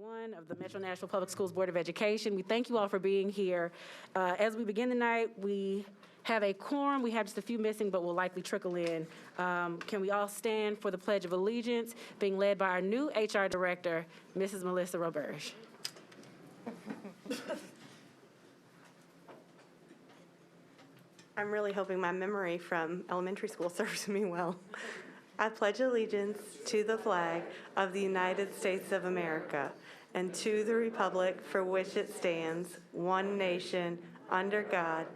1 of the Metro Nashville Public Schools Board of Education. We thank you all for being here. As we begin the night, we have a quorum. We have just a few missing, but will likely trickle in. Can we all stand for the Pledge of Allegiance, being led by our new HR Director, Mrs. Melissa Roberge. I'm really hoping my memory from elementary school serves me well. I pledge allegiance to the flag of the United States of America and to the republic for which it stands, one nation, under God,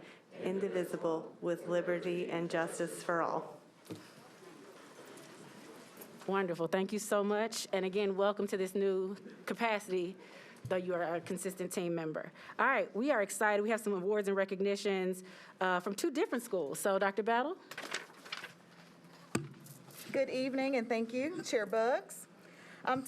indivisible, with liberty and justice for all. Wonderful. Thank you so much. And again, welcome to this new capacity, though you are a consistent team member. All right, we are excited. We have some awards and recognitions from 2 different schools. So, Dr. Battle? Good evening, and thank you, Chair Buggs.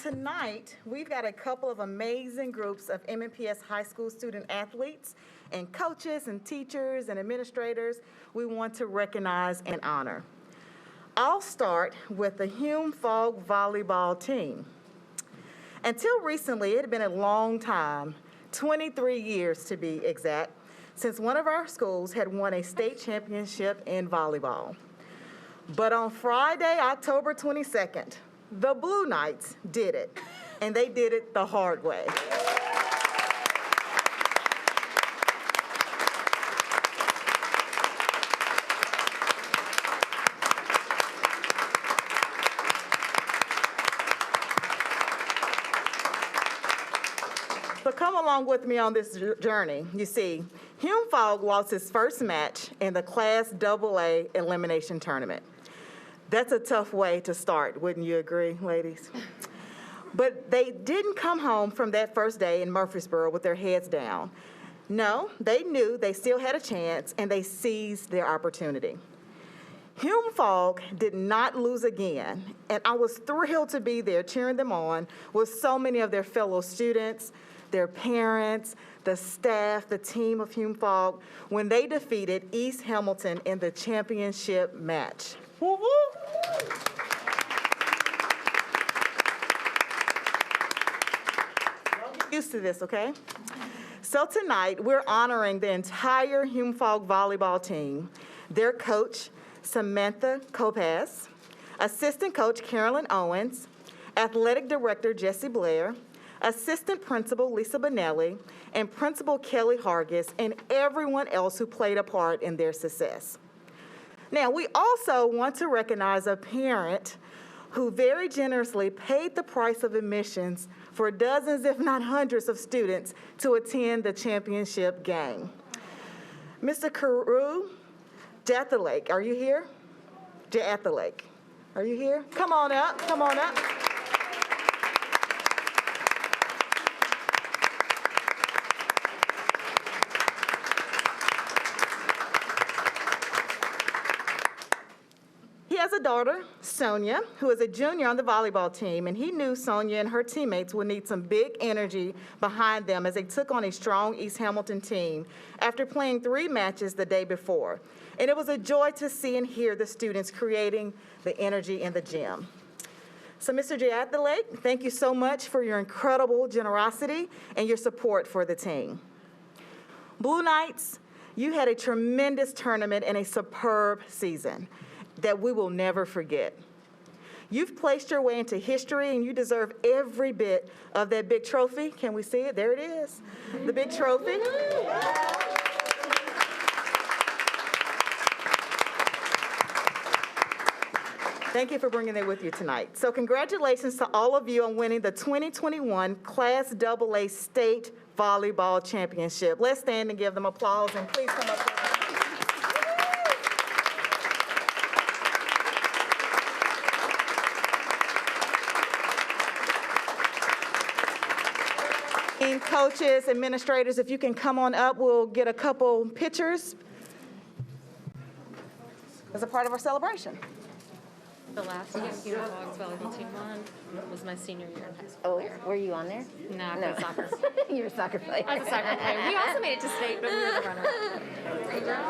Tonight, we've got a couple of amazing groups of MNPS high school student athletes and coaches and teachers and administrators we want to recognize and honor. I'll start with the Hume Fogg volleyball team. Until recently, it had been a long time, 23 years to be exact, since one of our schools had won a state championship in volleyball. But on Friday, October 22nd, the Blue Knights did it, and they did it the hard way. So come along with me on this journey. You see, Hume Fogg lost his first match in the Class AA elimination tournament. That's a tough way to start, wouldn't you agree, ladies? But they didn't come home from that first day in Murfreesboro with their heads down. No, they knew they still had a chance, and they seized their opportunity. Hume Fogg did not lose again, and I was thrilled to be there cheering them on with so many of their fellow students, their parents, the staff, the team of Hume Fogg, when they defeated East Hamilton in the championship match. Woo woo! Y'all get used to this, okay? So tonight, we're honoring the entire Hume Fogg volleyball team, their coach, Samantha Kopaz, assistant coach, Carolyn Owens, athletic director, Jesse Blair, assistant principal, Lisa Bonelli, and principal, Kelly Hargis, and everyone else who played a part in their success. Now, we also want to recognize a parent who very generously paid the price of admissions for dozens, if not hundreds, of students to attend the championship game. Mr. Carew Jathalake, are you here? Jathalake, are you here? Come on up, come on up. He has a daughter, Sonia, who is a junior on the volleyball team, and he knew Sonia and her teammates would need some big energy behind them as they took on a strong East Hamilton team after playing 3 matches the day before. And it was a joy to see and hear the students creating the energy in the gym. So, Mr. Jathalake, thank you so much for your incredible generosity and your support for the team. Blue Knights, you had a tremendous tournament and a superb season that we will never forget. You've placed your way into history, and you deserve every bit of that big trophy. Can we see it? There it is, the big trophy. Thank you for bringing it with you tonight. So congratulations to all of you on winning the 2021 Class AA State Volleyball Championship. Let's stand and give them applause, and please come up. Coaches, administrators, if you can come on up, we'll get a couple pictures as a part of our celebration. The last game Hugo Hogs volleyball team won was my senior year in high school. Oh, were you on there? No, I played soccer. You're a soccer player. I was a soccer player. We also made it to state, but we were the runner-up.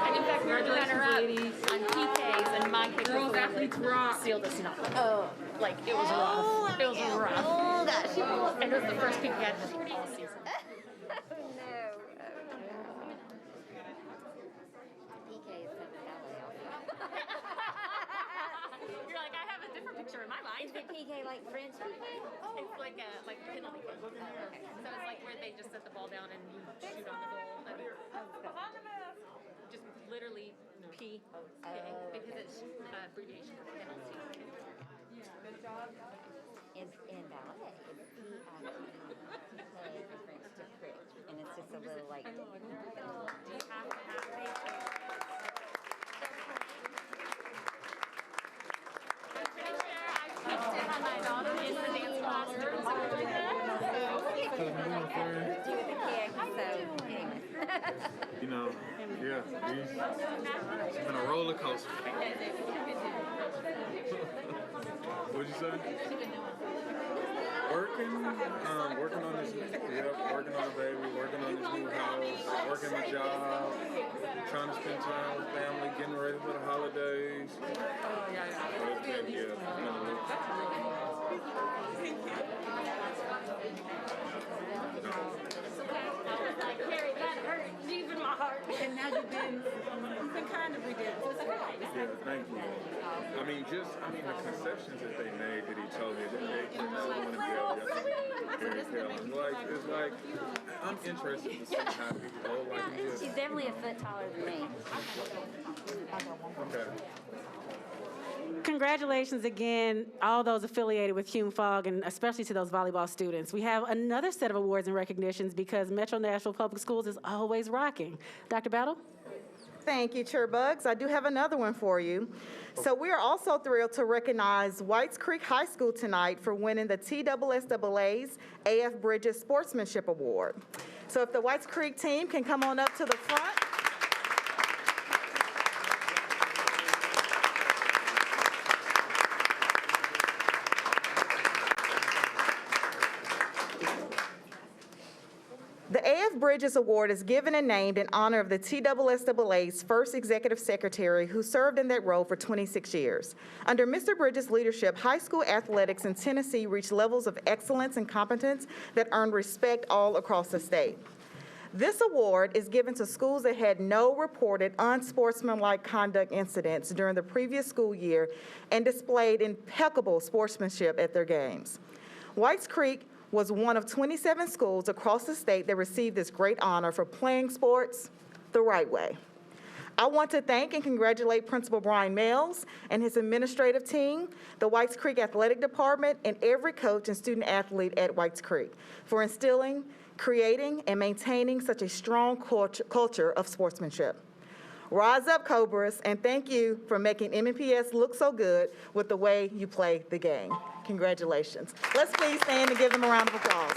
And in fact, we were the runner-up on PKs, and my girls athletes rock sealed us nothing. Oh. Like, it was rough. It was rough. Oh, gosh. And it was the first PK I had all season. You're like, I have a different picture in my mind. Is the PK like French PK? It's like a penalty kick. So it's like where they just set the ball down and you shoot on the goal. Just literally PK because it's abbreviation for penalty. In ballet, it's P-I-K, the French to prick, and it's just a little like. You know, yeah, it's been a roller coaster. What'd you say? Working on this, working on the baby, working on this new house, working the job, trying to spend time with family, getting ready for the holidays. It's been a little. Carrie, that hurt deep in my heart. And now you've been kind of redeemed. Yeah, thank you. The conceptions that they made that he told me that they couldn't want to be able to it's like, I'm interested to see how people hold like this. She's definitely a foot taller than me. Okay. Congratulations again, all those affiliated with Hume Fogg, and especially to those volleyball students. We have another set of awards and recognitions because Metro Nashville Public Schools is always rocking. Dr. Battle? Thank you, Chair Bugs. I do have another one for you. So we are also thrilled to recognize Whites Creek High School tonight for winning the TSSAA's AF Bridges Sportsmanship Award. So if the Whites Creek team can come on up to the front. The AF Bridges Award is given and named in honor of the TSSAA's first executive secretary who served in that role for 26 years. Under Mr. Bridges' leadership, high school athletics in Tennessee reached levels of excellence and competence that earned respect all across the state. This award is given to schools that had no reported unsportsmanlike conduct incidents during the previous school year and displayed impeccable sportsmanship at their games. Whites Creek was one of 27 schools across the state that received this great honor for playing sports the right way. I want to thank and congratulate Principal Brian Males and his administrative team, the Whites Creek Athletic Department, and every coach and student athlete at Whites Creek for instilling, creating, and maintaining such a strong culture of sportsmanship. Rise up, Cobras, and thank you for making MNPS look so good with the way you play the game. Congratulations. Let's please stand and give them a round of applause.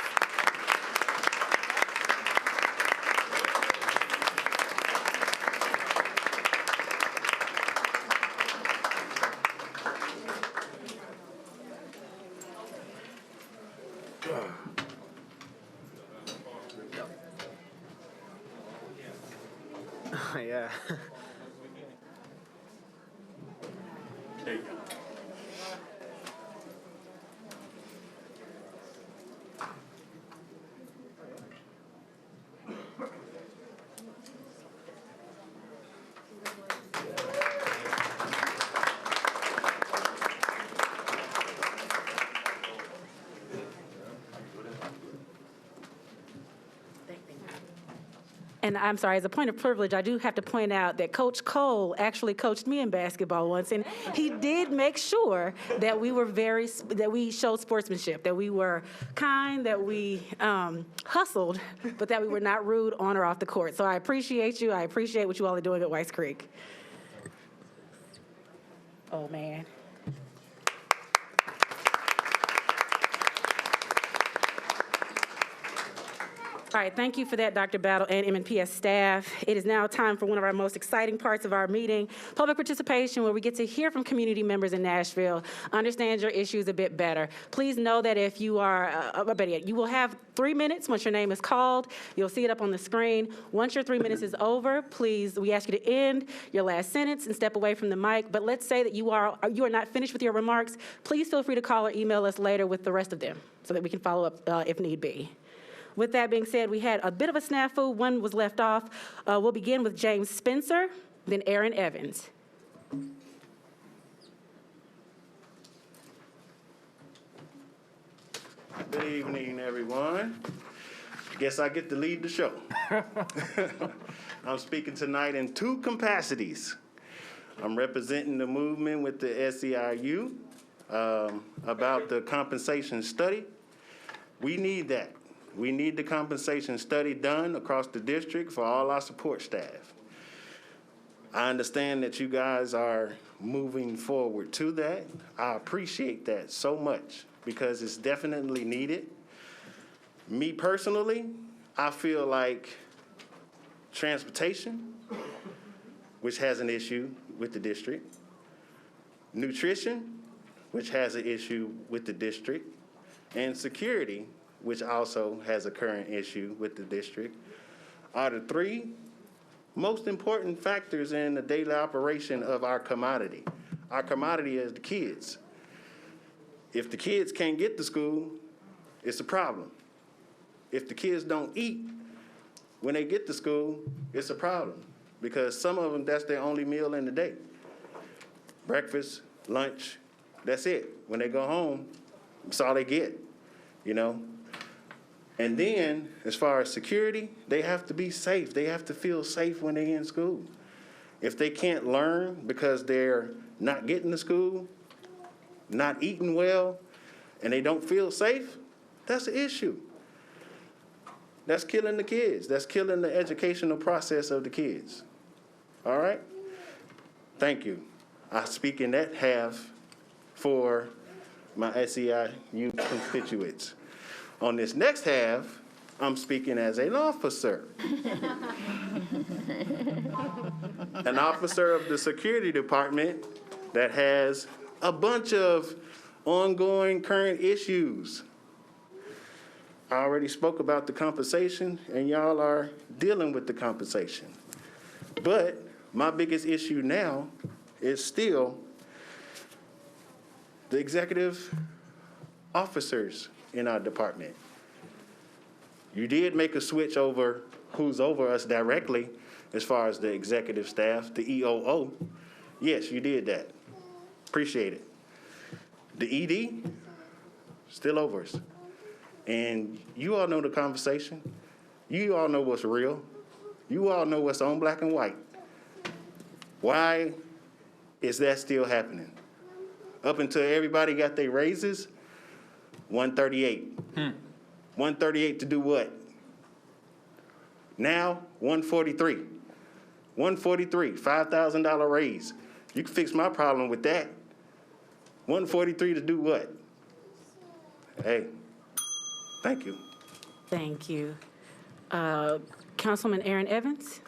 Yeah. There you go. And I'm sorry, as a point of privilege, I do have to point out that Coach Cole actually coached me in basketball once, and he did make sure that we were that we showed sportsmanship, that we were kind, that we hustled, but that we were not rude on or off the court. So I appreciate you. I appreciate what you all are doing at Whites Creek. Oh, man. All right, thank you for that, Dr. Battle and MNPS staff. It is now time for one of our most exciting parts of our meeting, public participation, where we get to hear from community members in Nashville, understand your issues a bit better. Please know that if you are, better yet, you will have 3 minutes once your name is called. You'll see it up on the screen. Once your 3 minutes is over, please, we ask you to end your last sentence and step away from the mic. But let's say that you are not finished with your remarks. Please feel free to call or email us later with the rest of them so that we can follow up if need be. With that being said, we had a bit of a snafu. One was left off. We'll begin with James Spencer, then Aaron Evans. Good evening, everyone. Guess I get to lead the show. I'm speaking tonight in 2 capacities. I'm representing the movement with the SEIU about the compensation study. We need that. We need the compensation study done across the district for all our support staff. I understand that you guys are moving forward to that. I appreciate that so much because it's definitely needed. Me personally, I feel like transportation, which has an issue with the district, nutrition, which has an issue with the district, and security, which also has a current issue with the district, are the 3 most important factors in the daily operation of our commodity. Our commodity is the kids. If the kids can't get to school, it's a problem. If the kids don't eat when they get to school, it's a problem because some of them, that's their only meal in the day. Breakfast, lunch, that's it. When they go home, that's all they get, you know? And then, as far as security, they have to be safe. They have to feel safe when they're in school. If they can't learn because they're not getting to school, not eating well, and they don't feel safe, that's an issue. That's killing the kids. That's killing the educational process of the kids. All right? Thank you. I speak in that half for my SEIU constituents. On this next half, I'm speaking as an officer. An officer of the security department that has a bunch of ongoing current issues. I already spoke about the compensation, and y'all are dealing with the compensation. But my biggest issue now is still the executive officers in our department. You did make a switch over who's over us directly as far as the executive staff, the EOO. Yes, you did that. Appreciate it. The ED, still over us. And you all know the conversation. You all know what's real. You all know what's on black and white. Why is that still happening? Up until everybody got their raises, 138. 138 to do what? Now, 143. 143, $5,000 raise. You can fix my problem with that. 143 to do what? Hey, thank you. Thank you. Councilman Aaron Evans?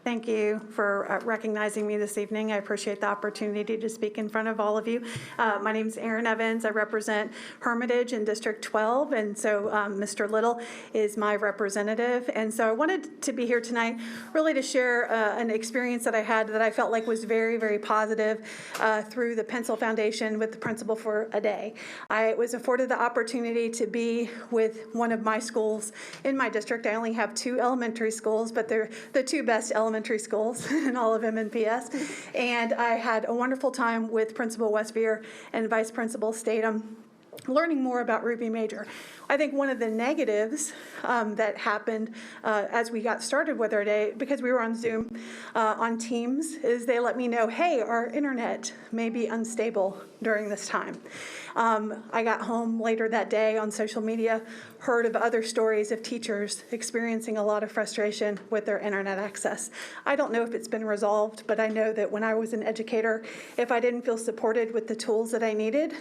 Thank you for recognizing me this evening. I appreciate the opportunity to speak in front of all of you. My name is Erin Evans. I represent Hermitage in District 12, and so Mr. Little is my representative. And so I wanted to be here tonight really to share an experience that I had that I felt like was very, very positive through the Pencil Foundation with the Principal for a Day. I was afforded the opportunity to be with one of my schools in my district. I only have 2 elementary schools, but they're the 2 best elementary schools in all of MNPS. And I had a wonderful time with Principal Westbier and Vice Principal Statham, learning more about Ruby Major. I think one of the negatives that happened as we got started with our day, because we were on Zoom, on Teams, is they let me know, hey, our internet may be unstable during this time. I got home later that day on social media, heard of other stories of teachers experiencing a lot of frustration with their internet access. I don't know if it's been resolved, but I know that when I was an educator, if I didn't feel supported with the tools that I needed,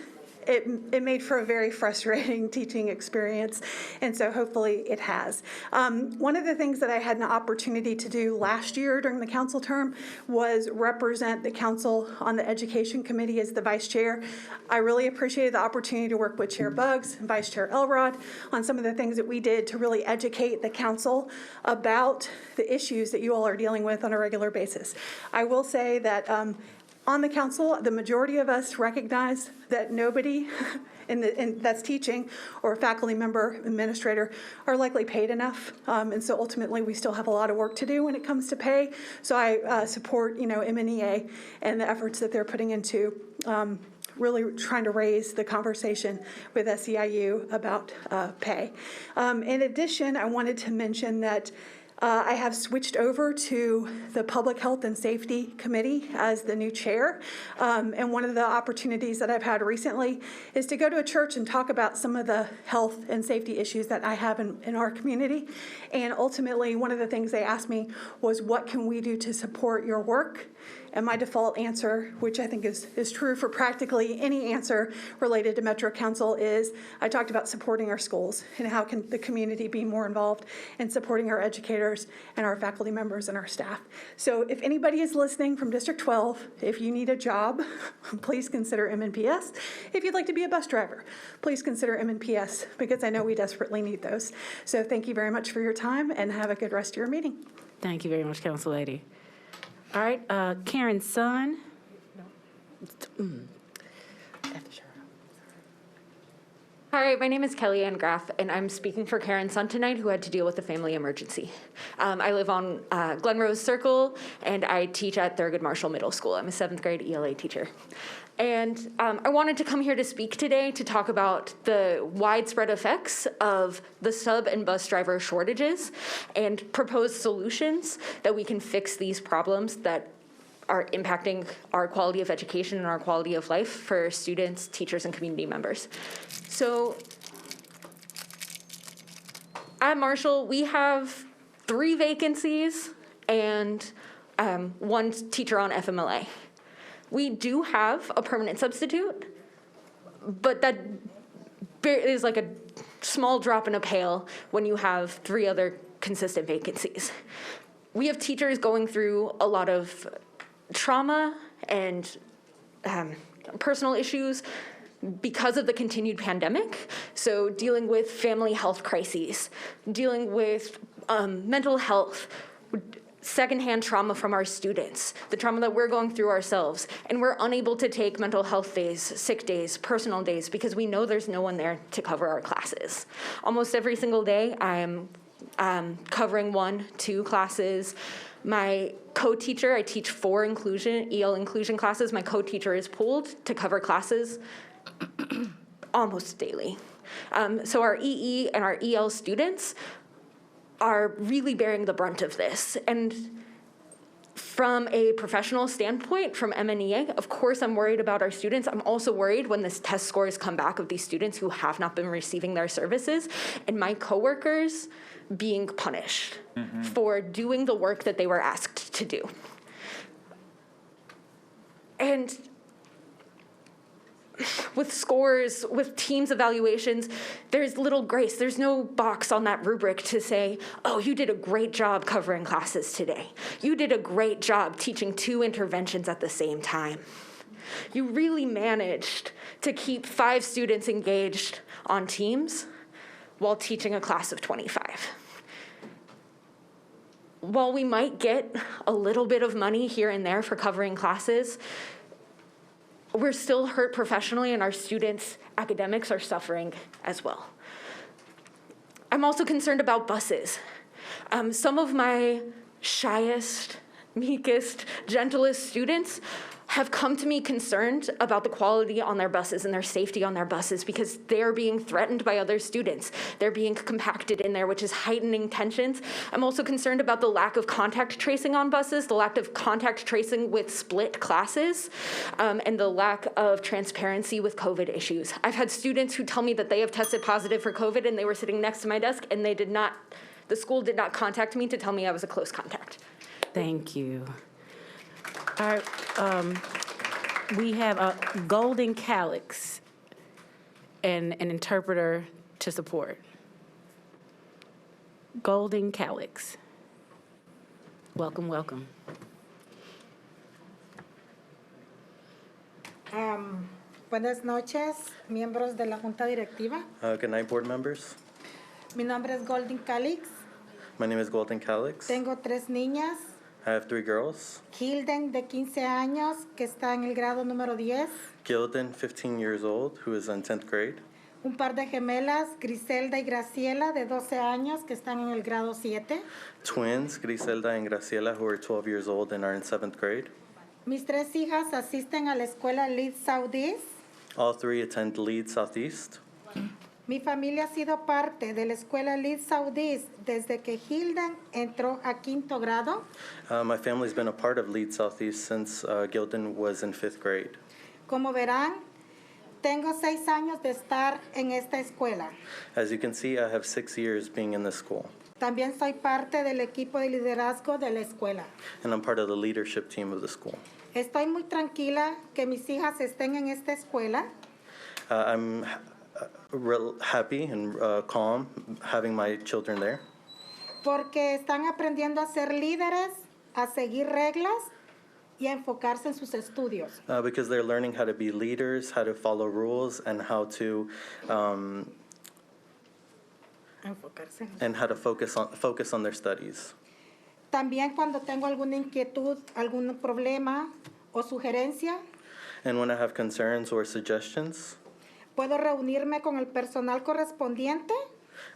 it made for a very frustrating teaching experience, and so hopefully it has. One of the things that I had an opportunity to do last year during the council term was represent the council on the education committee as the vice chair. I really appreciated the opportunity to work with Chair Buggs and Vice Chair Elrod on some of the things that we did to really educate the council about the issues that you all are dealing with on a regular basis. I will say that on the council, the majority of us recognize that nobody that's teaching or faculty member, administrator, are likely paid enough. And so ultimately, we still have a lot of work to do when it comes to pay. So I support, MNEA and the efforts that they're putting into really trying to raise the conversation with SEIU about pay. In addition, I wanted to mention that I have switched over to the Public Health and Safety Committee as the new chair. And one of the opportunities that I've had recently is to go to a church and talk about some of the health and safety issues that I have in our community. And ultimately, one of the things they asked me was, what can we do to support your work? And my default answer, which I think is true for practically any answer related to Metro Council, is I talked about supporting our schools and how can the community be more involved in supporting our educators and our faculty members and our staff. So if anybody is listening from District 12, if you need a job, please consider MNPS. If you'd like to be a bus driver, please consider MNPS, because I know we desperately need those. So thank you very much for your time, and have a good rest of your meeting. Thank you very much, Council Lady. All right, Karen Sun. Hi, my name is Kelly Ann Graff, and I'm speaking for Karen Sun tonight, who had to deal with a family emergency. I live on Glen Rose Circle, and I teach at Thurgood Marshall Middle School. I'm a 7th grade ELA teacher. And I wanted to come here to speak today to talk about the widespread effects of the sub and bus driver shortages and propose solutions that we can fix these problems that are impacting our quality of education and our quality of life for students, teachers, and community members. So at Marshall, we have 3 vacancies and 1 teacher on FMLA. We do have a permanent substitute, but that is like a small drop in a pail when you have 3 other consistent vacancies. We have teachers going through a lot of trauma and personal issues because of the continued pandemic. So dealing with family health crises, dealing with mental health, secondhand trauma from our students, the trauma that we're going through ourselves, and we're unable to take mental health days, sick days, personal days, because we know there's no one there to cover our classes. Almost every single day, I'm covering 1, 2 classes. My co-teacher, I teach 4 EL inclusion classes. My co-teacher is pulled to cover classes almost daily. So our EE and our EL students are really bearing the brunt of this. And from a professional standpoint, from MNEA, of course I'm worried about our students. I'm also worried when this test scores come back of these students who have not been receiving their services, and my coworkers being punished for doing the work that they were asked to do. And with scores, with teams evaluations, there's little grace. There's no box on that rubric to say, oh, you did a great job covering classes today. You did a great job teaching 2 interventions at the same time. You really managed to keep 5 students engaged on teams while teaching a class of 25. While we might get a little bit of money here and there for covering classes, we're still hurt professionally, and our students' academics are suffering as well. I'm also concerned about buses. Some of my shyest, meekest, gentlest students have come to me concerned about the quality on their buses and their safety on their buses, because they're being threatened by other students. They're being compacted in there, which is heightening tensions. I'm also concerned about the lack of contact tracing on buses, the lack of contact tracing with split classes, and the lack of transparency with COVID issues. I've had students who tell me that they have tested positive for COVID and they were sitting next to my desk, and the school did not contact me to tell me I was a close contact. Thank you. All right, we have a Golden Calyx. and an interpreter to support. Golden Calix. Welcome, welcome. Buenas noches, miembros de la Junta Directiva. Good night, board members. Mi nombre es Golden Calix. My name is Golden Calix. Tengo 3 niñas. I have 3 girls. Hilden, de 15 años, que está en el grado número 10. Gilden, 15 years old, who is in 10th grade. Un par de gemelas, Griselda y Graciela, de 12 años, que están en el grado 7. Twins, Griselda and Graciela, who are 12 years old and are in 7th grade. Mis 3 hijas asisten a la escuela Leeds Southeast. All 3 attend Leeds Southeast. Mi familia ha sido parte de la escuela Leeds Southeast desde que Hilden entró a 5º grado. My family's been a part of Leeds Southeast since Gilden was in 5th grade. Como verán, tengo 6 años de estar en esta escuela. As you can see, I have 6 years being in this school, También soy parte del equipo de liderazgo de la escuela. and I'm part of the leadership team of the school. Estoy muy tranquila que mis hijas estén en esta escuela I'm real happy and calm having my children there. porque están aprendiendo a ser líderes, a seguir reglas y a enfocarse en sus estudios. Because they're learning how to be leaders, how to follow rules, and how to Enfocarse. and how to focus on their studies. También cuando tengo alguna inquietud, algún problema o sugerencia, And when I have concerns or suggestions, puedo reunirme con el personal correspondiente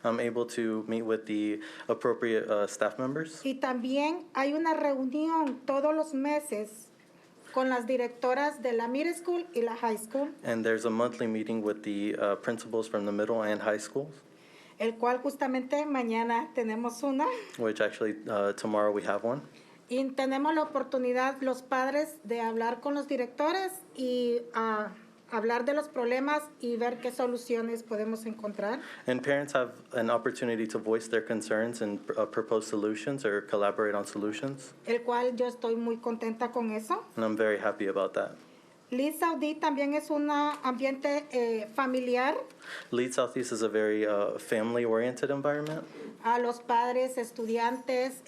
I'm able to meet with the appropriate staff members. y también hay una reunión todos los meses con las directoras de la middle school y la high school, And there's a monthly meeting with the principals from the middle and high schools, el cual justamente mañana tenemos una. which actually tomorrow we have one. Y tenemos la oportunidad los padres de hablar con los directores y hablar de los problemas y ver qué soluciones podemos encontrar. And parents have an opportunity to voice their concerns and propose solutions or collaborate on solutions. El cual yo estoy muy contenta con eso. And I'm very happy about that. Leeds Saudi también es un ambiente familiar. Leeds Southeast is a very family-oriented environment. A los padres, estudiantes,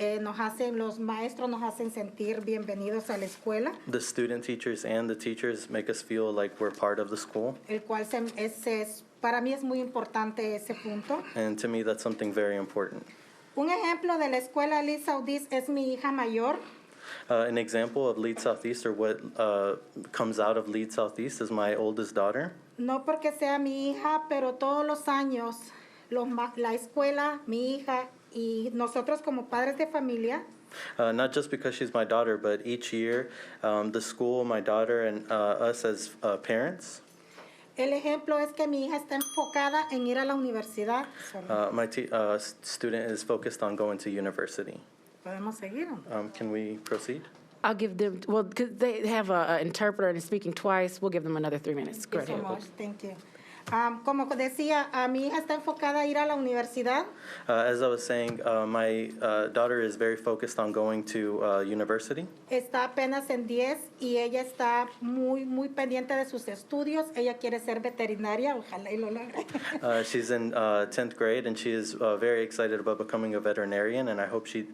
los maestros nos hacen sentir bienvenidos a la escuela, The student teachers and the teachers make us feel like we're part of the school. el cual para mí es muy importante ese punto. And to me, that's something very important. Un ejemplo de la escuela Leeds Saudi es mi hija mayor. An example of Leeds Southeast, or what comes out of Leeds Southeast, is my oldest daughter. No porque sea mi hija, pero todos los años la escuela, mi hija y nosotros como padres de familia Not just because she's my daughter, but each year, the school, my daughter, and us as parents, el ejemplo es que mi hija está enfocada en ir a la universidad. my student is focused on going to university. ¿Podemos seguir? Can we proceed? I'll give them, well, because they have an interpreter and speaking twice, we'll give them another 3 minutes. Go Thank you ahead. so much. Thank you. Como decía, mi hija está enfocada a ir a la universidad. As I was saying, my daughter is very focused on going to university. Está apenas en 10 y ella está muy, muy pendiente de sus estudios. Ella quiere ser veterinaria, ojalá y lo logre. She's in 10th grade, and she is very excited about becoming a veterinarian, and I hope she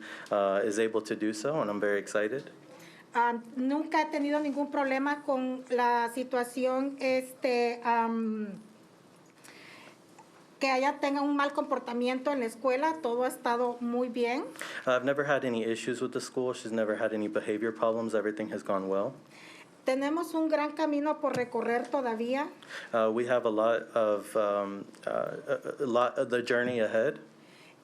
is able to do so, and I'm very excited. Nunca he tenido ningún problema con la situación que ella tenga un mal comportamiento en la escuela. Todo ha estado muy bien. I've never had any issues with the school. She's never had any behavior problems. Everything has gone well. Tenemos un gran camino por recorrer todavía. We have a lot of the journey ahead.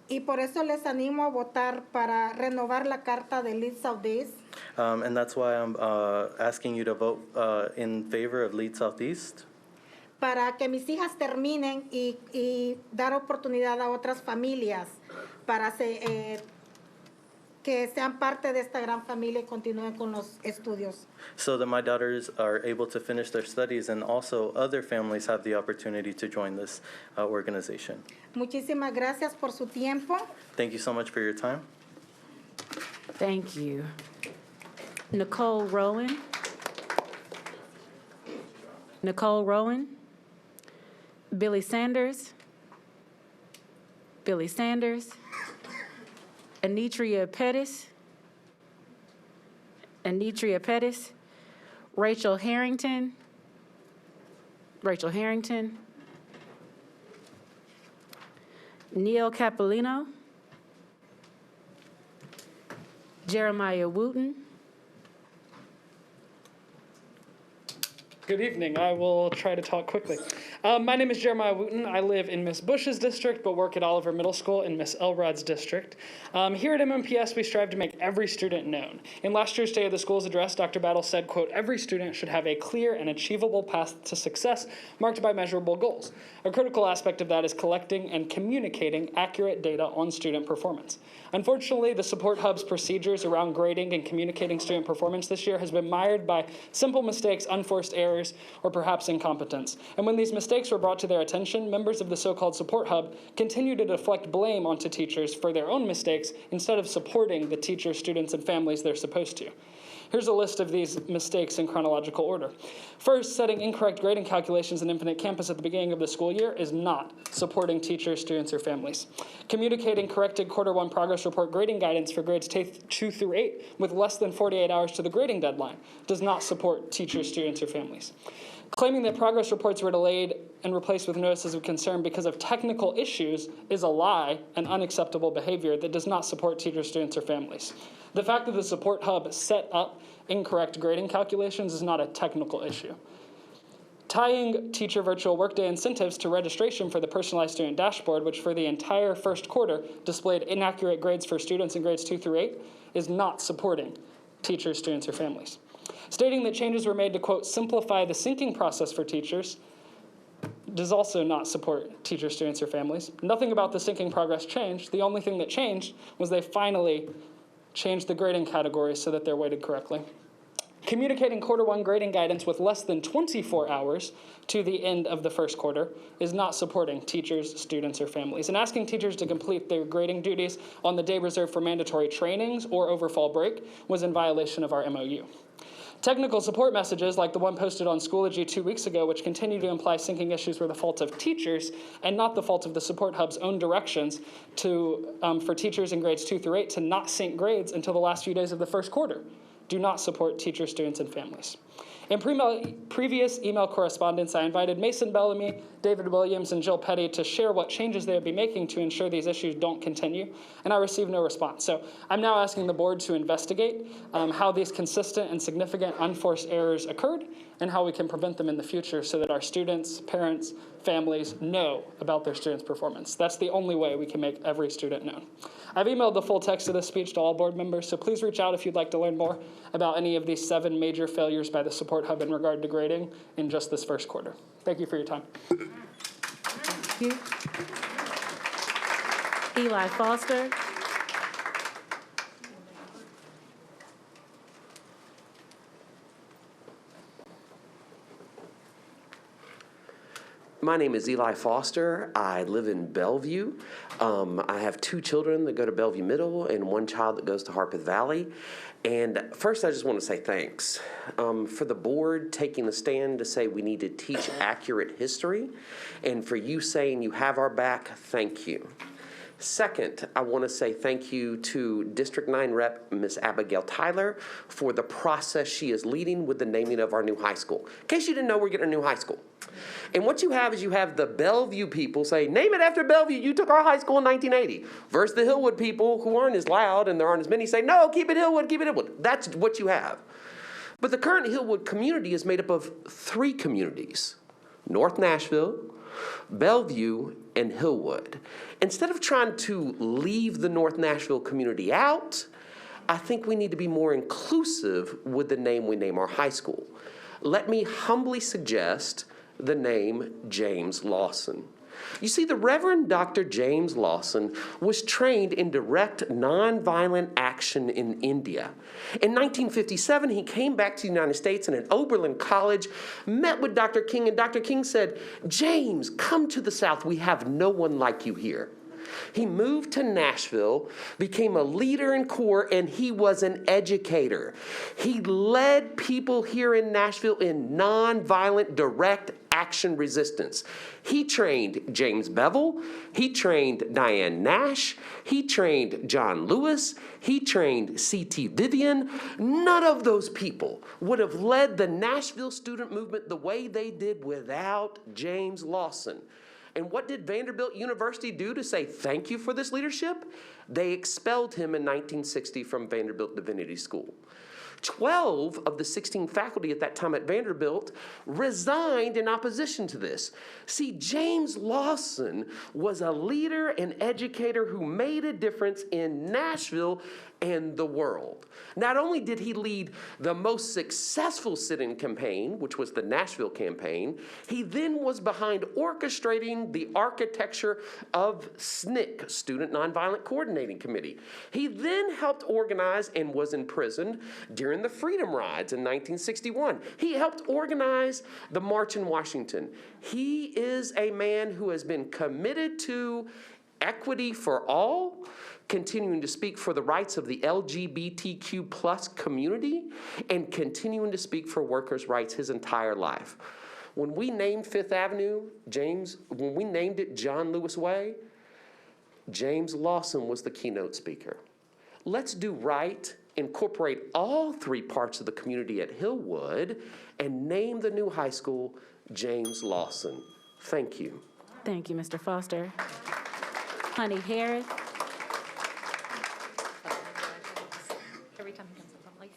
Y por eso les animo a votar para renovar la carta de Leeds Southeast. And that's why I'm asking you to vote in favor of Leeds Southeast. Para que mis hijas terminen y dar oportunidad a otras familias para que sean parte de esta gran familia y continúen con los estudios. So that my daughters are able to finish their studies, and also other families have the opportunity to join this organization. Muchísimas gracias por su tiempo. Thank you so much for your time. Thank you. Nicole Rowan. Nicole Rowan. Billy Sanders. Billy Sanders. Anitria Pettis. Anitria Pettis. Rachel Harrington. Rachel Harrington. Neil Capolino. Jeremiah Wooten. Good evening. I will try to talk quickly. My name is Jeremiah Wooten. I live in Miss Bush's district, but work at Oliver Middle School in Miss Elrod's district. Here at MNPS, we strive to make every student known. In last year's Day of the Schools address, Dr. Battle said, quote, "Every student should have a clear and achievable path to success marked by measurable goals. A critical aspect of that is collecting and communicating accurate data on student performance. Unfortunately, the Support Hub's procedures around grading and communicating student performance this year has been mired by simple mistakes, unforced errors, or perhaps incompetence. And when these mistakes were brought to their attention, members of the so-called Support Hub continue to deflect blame onto teachers for their own mistakes instead of supporting the teachers, students, and families they're supposed to. Here's a list of these mistakes in chronological order. First, setting incorrect grading calculations in Infinite Campus at the beginning of the school year is not supporting teachers, students, or families. Communicating corrected Quarter 1 progress report grading guidance for grades 2 through 8 with less than 48 hours to the grading deadline does not support teachers, students, or families. Claiming that progress reports were delayed and replaced with notices of concern because of technical issues is a lie and unacceptable behavior that does not support teachers, students, or families. The fact that the Support Hub set up incorrect grading calculations is not a technical issue. Tying teacher virtual workday incentives to registration for the personalized student dashboard, which for the entire first quarter displayed inaccurate grades for students in grades 2 through 8, is not supporting teachers, students, or families. Stating that changes were made to, quote, simplify the syncing process for teachers does also not support teachers, students, or families. Nothing about the syncing progress changed. The only thing that changed was they finally changed the grading categories so that they're weighted correctly. Communicating Quarter 1 grading guidance with less than 24 hours to the end of the first quarter is not supporting teachers, students, or families. And asking teachers to complete their grading duties on the day reserved for mandatory trainings or over fall break was in violation of our MOU. Technical support messages, like the one posted on Schoology 2 weeks ago, which continue to imply syncing issues were the fault of teachers and not the fault of the Support Hub's own directions for teachers in grades 2 through 8 to not sync grades until the last few days of the first quarter, do not support teachers, students, and families. In previous email correspondence, I invited Mason Bellamy, David Williams, and Jill Petty to share what changes they would be making to ensure these issues don't continue, and I received no response. So I'm now asking the board to investigate how these consistent and significant unforced errors occurred and how we can prevent them in the future so that our students, parents, families know about their students' performance. That's the only way we can make every student known. I've emailed the full text of this speech to all board members, so please reach out if you'd like to learn more about any of these 7 major failures by the Support Hub in regard to grading in just this first quarter. Thank you for your time. Thank you. Eli Foster. My name is Eli Foster. I live in Bellevue. I have 2 children that go to Bellevue Middle and 1 child that goes to Harpeth Valley. And first, I just want to say thanks for the board taking the stand to say we need to teach accurate history. And for you saying you have our back, thank you. Second, I want to say thank you to District 9 Rep. Ms. Abigail Tyler for the process she is leading with the naming of our new high school. In case you didn't know, we're getting a new high school. And what you have is you have the Bellevue people say, name it after Bellevue, you took our high school in 1980. Versus the Hillwood people who aren't as loud and there aren't as many say, no, keep it Hillwood, keep it Hillwood. That's what you have. But the current Hillwood community is made up of 3 communities: North Nashville, Bellevue, and Hillwood. Instead of trying to leave the North Nashville community out, I think we need to be more inclusive with the name we name our high school. Let me humbly suggest the name James Lawson. You see, the Reverend Dr. James Lawson was trained in direct nonviolent action in India. In 1957, he came back to the United States and at Oberlin College met with Dr. King, and Dr. King said, James, come to the South. We have no one like you here. He moved to Nashville, became a leader in Corps, and he was an educator. He led people here in Nashville in nonviolent direct action resistance. He trained James Bevel, he trained Diane Nash, he trained John Lewis, he trained C.T. Vivian. None of those people would have led the Nashville student movement the way they did without James Lawson. And what did Vanderbilt University do to say thank you for this leadership? They expelled him in 1960 from Vanderbilt Divinity School. 12 of the 16 faculty at that time at Vanderbilt resigned in opposition to this. See, James Lawson was a leader and educator who made a difference in Nashville and the world. Not only did he lead the most successful sit-in campaign, which was the Nashville campaign, he then was behind orchestrating the architecture of SNCC, Student Nonviolent Coordinating Committee. He then helped organize and was imprisoned during the Freedom Rides in 1961. He helped organize the March in Washington. He is a man who has been committed to equity for all, continuing to speak for the rights of the LGBTQ plus community, and continuing to speak for workers' rights his entire life. When we named Fifth Avenue, when we named it John Lewis Way, James Lawson was the keynote speaker. Let's do right, incorporate all three parts of the community at Hillwood, and name the new high school James Lawson. Thank you. Thank you, Mr. Foster. Honey Harris. Every time he comes up, I'm like,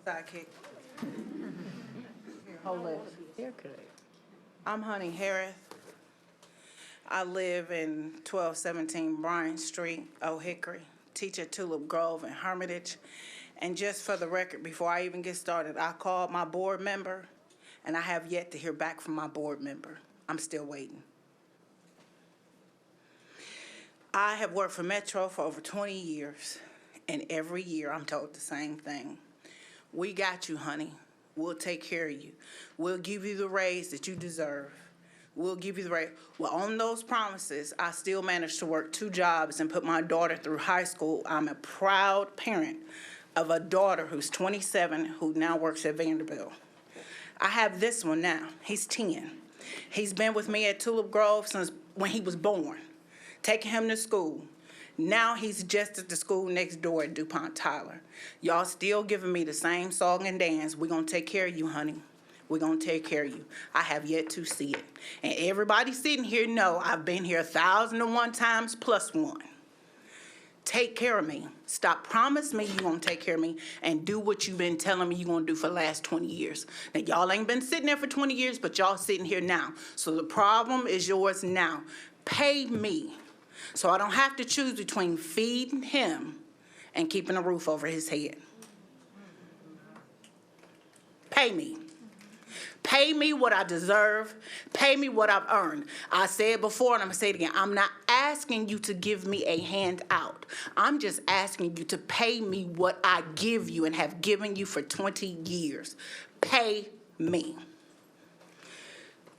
Sidekick. I'm Honey Harris. I live in 1217 Bryant Street, Old Hickory. Teach at Tulip Grove and Hermitage. And just for the record, before I even get started, I called my board member, and I have yet to hear back from my board member. I'm still waiting. I have worked for Metro for over 20 years, and every year I'm told the same thing. We got you, honey. We'll take care of you. We'll give you the raise that you deserve. We'll give you the raise. Well, on those promises, I still managed to work 2 jobs and put my daughter through high school. I'm a proud parent of a daughter who's 27 who now works at Vanderbilt. I have this one now. He's 10. He's been with me at Tulip Grove since when he was born, taking him to school. Now he's just at the school next door at DuPont Tyler. Y'all still giving me the same song and dance. We're going to take care of you, honey. We're going to take care of you. I have yet to see it. And everybody sitting here know I've been here 1,001 times plus one. Take care of me. Stop promising me you're going to take care of me and do what you've been telling me you're going to do for the last 20 years. Now, y'all ain't been sitting there for 20 years, but y'all sitting here now. So the problem is yours now. Pay me so I don't have to choose between feeding him and keeping a roof over his head. Pay me. Pay me what I deserve. Pay me what I've earned. I said before, and I'm going to say it again. I'm not asking you to give me a handout. I'm just asking you to pay me what I give you and have given you for 20 years. Pay me.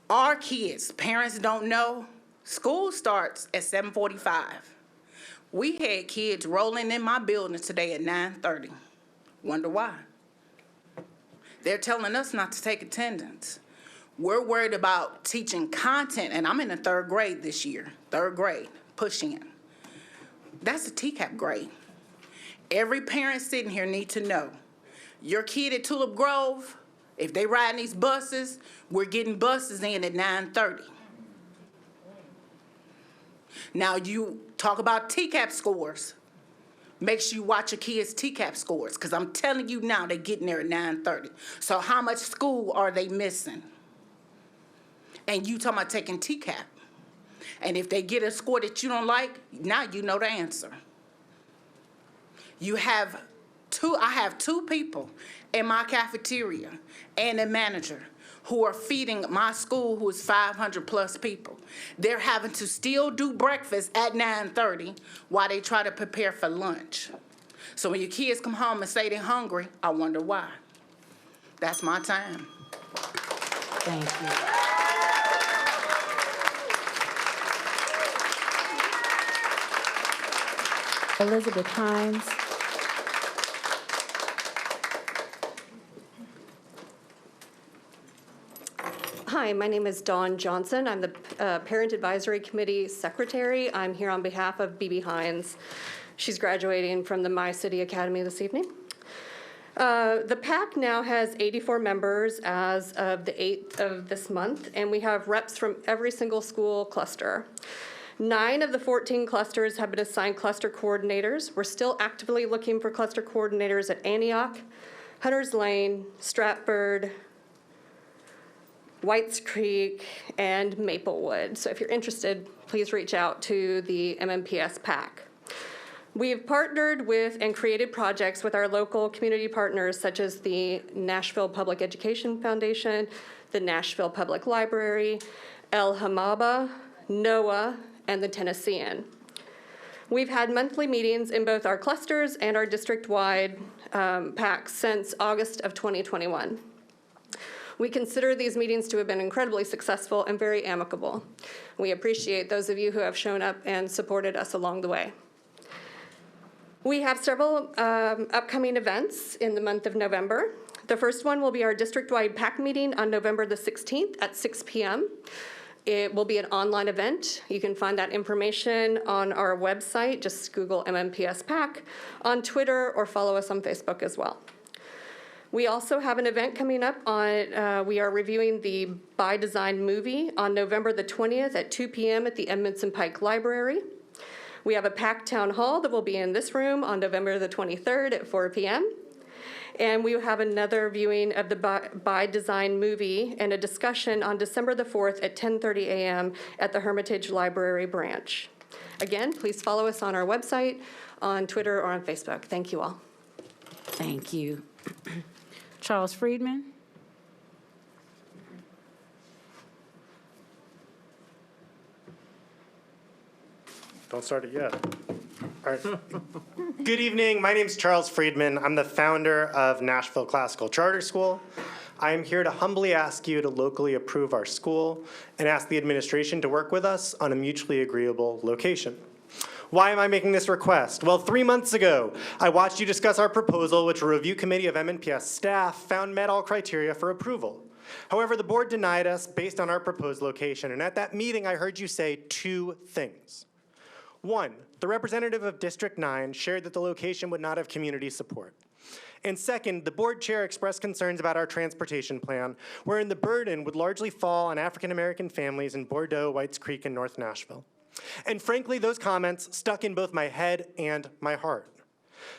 Our kids, parents don't know, school starts at 7:45. We had kids rolling in my building today at 9:30. Wonder why? They're telling us not to take attendance. We're worried about teaching content, and I'm in the 3rd grade this year. 3rd grade, pushing it. That's a TCAP grade. Every parent sitting here needs to know, your kid at Tulip Grove, if they riding these buses, we're getting buses in at 9:30. Now you talk about TCAP scores. Make sure you watch your kids' TCAP scores, because I'm telling you now, they're getting there at 9:30. So how much school are they missing? And you talking about taking TCAP. And if they get a score that you don't like, now you know the answer. I have 2 people in my cafeteria and a manager who are feeding my school, who is 500 plus people. They're having to still do breakfast at 9:30 while they try to prepare for lunch. So when your kids come home and say they're hungry, I wonder why. That's my time. Thank you. Elizabeth Hines. Hi, my name is Dawn Johnson. I'm the Parent Advisory Committee Secretary. I'm here on behalf of BB Hines. She's graduating from the My City Academy this evening. The PAC now has 84 members as of the 8th of this month, and we have reps from every single school cluster. 9 of the 14 clusters have been assigned cluster coordinators. We're still actively looking for cluster coordinators at Antioch, Hunters Lane, Stratford, Whites Creek, and Maplewood. So if you're interested, please reach out to the MNPS PAC. We have partnered with and created projects with our local community partners such as the Nashville Public Education Foundation, the Nashville Public Library, El Hamaba, NOAA, and the Tennessean. We've had monthly meetings in both our clusters and our district-wide PACs since August of 2021. We consider these meetings to have been incredibly successful and very amicable. We appreciate those of you who have shown up and supported us along the way. We have several upcoming events in the month of November. The first one will be our district-wide PAC meeting on November the 16th at 6 p.m. It will be an online event. You can find that information on our website. Just Google MNPS PAC, on Twitter, or follow us on Facebook as well. We also have an event coming up on, we are reviewing the By Design movie on November the 20th at 2 p.m. at the Edmondson Pike Library. We have a PAC Town Hall that will be in this room on November the 23rd at 4 p.m. And we have another viewing of the By Design movie and a discussion on December the 4th at 10:30 a.m. at the Hermitage Library branch. Again, please follow us on our website, on Twitter, or on Facebook. Thank you all. Thank you. Charles Friedman. Don't start it yet. All right. Good evening. My name is Charles Friedman. I'm the founder of Nashville Classical Charter School. I am here to humbly ask you to locally approve our school and ask the administration to work with us on a mutually agreeable location. Why am I making this request? Well, 3 months ago, I watched you discuss our proposal, which a review committee of MNPS staff found met all criteria for approval. However, the board denied us based on our proposed location, and at that meeting, I heard you say 2 things. 1, the representative of District 9 shared that the location would not have community support. And second, the board chair expressed concerns about our transportation plan, wherein the burden would largely fall on African-American families in Bordeaux, Whites Creek, and North Nashville. And frankly, those comments stuck in both my head and my heart.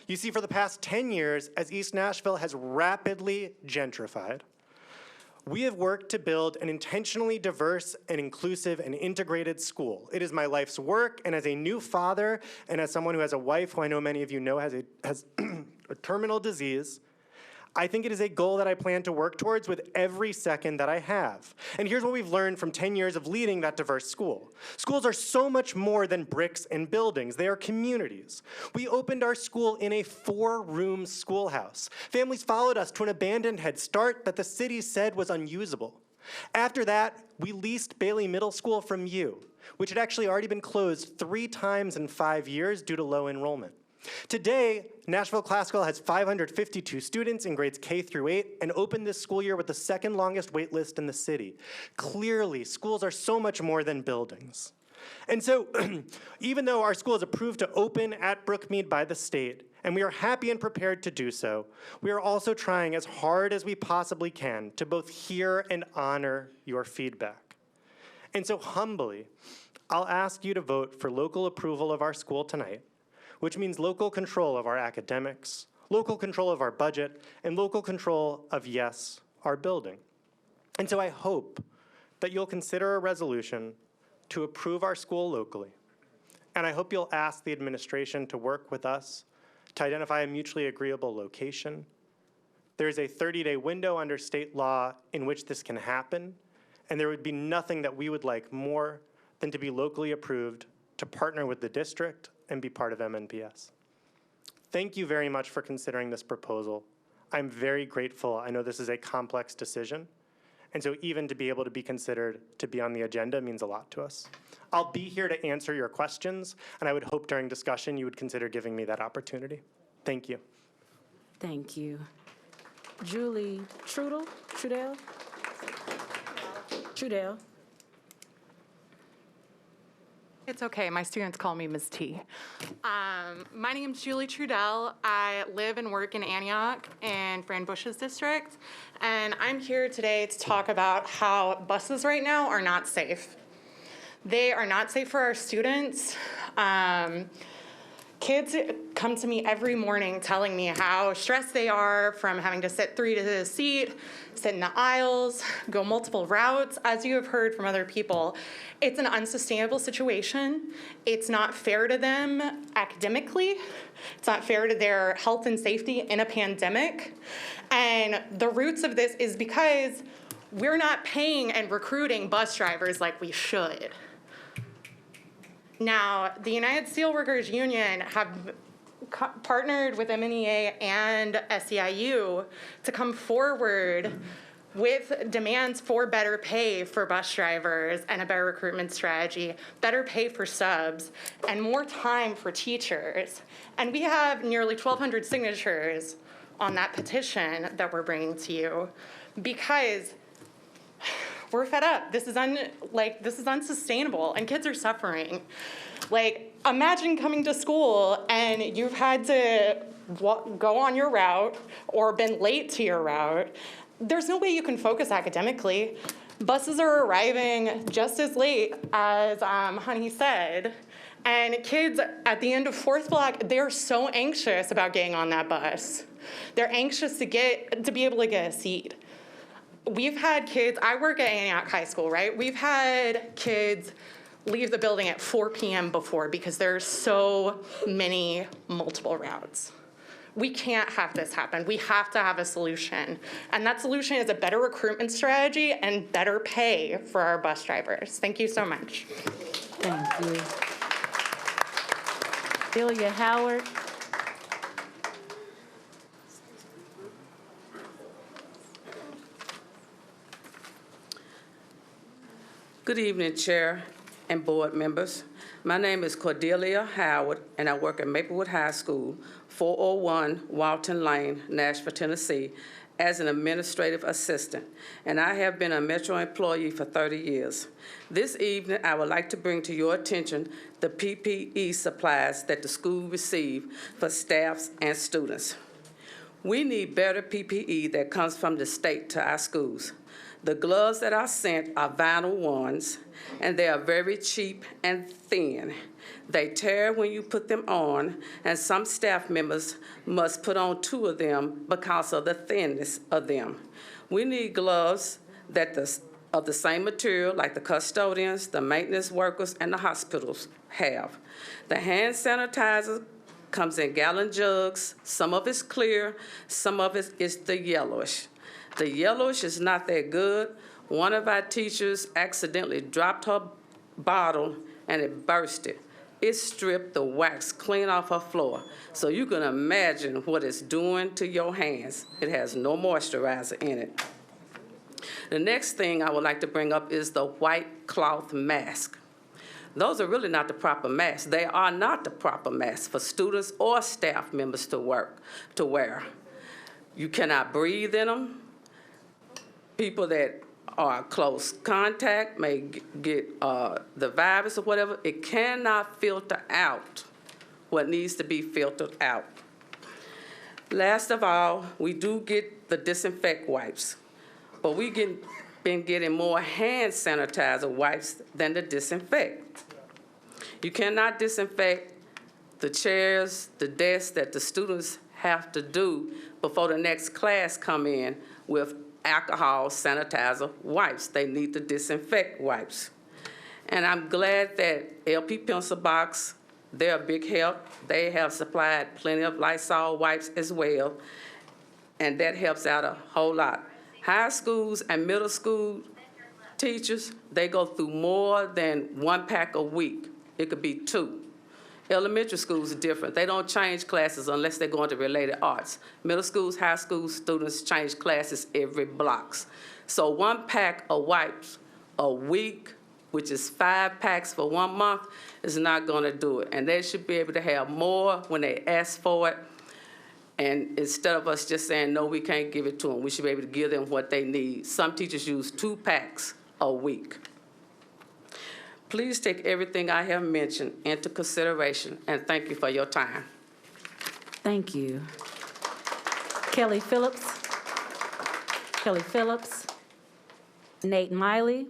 You see, for the past 10 years, as East Nashville has rapidly gentrified, we have worked to build an intentionally diverse and inclusive and integrated school. It is my life's work, and as a new father, and as someone who has a wife who I know many of you know has a terminal disease, I think it is a goal that I plan to work towards with every second that I have. And here's what we've learned from 10 years of leading that diverse school. Schools are so much more than bricks and buildings. They are communities. We opened our school in a 4-room schoolhouse. Families followed us to an abandoned Head Start that the city said was unusable. After that, we leased Bailey Middle School from you, which had actually already been closed 3 times in 5 years due to low enrollment. Today, Nashville Classical has 552 students in grades K through 8 and opened this school year with the 2nd longest wait list in the city. Clearly, schools are so much more than buildings. And so, even though our school is approved to open at Brookmead by the state, and we are happy and prepared to do so, we are also trying as hard as we possibly can to both hear and honor your feedback. And so humbly, I'll ask you to vote for local approval of our school tonight, which means local control of our academics, local control of our budget, and local control of, yes, our building. And so I hope that you'll consider a resolution to approve our school locally. And I hope you'll ask the administration to work with us to identify a mutually agreeable location. There is a 30-day window under state law in which this can happen, and there would be nothing that we would like more than to be locally approved to partner with the district and be part of MNPS. Thank you very much for considering this proposal. I'm very grateful. I know this is a complex decision, and so even to be able to be considered to be on the agenda means a lot to us. I'll be here to answer your questions, and I would hope during discussion you would consider giving me that opportunity. Thank you. Thank you. Julie Trudell? Trudell. It's okay. My students call me Ms. T. My name is Julie Trudell. I live and work in Antioch in Fran Bush's district, and I'm here today to talk about how buses right now are not safe. They are not safe for our students. Kids come to me every morning telling me how stressed they are from having to sit 3 to the seat, sit in the aisles, go multiple routes, as you have heard from other people. It's an unsustainable situation. It's not fair to them academically. It's not fair to their health and safety in a pandemic. And the roots of this is because we're not paying and recruiting bus drivers like we should. Now, the United Steelworkers Union have partnered with MNEA and SEIU to come forward with demands for better pay for bus drivers and a better recruitment strategy, better pay for subs, and more time for teachers. And we have nearly 1,200 signatures on that petition that we're bringing to you because we're fed up. This is unsustainable, and kids are suffering. Like, imagine coming to school and you've had to go on your route or been late to your route. There's no way you can focus academically. Buses are arriving just as late as Honey said, and kids at the end of fourth block, they're so anxious about getting on that bus. They're anxious to be able to get a seat. We've had kids, I work at Antioch High School, right? We've had kids leave the building at 4 p.m. before because there's so many multiple routes. We can't have this happen. We have to have a solution. And that solution is a better recruitment strategy and better pay for our bus drivers. Thank you so much. Thank you. Delia Howard. Good evening, Chair and board members. My name is Cordelia Howard, and I work at Maplewood High School, 401 Walton Lane, Nashville, Tennessee, as an administrative assistant, and I have been a Metro employee for 30 years. This evening, I would like to bring to your attention the PPE supplies that the school receive for staffs and students. We need better PPE that comes from the state to our schools. The gloves that are sent are vinyl ones, and they are very cheap and thin. They tear when you put them on, and some staff members must put on 2 of them because of the thinness of them. We need gloves that of the same material like the custodians, the maintenance workers, and the hospitals have. The hand sanitizer comes in gallon jugs. Some of it's clear, some of it is the yellowish. The yellowish is not that good. One of our teachers accidentally dropped her bottle and it bursted. It stripped the wax clean off her floor. So you can imagine what it's doing to your hands. It has no moisturizer in it. The next thing I would like to bring up is the white cloth mask. Those are really not the proper masks. They are not the proper masks for students or staff members to wear. You cannot breathe in them. People that are close contact may get the virus or whatever. It cannot filter out what needs to be filtered out. Last of all, we do get the disinfect wipes, but we've been getting more hand sanitizer wipes than the disinfect. You cannot disinfect the chairs, the desks that the students have to do before the next class come in with alcohol sanitizer wipes. They need the disinfect wipes. And I'm glad that LP Pencil Box, they're a big help. They have supplied plenty of Lysol wipes as well, and that helps out a whole lot. High schools and middle school teachers, they go through more than 1 pack a week. It could be 2. Elementary schools are different. They don't change classes unless they're going to related arts. Middle schools, high school students change classes every blocks. So 1 pack of wipes a week, which is 5 packs for 1 month, is not going to do it. And they should be able to have more when they ask for it. And instead of us just saying, no, we can't give it to them, we should be able to give them what they need. Some teachers use 2 packs a week. Please take everything I have mentioned into consideration, and thank you for your time. Thank you. Kelly Phillips. Kelly Phillips. Nate Miley.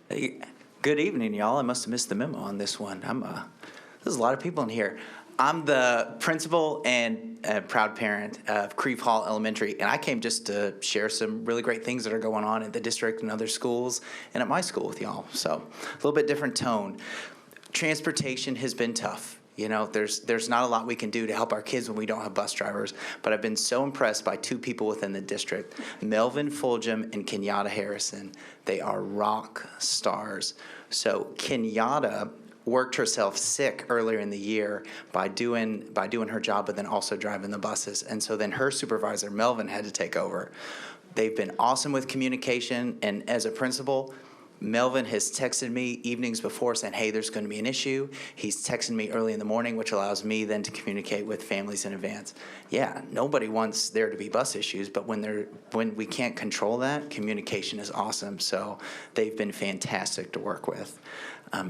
Hey, good evening, y'all. I must have missed the memo on this one. There's a lot of people in here. I'm the principal and proud parent of Creve Hall Elementary, and I came just to share some really great things that are going on at the district and other schools and at my school with y'all. So a little bit different tone. Transportation has been tough. You know, there's not a lot we can do to help our kids when we don't have bus drivers, but I've been so impressed by two people within the district, Melvin Fulgham and Kenyatta Harrison. They are rock stars. So Kenyatta worked herself sick earlier in the year by doing her job, but then also driving the buses. And so then her supervisor, Melvin, had to take over. They've been awesome with communication, and as a principal, Melvin has texted me evenings before saying, hey, there's going to be an issue. He's texting me early in the morning, which allows me then to communicate with families in advance. Yeah, nobody wants there to be bus issues, but when we can't control that, communication is awesome. So they've been fantastic to work with.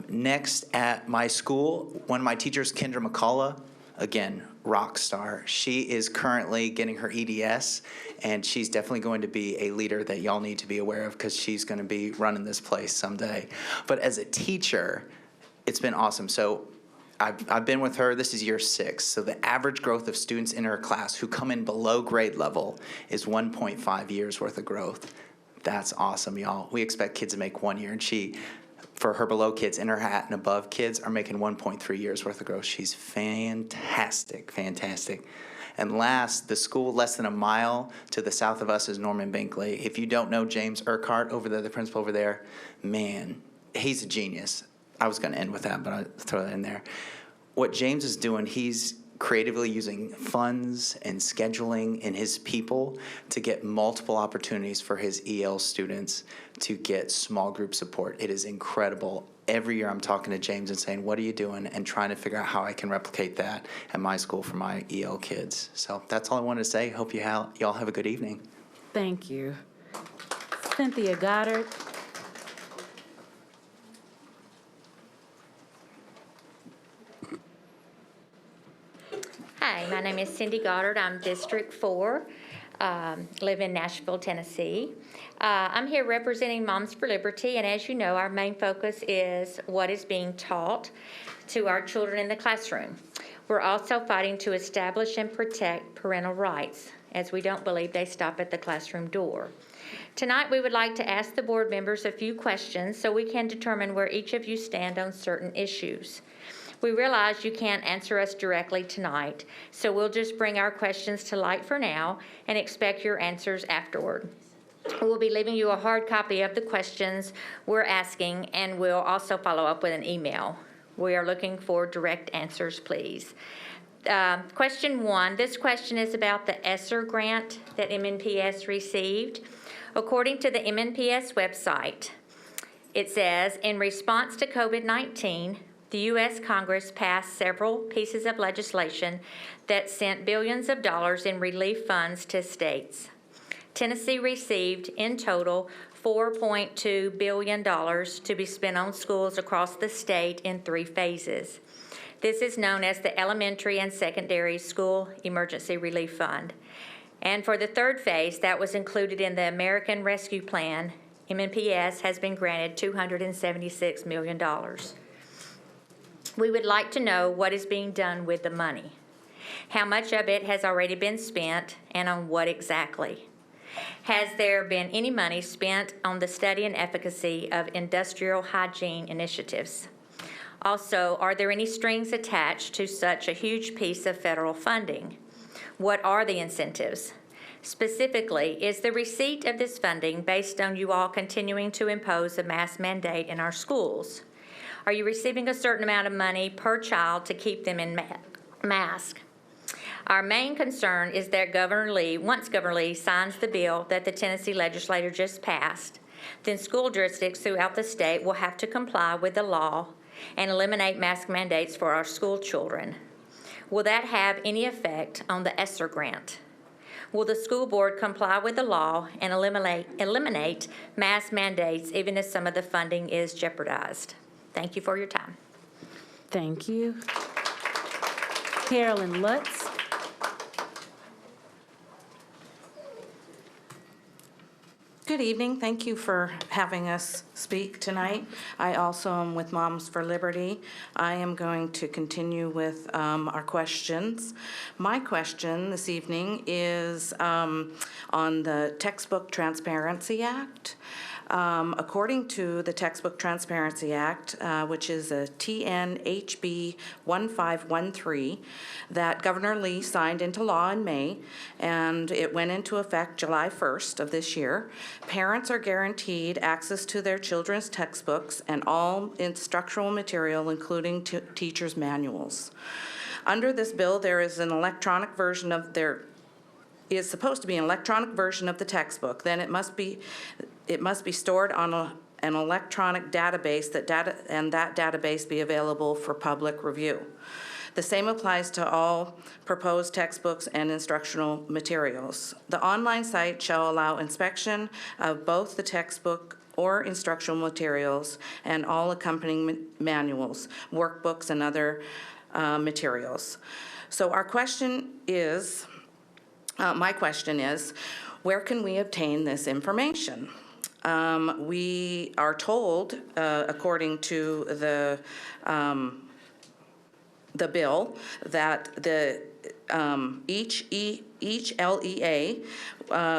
Next at my school, one of my teachers, Kendra McCullough, again, rock star. She is currently getting her EDS, and she's definitely going to be a leader that y'all need to be aware of because she's going to be running this place someday. But as a teacher, it's been awesome. So I've been with her, this is year 6. So the average growth of students in her class who come in below grade level is 1.5 years worth of growth. That's awesome, y'all. We expect kids to make 1 year, and she, for her below kids, in her hat and above kids are making 1.3 years worth of growth. She's fantastic, fantastic. And last, the school less than a mile to the south of us is Norman Binkley. If you don't know James Urquhart over there, the principal over there, man, he's a genius. I was going to end with that, but I'll throw that in there. What James is doing, he's creatively using funds and scheduling and his people to get multiple opportunities for his EL students to get small group support. It is incredible. Every year I'm talking to James and saying, what are you doing? And trying to figure out how I can replicate that at my school for my EL kids. So that's all I wanted to say. Hope y'all have a good evening. Thank you. Cynthia Goddard. Hi, my name is Cindy Goddard. I'm District 4, live in Nashville, Tennessee. I'm here representing Moms for Liberty, and as you know, our main focus is what is being taught to our children in the classroom. We're also fighting to establish and protect parental rights, as we don't believe they stop at the classroom door. Tonight, we would like to ask the board members a few questions so we can determine where each of you stand on certain issues. We realize you can't answer us directly tonight, so we'll just bring our questions to light for now and expect your answers afterward. We'll be leaving you a hard copy of the questions we're asking, and we'll also follow up with an email. We are looking for direct answers, please. Question 1, this question is about the ESSER grant that MNPS received. According to the MNPS website, it says, in response to COVID-19, the U.S. Congress passed several pieces of legislation that sent billions of dollars in relief funds to states. Tennessee received, in total, $4.2 billion to be spent on schools across the state in 3 phases. This is known as the Elementary and Secondary School Emergency Relief Fund. And for the 3rd phase, that was included in the American Rescue Plan, MNPS has been granted $276 million. We would like to know what is being done with the money. How much of it has already been spent and on what exactly? Has there been any money spent on the study and efficacy of industrial hygiene initiatives? Also, are there any strings attached to such a huge piece of federal funding? What are the incentives? Specifically, is the receipt of this funding based on you all continuing to impose a mask mandate in our schools? Are you receiving a certain amount of money per child to keep them in mask? Our main concern is that once Governor Lee signs the bill that the Tennessee legislature just passed, then school districts throughout the state will have to comply with the law and eliminate mask mandates for our school children. Will that have any effect on the ESSER grant? Will the school board comply with the law and eliminate mask mandates even if some of the funding is jeopardized? Thank you for your time. Thank you. Carolyn Lutz. Good evening. Thank you for having us speak tonight. I also am with Moms for Liberty. I am going to continue with our questions. My question this evening is on the Textbook Transparency Act. According to the Textbook Transparency Act, which is a TNHB 1513, that Governor Lee signed into law in May, and it went into effect July 1st of this year, parents are guaranteed access to their children's textbooks and all instructional material, including teachers' manuals. Under this bill, there is an electronic version of is supposed to be an electronic version of the textbook. Then it must be stored on an electronic database, that database be available for public review. The same applies to all proposed textbooks and instructional materials. The online site shall allow inspection of both the textbook or instructional materials and all accompanying manuals, workbooks, and other materials. So our question is, my question is, where can we obtain this information? We are told, according to the bill, that each LEA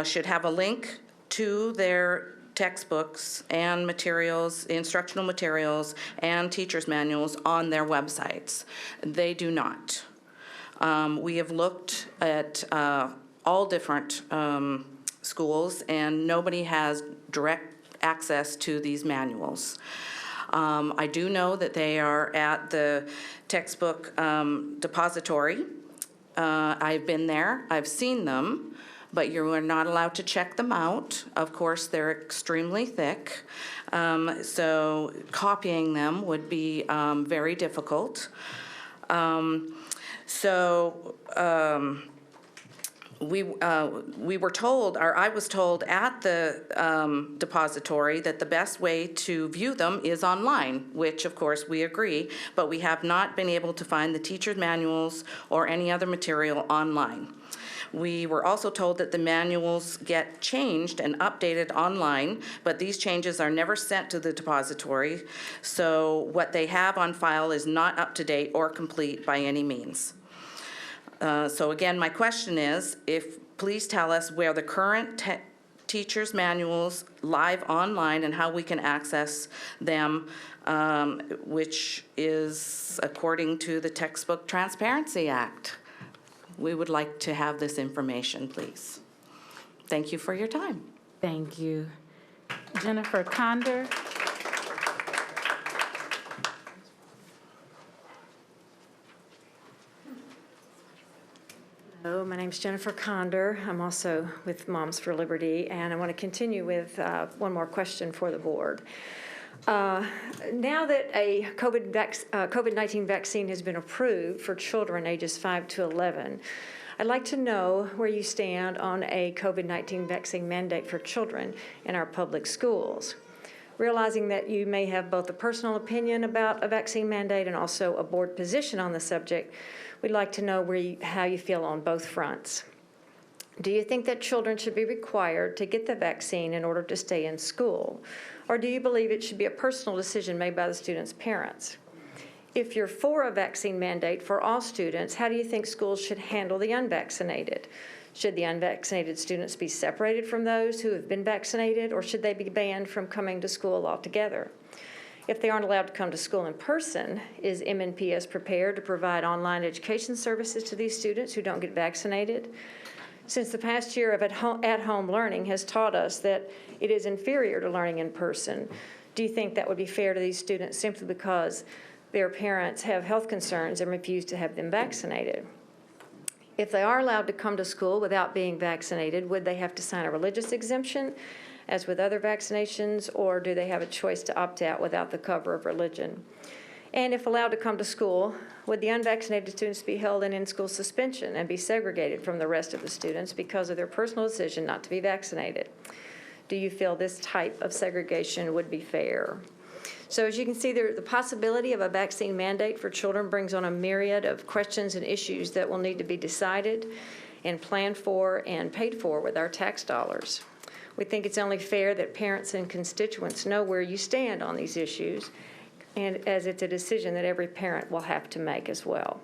should have a link to their textbooks and materials, instructional materials, and teachers' manuals on their websites. They do not. We have looked at all different schools, and nobody has direct access to these manuals. I do know that they are at the textbook depository. I've been there, I've seen them, but you are not allowed to check them out. Of course, they're extremely thick, so copying them would be very difficult. We were told, or I was told at the depository, that the best way to view them is online, which of course we agree, but we have not been able to find the teacher's manuals or any other material online. We were also told that the manuals get changed and updated online, but these changes are never sent to the depository, so what they have on file is not up to date or complete by any means. So again, my question is, please tell us where the current teachers' manuals live online and how we can access them, which is according to the Textbook Transparency Act. We would like to have this information, please. Thank you for your time. Thank you. Jennifer Conder. Hello, my name is Jennifer Conder. I'm also with Moms for Liberty, and I want to continue with one more question for the board. Now that a COVID-19 vaccine has been approved for children ages 5 to 11, I'd like to know where you stand on a COVID-19 vaccine mandate for children in our public schools. Realizing that you may have both a personal opinion about a vaccine mandate and also a board position on the subject, we'd like to know how you feel on both fronts. Do you think that children should be required to get the vaccine in order to stay in school? Or do you believe it should be a personal decision made by the students' parents? If you're for a vaccine mandate for all students, how do you think schools should handle the unvaccinated? Should the unvaccinated students be separated from those who have been vaccinated, or should they be banned from coming to school altogether? If they aren't allowed to come to school in person, is MNPS prepared to provide online education services to these students who don't get vaccinated? Since the past year of at-home learning has taught us that it is inferior to learning in person, do you think that would be fair to these students simply because their parents have health concerns and refuse to have them vaccinated? If they are allowed to come to school without being vaccinated, would they have to sign a religious exemption, as with other vaccinations, or do they have a choice to opt out without the cover of religion? And if allowed to come to school, would the unvaccinated students be held in in-school suspension and be segregated from the rest of the students because of their personal decision not to be vaccinated? Do you feel this type of segregation would be fair? So as you can see, the possibility of a vaccine mandate for children brings on a myriad of questions and issues that will need to be decided and planned for and paid for with our tax dollars. We think it's only fair that parents and constituents know where you stand on these issues, and as it's a decision that every parent will have to make as well.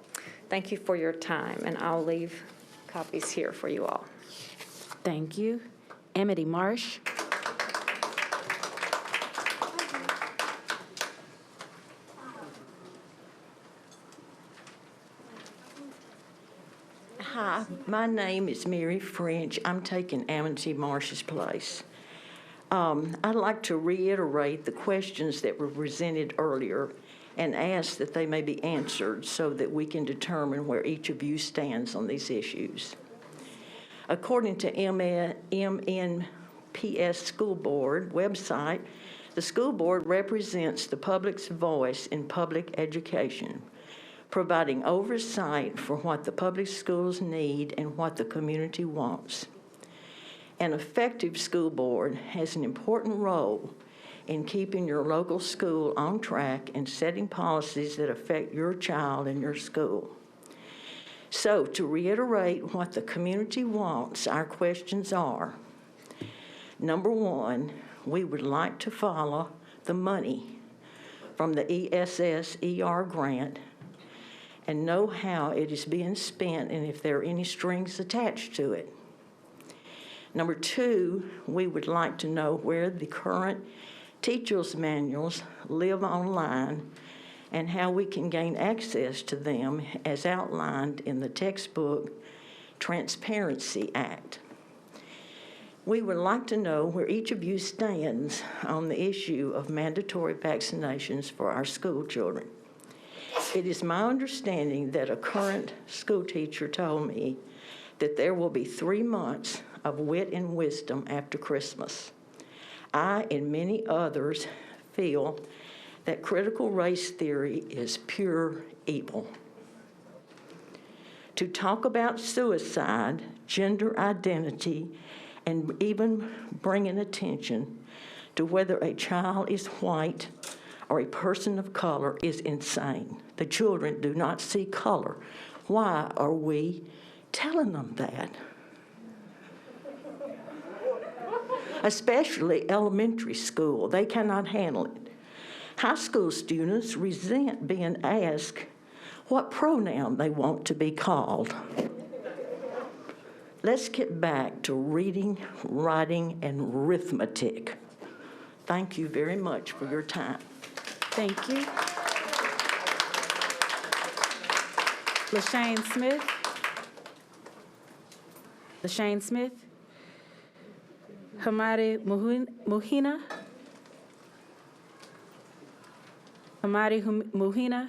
Thank you for your time, and I'll leave copies here for you all. Thank you. Amity Marsh. Hi, my name is Mary French. I'm taking Amity Marsh's place. I'd like to reiterate the questions that were presented earlier and ask that they may be answered so that we can determine where each of you stands on these issues. According to MNPS School Board website, the school board represents the public's voice in public education, providing oversight for what the public schools need and what the community wants. An effective school board has an important role in keeping your local school on track and setting policies that affect your child and your school. So, to reiterate what the community wants, our questions are: number one, we would like to follow the money from the ESSER grant and know how it is being spent and if there are any strings attached to it. Number two, we would like to know where the current teachers' manuals live online and how we can gain access to them as outlined in the textbook Transparency Act. We would like to know where each of you stands on the issue of mandatory vaccinations for our school children. It is my understanding that a current school teacher told me that there will be 3 months of wit and wisdom after Christmas. I and many others feel that critical race theory is pure evil. To talk about suicide, gender identity, and even bringing attention to whether a child is white or a person of color is insane. The children do not see color. Why are we telling them that? Especially elementary school, they cannot handle it. High school students resent being asked what pronoun they want to be called. Let's get back to reading, writing, and arithmetic. Thank you very much for your time. Thank you. LaShane Smith. LaShane Smith. Hamadi Muhina. Hamadi Muhina.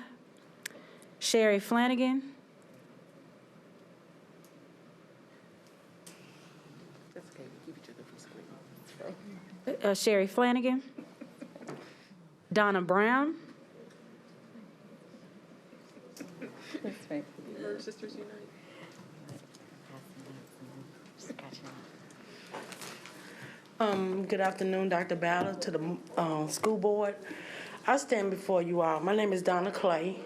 Sherry Flanagan. Sherry Flanagan. Donna Brown. That's right. Sisters Unite. Good afternoon, Dr. Ballard, to the school board. I stand before you all. My name is Donna Clay.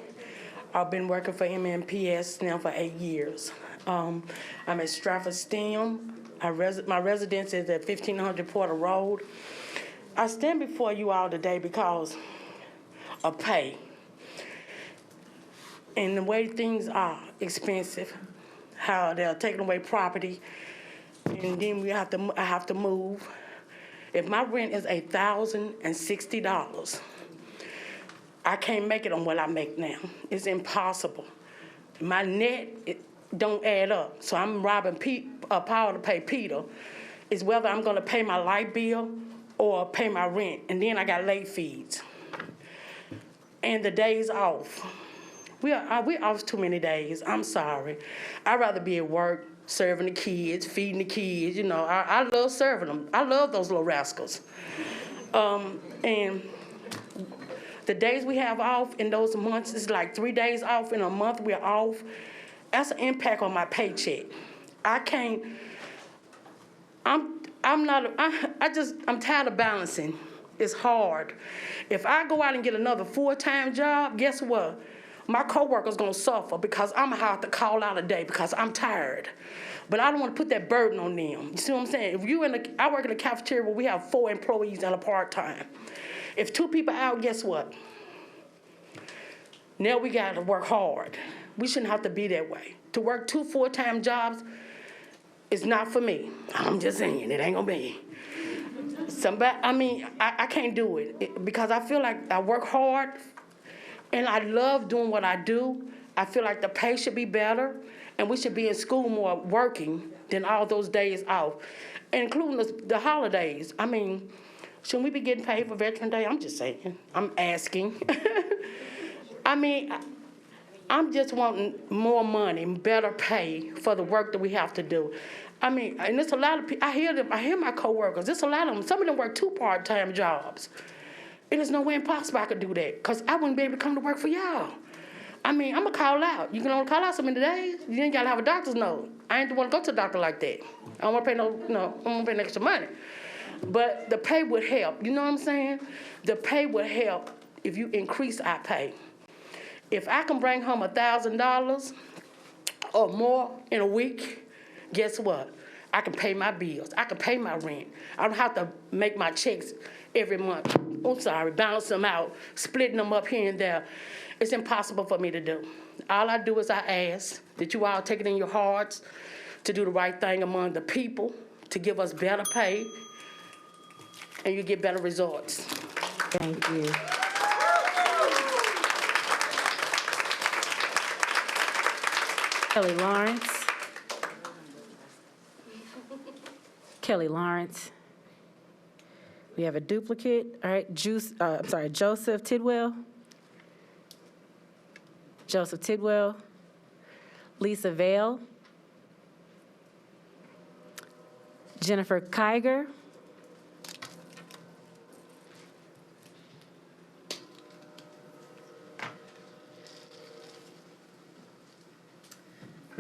I've been working for MNPS now for 8 years. I'm at Stratford STEM. My residence is at 1500 Porter Road. I stand before you all today because of pay and the way things are expensive, how they're taking away property, and then I have to move. If my rent is $1,060, I can't make it on what I make now. It's impossible. My net don't add up, so I'm robbing Paul to pay Peter. It's whether I'm gonna pay my light bill or pay my rent, and then I got late fees. And the days off. We off too many days, I'm sorry. I'd rather be at work, serving the kids, feeding the kids, you know. I love serving them. I love those little rascals. And The days we have off in those months is like 3 days off in a month we're off. That's an impact on my paycheck. I can't, I'm tired of balancing. It's hard. If I go out and get another full-time job, guess what? My coworkers gonna suffer because I'm gonna have to call out a day because I'm tired. But I don't want to put that burden on them. You see what I'm saying? If I work in a cafeteria where we have 4 employees and a part-time. If 2 people out, guess what? Now we gotta work hard. We shouldn't have to be that way. To work 2 full-time jobs is not for me. I'm just saying, it ain't gonna be. I can't do it because I feel like I work hard and I love doing what I do. I feel like the pay should be better and we should be in school more working than all those days off, including the holidays. I mean, shouldn't we be getting paid for Veterans Day? I'm just saying. I'm asking. I'm just wanting more money, better pay for the work that we have to do. And there's a lot of people, I hear my coworkers, there's a lot of them, some of them work 2 part-time jobs. And there's no way impossible I could do that, because I wouldn't be able to come to work for y'all. I'm gonna call out. You can only call out so many days. You ain't gotta have a doctor's note. I ain't want to go to the doctor like that. I don't want to pay I don't want to pay extra money. But the pay would help, you know what I'm saying? The pay would help if you increase our pay. If I can bring home $1,000 or more in a week, guess what? I can pay my bills. I can pay my rent. I don't have to make my checks every month. Balance them out, splitting them up here and there. It's impossible for me to do. All I do is I ask that you all take it in your hearts to do the right thing among the people, to give us better pay, and you get better results. Thank you. Kelly Lawrence. Kelly Lawrence. We have a duplicate. All right, Joseph Tidwell. Joseph Tidwell. Lisa Vale. Jennifer Kiger.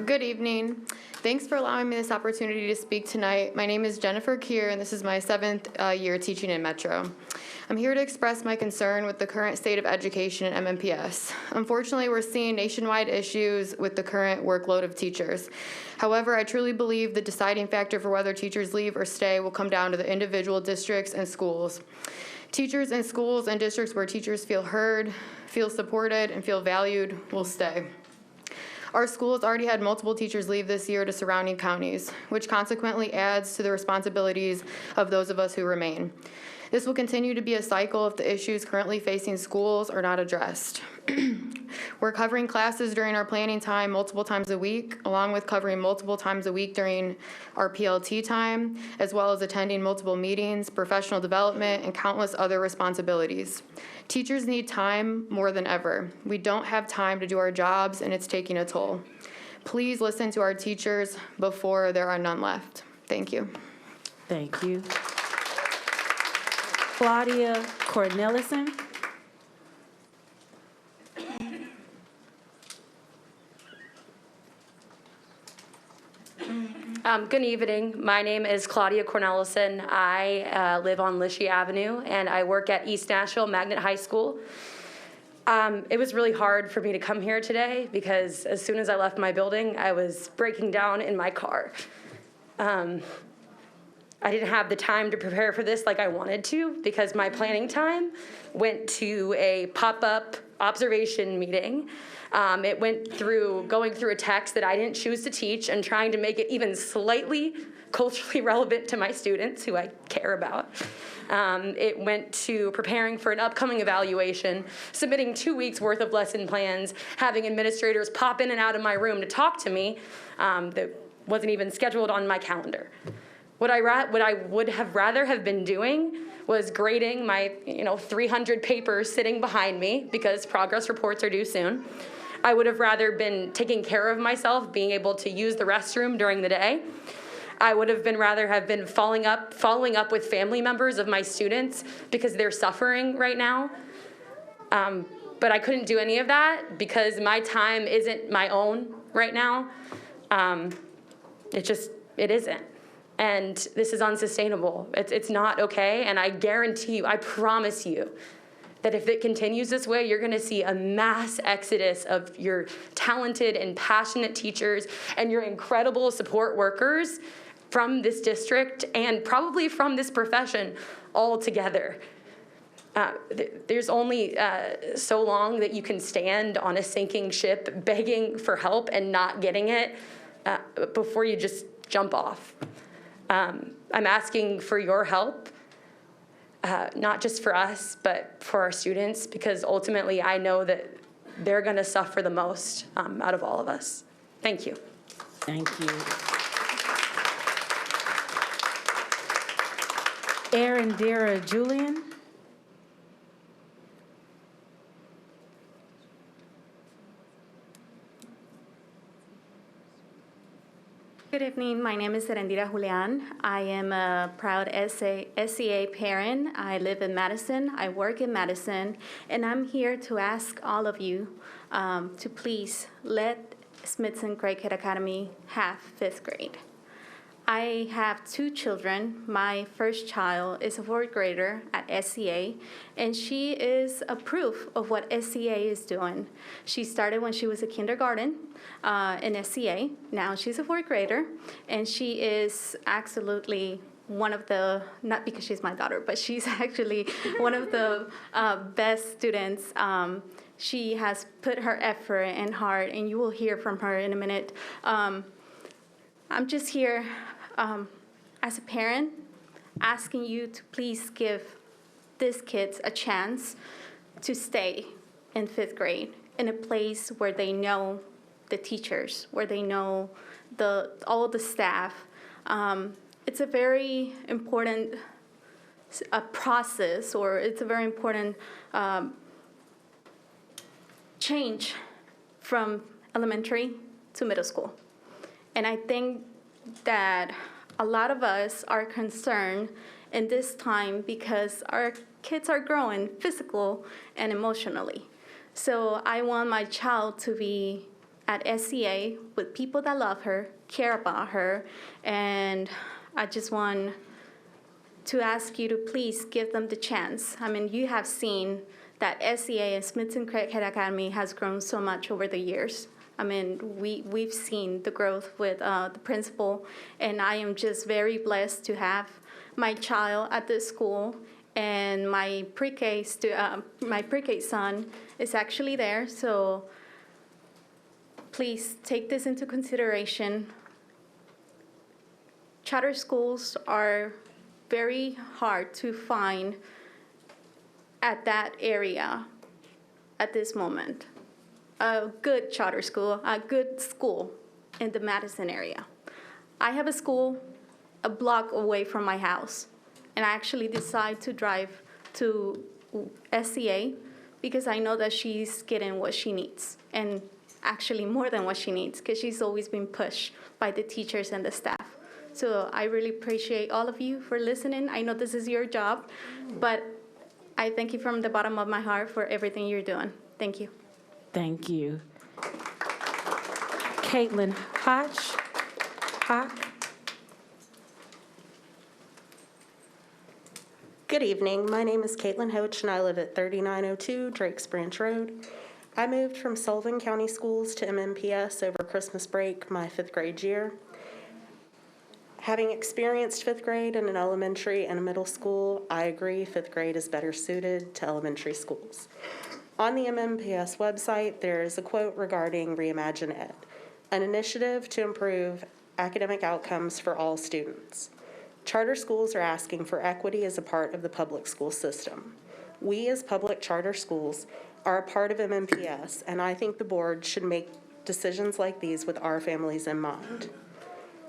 Good evening. Thanks for allowing me this opportunity to speak tonight. My name is Jennifer Kier, and this is my 7th year teaching in Metro. I'm here to express my concern with the current state of education at MNPS. Unfortunately, we're seeing nationwide issues with the current workload of teachers. However, I truly believe the deciding factor for whether teachers leave or stay will come down to the individual districts and schools. Teachers in schools and districts where teachers feel heard, feel supported, and feel valued will stay. Our schools already had multiple teachers leave this year to surrounding counties, which consequently adds to the responsibilities of those of us who remain. This will continue to be a cycle if the issues currently facing schools are not addressed. We're covering classes during our planning time multiple times a week, along with covering multiple times a week during our PLT time, as well as attending multiple meetings, professional development, and countless other responsibilities. Teachers need time more than ever. We don't have time to do our jobs, and it's taking a toll. Please listen to our teachers before there are none left. Thank you. Thank you. Claudia Cornelison. Good evening. My name is Claudia Cornelison. I live on Lishi Avenue, and I work at East Nashville Magnet High School. It was really hard for me to come here today because as soon as I left my building, I was breaking down in my car. I didn't have the time to prepare for this like I wanted to because my planning time went to a pop-up observation meeting. It went through going through a text that I didn't choose to teach and trying to make it even slightly culturally relevant to my students who I care about. It went to preparing for an upcoming evaluation, submitting 2 weeks worth of lesson plans, having administrators pop in and out of my room to talk to me that wasn't even scheduled on my calendar. What I would have rather have been doing was grading my 300 papers sitting behind me because progress reports are due soon. I would have rather been taking care of myself, being able to use the restroom during the day. I would have rather have been following up with family members of my students because they're suffering right now. But I couldn't do any of that because my time isn't my own right now. It isn't. And this is unsustainable. It's not okay. And I guarantee you, I promise you, that if it continues this way, you're gonna see a mass exodus of your talented and passionate teachers and your incredible support workers from this district and probably from this profession altogether. There's only so long that you can stand on a sinking ship begging for help and not getting it before you just jump off. I'm asking for your help, not just for us, but for our students, because ultimately I know that they're gonna suffer the most out of all of us. Thank you. Thank you. Arindira Julian. Good evening. My name is Serendira Julian. I am a proud SCA parent. I live in Madison. I work in Madison. And I'm here to ask all of you to please let Smithson Craig Head Academy have 5th grade. I have 2 children. My first child is a 4th grader at SCA, and she is a proof of what SCA is doing. She started when she was a kindergarten in SCA. Now she's a 4th grader, and she is absolutely one of the, not because she's my daughter, but she's actually one of the best students. She has put her effort and heart, and you will hear from her in a minute. I'm just here as a parent asking you to please give these kids a chance to stay in 5th grade in a place where they know the teachers, where they know all the staff. It's a very important process, or it's a very important change from elementary to middle school. And I think that a lot of us are concerned in this time because our kids are growing physically and emotionally. So I want my child to be at SCA with people that love her, care about her, and I just want to ask you to please give them the chance. I mean, you have seen that SCA and Smithson Craig Head Academy has grown so much over the years. I mean, we've seen the growth with the principal, and I am just very blessed to have my child at this school, and my pre-K son is actually there. So please take this into consideration. Charter schools are very hard to find at that area at this moment. A good charter school, a good school in the Madison area. I have a school a block away from my house, and I actually decide to drive to SCA because I know that she's getting what she needs, and actually more than what she needs, because she's always been pushed by the teachers and the staff. So I really appreciate all of you for listening. I know this is your job, but I thank you from the bottom of my heart for everything you're doing. Thank you. Thank you. Caitlin Hock. Good evening. My name is Caitlin Hoach, and I live at 3902 Drakes Branch Road. I moved from Sullivan County Schools to MNPS over Christmas break my 5th grade year. Having experienced 5th grade in an elementary and a middle school, I agree 5th grade is better suited to elementary schools. On the MNPS website, there is a quote regarding Reimagine Ed, an initiative to improve academic outcomes for all students. Charter schools are asking for equity as a part of the public school system. We, as public charter schools, are a part of MNPS, and I think the board should make decisions like these with our families in mind.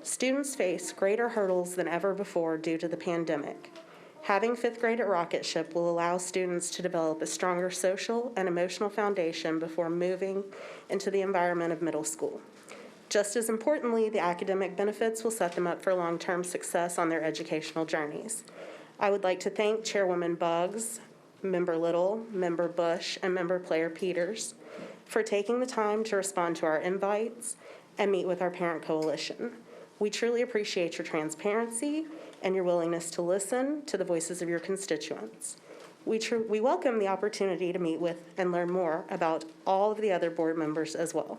Students face greater hurdles than ever before due to the pandemic. Having 5th grade at Rocket Ship will allow students to develop a stronger social and emotional foundation before moving into the environment of middle school. Just as importantly, the academic benefits will set them up for long-term success on their educational journeys. I would like to thank Chairwoman Buggs, Member Little, Member Bush, and Member Player Peters for taking the time to respond to our invites and meet with our parent coalition. We truly appreciate your transparency and your willingness to listen to the voices of your constituents. We welcome the opportunity to meet with and learn more about all of the other board members as well.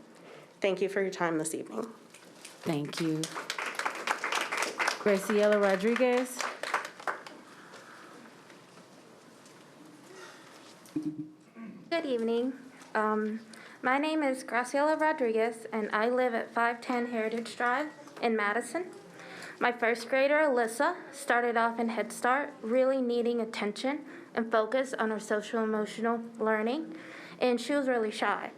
Thank you for your time this evening. Thank you. Graciela Rodriguez. Good evening. My name is Graciela Rodriguez, and I live at 510 Heritage Drive in Madison. My first grader, Alyssa, started off in Head Start, really needing attention and focus on her social emotional learning, and she was really shy.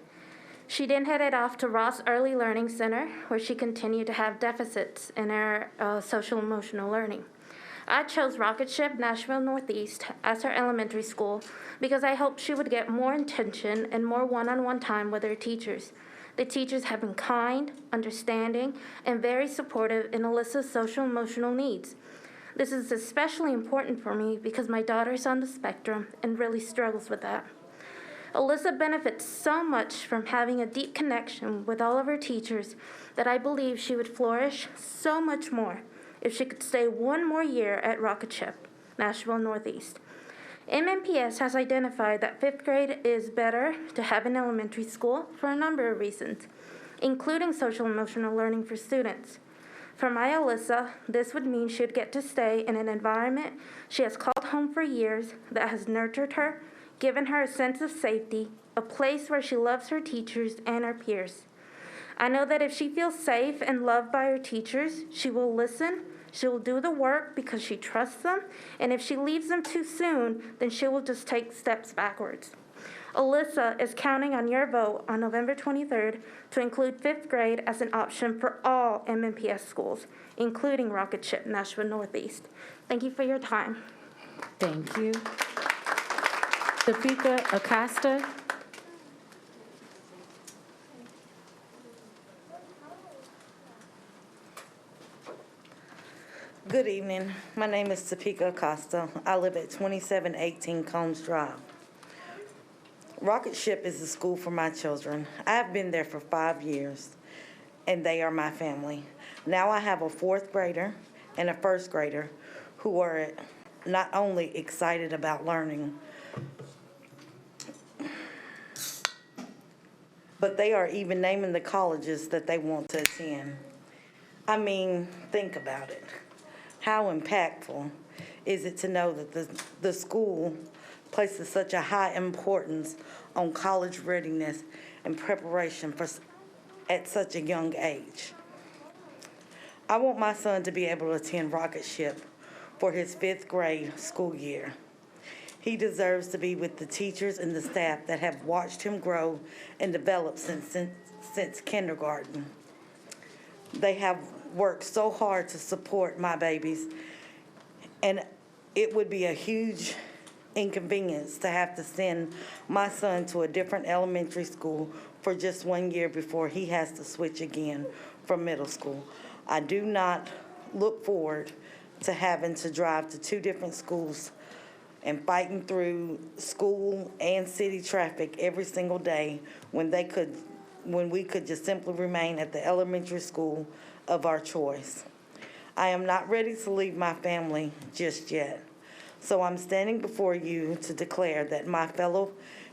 She then headed off to Ross Early Learning Center, where she continued to have deficits in her social emotional learning. I chose Rocket Ship Nashville Northeast as her elementary school because I hoped she would get more attention and more one-on-one time with her teachers. The teachers have been kind, understanding, and very supportive in Alyssa's social emotional needs. This is especially important for me because my daughter is on the spectrum and really struggles with that. Alyssa benefits so much from having a deep connection with all of her teachers that I believe she would flourish so much more if she could stay one more year at Rocket Ship, Nashville Northeast. MNPS has identified that 5th grade is better to have in elementary school for a number of reasons, including social emotional learning for students. For my Alyssa, this would mean she'd get to stay in an environment she has called home for years that has nurtured her, given her a sense of safety, a place where she loves her teachers and her peers. I know that if she feels safe and loved by her teachers, she will listen, she will do the work because she trusts them, and if she leaves them too soon, then she will just take steps backwards. Alyssa is counting on your vote on November 23rd to include 5th grade as an option for all MNPS schools, including Rocket Ship Nashville Northeast. Thank you for your time. Thank you. Topeka Acosta. Good evening. My name is Topeka Acosta. I live at 2718 Combs Drive. Rocket Ship is the school for my children. I have been there for 5 years, and they are my family. Now I have a 4th grader and a 1st grader who are not only excited about learning, but they are even naming the colleges that they want to attend. I mean, think about it. How impactful is it to know that the school places such a high importance on college readiness and preparation at such a young age? I want my son to be able to attend Rocket Ship for his 5th grade school year. He deserves to be with the teachers and the staff that have watched him grow and develop since kindergarten. They have worked so hard to support my babies, and it would be a huge inconvenience to have to send my son to a different elementary school for just 1 year before he has to switch again from middle school. I do not look forward to having to drive to 2 different schools and fighting through school and city traffic every single day when we could just simply remain at the elementary school of our choice. I am not ready to leave my family just yet. So I'm standing before you to declare that my fellow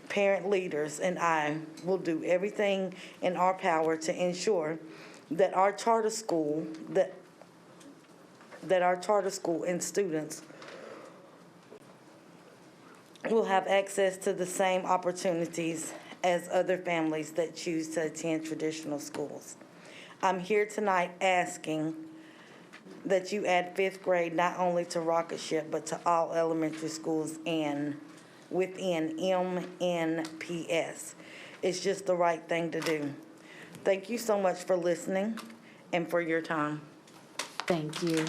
parent leaders and I will do everything in our power to ensure that our charter school, that our charter school and students will have access to the same opportunities as other families that choose to attend traditional schools. I'm here tonight asking that you add 5th grade not only to Rocket Ship, but to all elementary schools within MNPS. It's just the right thing to do. Thank you so much for listening and for your time. Thank you.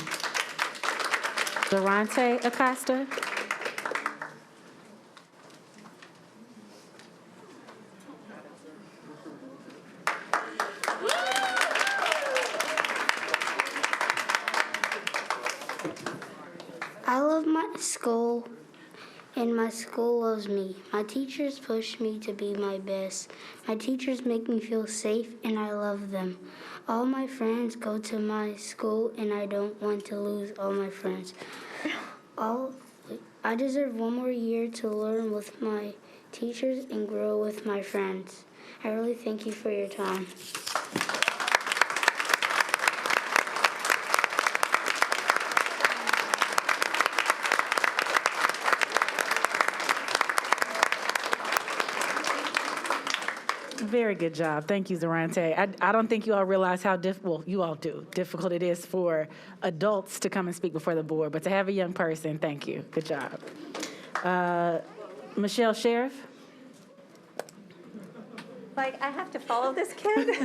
Durante Acosta. I love my school, and my school loves me. My teachers push me to be my best. My teachers make me feel safe, and I love them. All my friends go to my school, and I don't want to lose all my friends. I deserve one more year to learn with my teachers and grow with my friends. I really thank you for your time. Very good job. Thank you, Zarante. I don't think you all realize how you all do, difficult it is for adults to come and speak before the board, but to have a young person, thank you. Good job. Michelle Sheriff. Like, I have to follow this kid?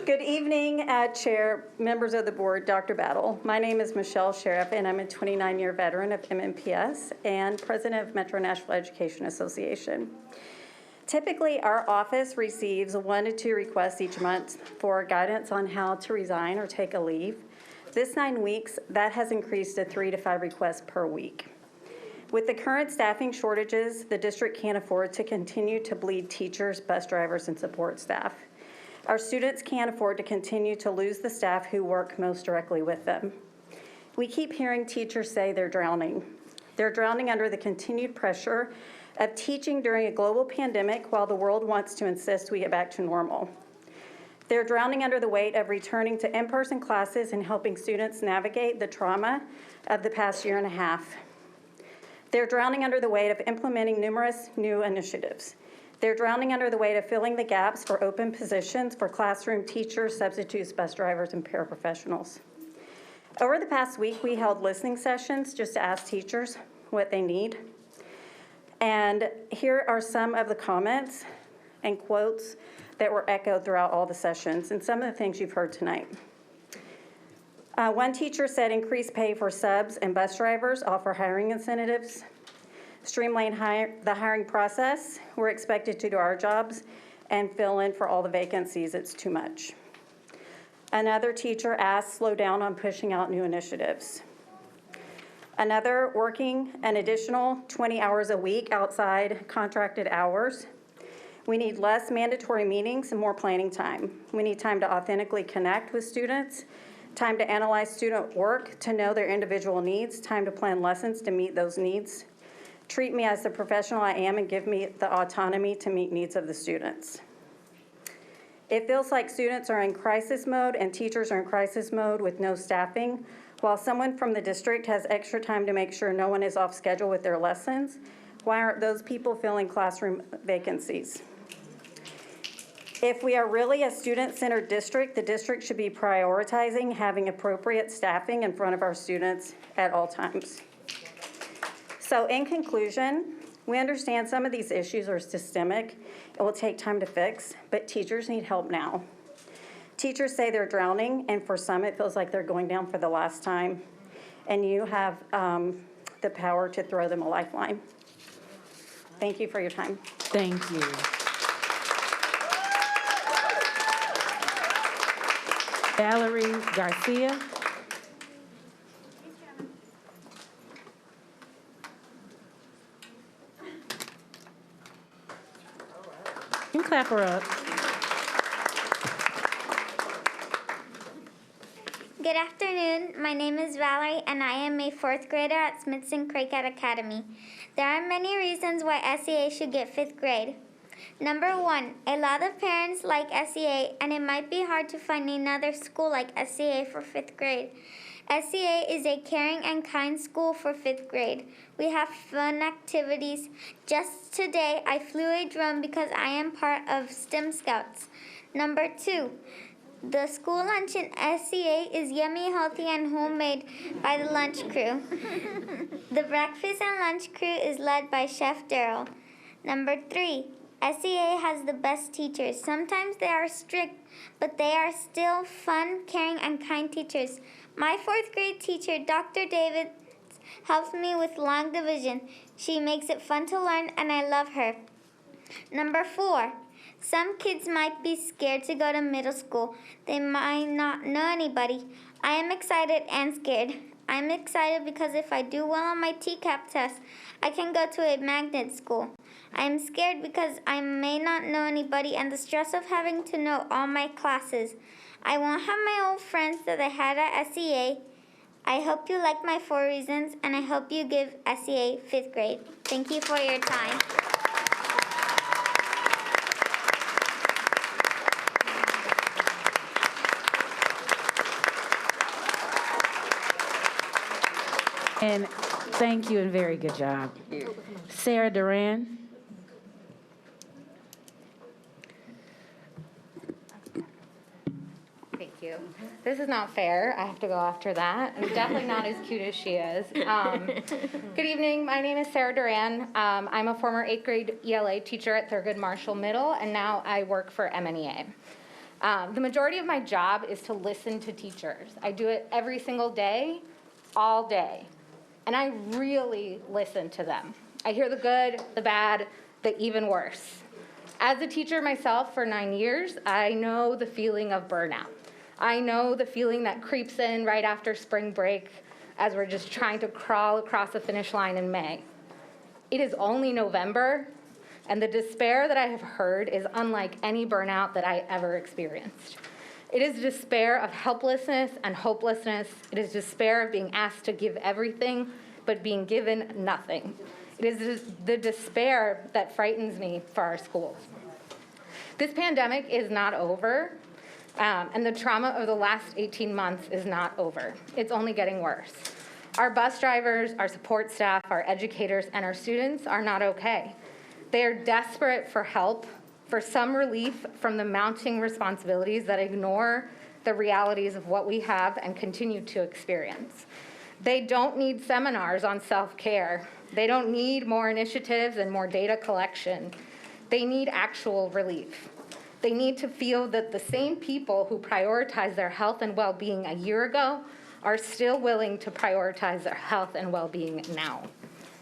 Good evening, Chair, members of the board, Dr. Battle. My name is Michelle Sheriff, and I'm a 29-year veteran of MNPS and president of Metro Nashville Education Association. Typically, our office receives 1 to 2 requests each month for guidance on how to resign or take a leave. This 9 weeks, that has increased to 3 to 5 requests per week. With the current staffing shortages, the district can't afford to continue to bleed teachers, bus drivers, and support staff. Our students can't afford to continue to lose the staff who work most directly with them. We keep hearing teachers say they're drowning. They're drowning under the continued pressure of teaching during a global pandemic while the world wants to insist we get back to normal. They're drowning under the weight of returning to in-person classes and helping students navigate the trauma of the past year and a half. They're drowning under the weight of implementing numerous new initiatives. They're drowning under the weight of filling the gaps for open positions for classroom teachers, substitutes, bus drivers, and paraprofessionals. Over the past week, we held listening sessions just to ask teachers what they need. And here are some of the comments and quotes that were echoed throughout all the sessions and some of the things you've heard tonight. One teacher said increase pay for subs and bus drivers, offer hiring incentives, streamline the hiring process. We're expected to do our jobs and fill in for all the vacancies. It's too much. Another teacher asked slow down on pushing out new initiatives. Another working an additional 20 hours a week outside contracted hours. We need less mandatory meetings and more planning time. We need time to authentically connect with students, time to analyze student work, to know their individual needs, time to plan lessons to meet those needs. Treat me as the professional I am and give me the autonomy to meet needs of the students. It feels like students are in crisis mode and teachers are in crisis mode with no staffing, while someone from the district has extra time to make sure no one is off schedule with their lessons. Why aren't those people filling classroom vacancies? If we are really a student-centered district, the district should be prioritizing having appropriate staffing in front of our students at all times. So in conclusion, we understand some of these issues are systemic. It will take time to fix, but teachers need help now. Teachers say they're drowning, and for some it feels like they're going down for the last time, and you have the power to throw them a lifeline. Thank you for your time. Thank you. Valerie Garcia. You can clap her up. Good afternoon. My name is Valerie, and I am a 4th grader at Smithson Craighead Academy. There are many reasons why SEA should get 5th grade. Number 1, a lot of parents like SEA, and it might be hard to find another school like SEA for 5th grade. SEA is a caring and kind school for 5th grade. We have fun activities. Just today, I flew a drone because I am part of STEM Scouts. Number 2, the school lunch in SEA is yummy, healthy, and homemade by the lunch crew. The breakfast and lunch crew is led by Chef Daryl. Number 3, SEA has the best teachers. Sometimes they are strict, but they are still fun, caring, and kind teachers. My 4th grade teacher, Dr. David, helps me with long division. She makes it fun to learn, and I love her. Number 4, some kids might be scared to go to middle school. They might not know anybody. I am excited and scared. I'm excited because if I do well on my TCAP test, I can go to a magnet school. I'm scared because I may not know anybody and the stress of having to know all my classes. I won't have my old friends that I had at SEA. I hope you like my 4 reasons, and I hope you give SEA 5th grade. Thank you for your time. And thank you and very good job. Sarah Duran. Thank you. This is not fair. I have to go after that. I'm definitely not as cute as she is. Good evening. My name is Sarah Duran. I'm a former 8th grade ELA teacher at Thurgood Marshall Middle, and now I work for MNEA. The majority of my job is to listen to teachers. I do it every single day, all day. And I really listen to them. I hear the good, the bad, the even worse. As a teacher myself for 9 years, I know the feeling of burnout. I know the feeling that creeps in right after spring break as we're just trying to crawl across the finish line in May. It is only November, and the despair that I have heard is unlike any burnout that I ever experienced. It is despair of helplessness and hopelessness. It is despair of being asked to give everything, but being given nothing. It is the despair that frightens me for our schools. This pandemic is not over, and the trauma of the last 18 months is not over. It's only getting worse. Our bus drivers, our support staff, our educators, and our students are not okay. They are desperate for help, for some relief from the mounting responsibilities that ignore the realities of what we have and continue to experience. They don't need seminars on self-care. They don't need more initiatives and more data collection. They need actual relief. They need to feel that the same people who prioritized their health and well-being a year ago are still willing to prioritize their health and well-being now.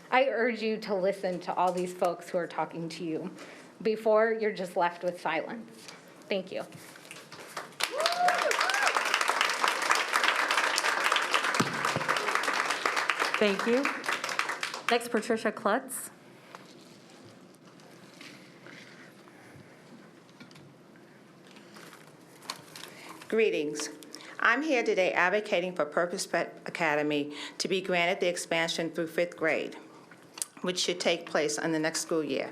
I urge you to listen to all these folks who are talking to you before you're just left with silence. Thank you. Thank you. Next, Patricia Klutz. Greetings. I'm here today advocating for Purpose Prep Academy to be granted the expansion through 5th grade, which should take place in the next school year.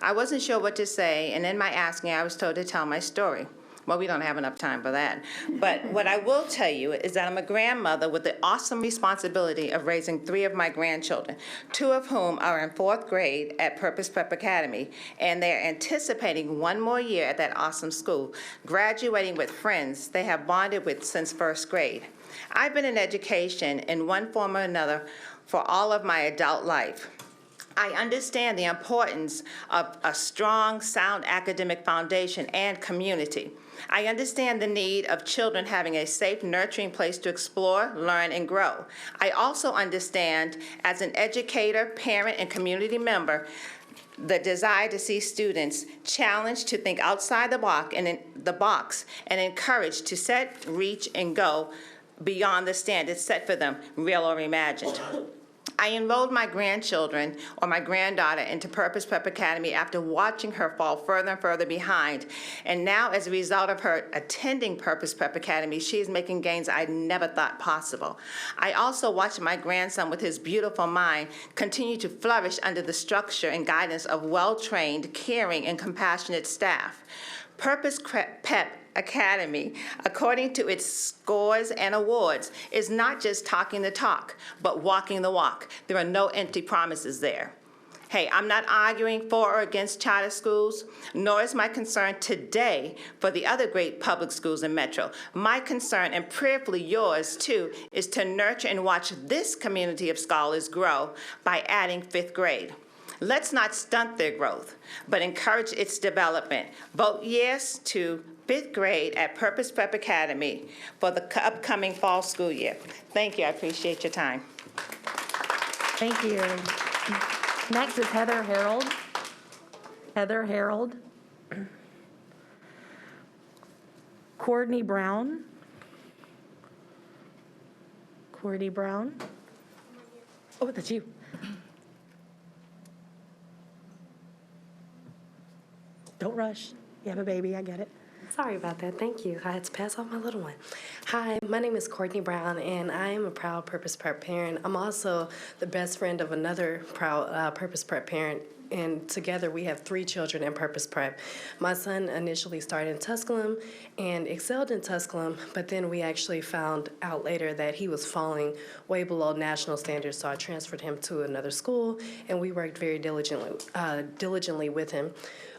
I wasn't sure what to say, and in my asking, I was told to tell my story. Well, we don't have enough time for that. But what I will tell you is that I'm a grandmother with the awesome responsibility of raising 3 of my grandchildren, 2 of whom are in 4th grade at Purpose Prep Academy, and they're anticipating 1 more year at that awesome school, graduating with friends they have bonded with since 1st grade. I've been in education in one form or another for all of my adult life. I understand the importance of a strong, sound academic foundation and community. I understand the need of children having a safe, nurturing place to explore, learn, and grow. I also understand, as an educator, parent, and community member, the desire to see students challenged to think outside the box and encouraged to set, reach, and go beyond the standards set for them, real or imagined. I enrolled my grandchildren, or my granddaughter, into Purpose Prep Academy after watching her fall further and further behind. And now, as a result of her attending Purpose Prep Academy, she is making gains I never thought possible. I also watched my grandson, with his beautiful mind, continue to flourish under the structure and guidance of well-trained, caring, and compassionate staff. Purpose Prep Academy, according to its scores and awards, is not just talking the talk, but walking the walk. There are no empty promises there. Hey, I'm not arguing for or against charter schools, nor is my concern today for the other great public schools in Metro. My concern, and prayerfully yours too, is to nurture and watch this community of scholars grow by adding 5th grade. Let's not stunt their growth, but encourage its development. Vote yes to 5th grade at Purpose Prep Academy for the upcoming fall school year. Thank you. I appreciate your time. Thank you. Next is Heather Harold. Heather Harold. Courtney Brown. Courtney Brown. Oh, that's you. Don't rush. You have a baby, I get it. Sorry about that. Thank you. I had to pass off my little one. Hi, my name is Courtney Brown, and I am a proud Purpose Prep parent. I'm also the best friend of another proud Purpose Prep parent, and together we have 3 children in Purpose Prep. My son initially started in Tusculum and excelled in Tusculum, but then we actually found out later that he was falling way below national standards, so I transferred him to another school, and we worked very diligently with him,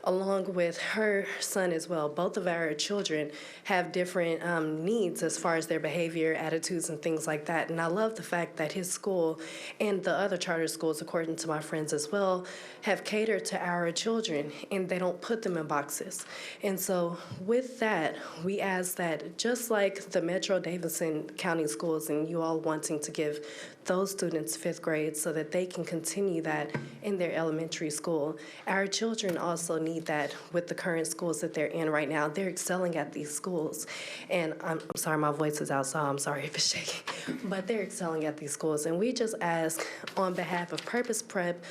along with her son as well. Both of our children have different needs as far as their behavior, attitudes, and things like that. And I love the fact that his school and the other charter schools, according to my friends as well, have catered to our children, and they don't put them in boxes. And so with that, we ask that just like the Metro Davidson County schools and you all wanting to give those students 5th grade so that they can continue that in their elementary school, our children also need that with the current schools that they're in right now. They're excelling at these schools. And I'm sorry, my voice is out, so I'm sorry if it's shaking. But they're excelling at these schools. And we just ask on behalf of Purpose Prep,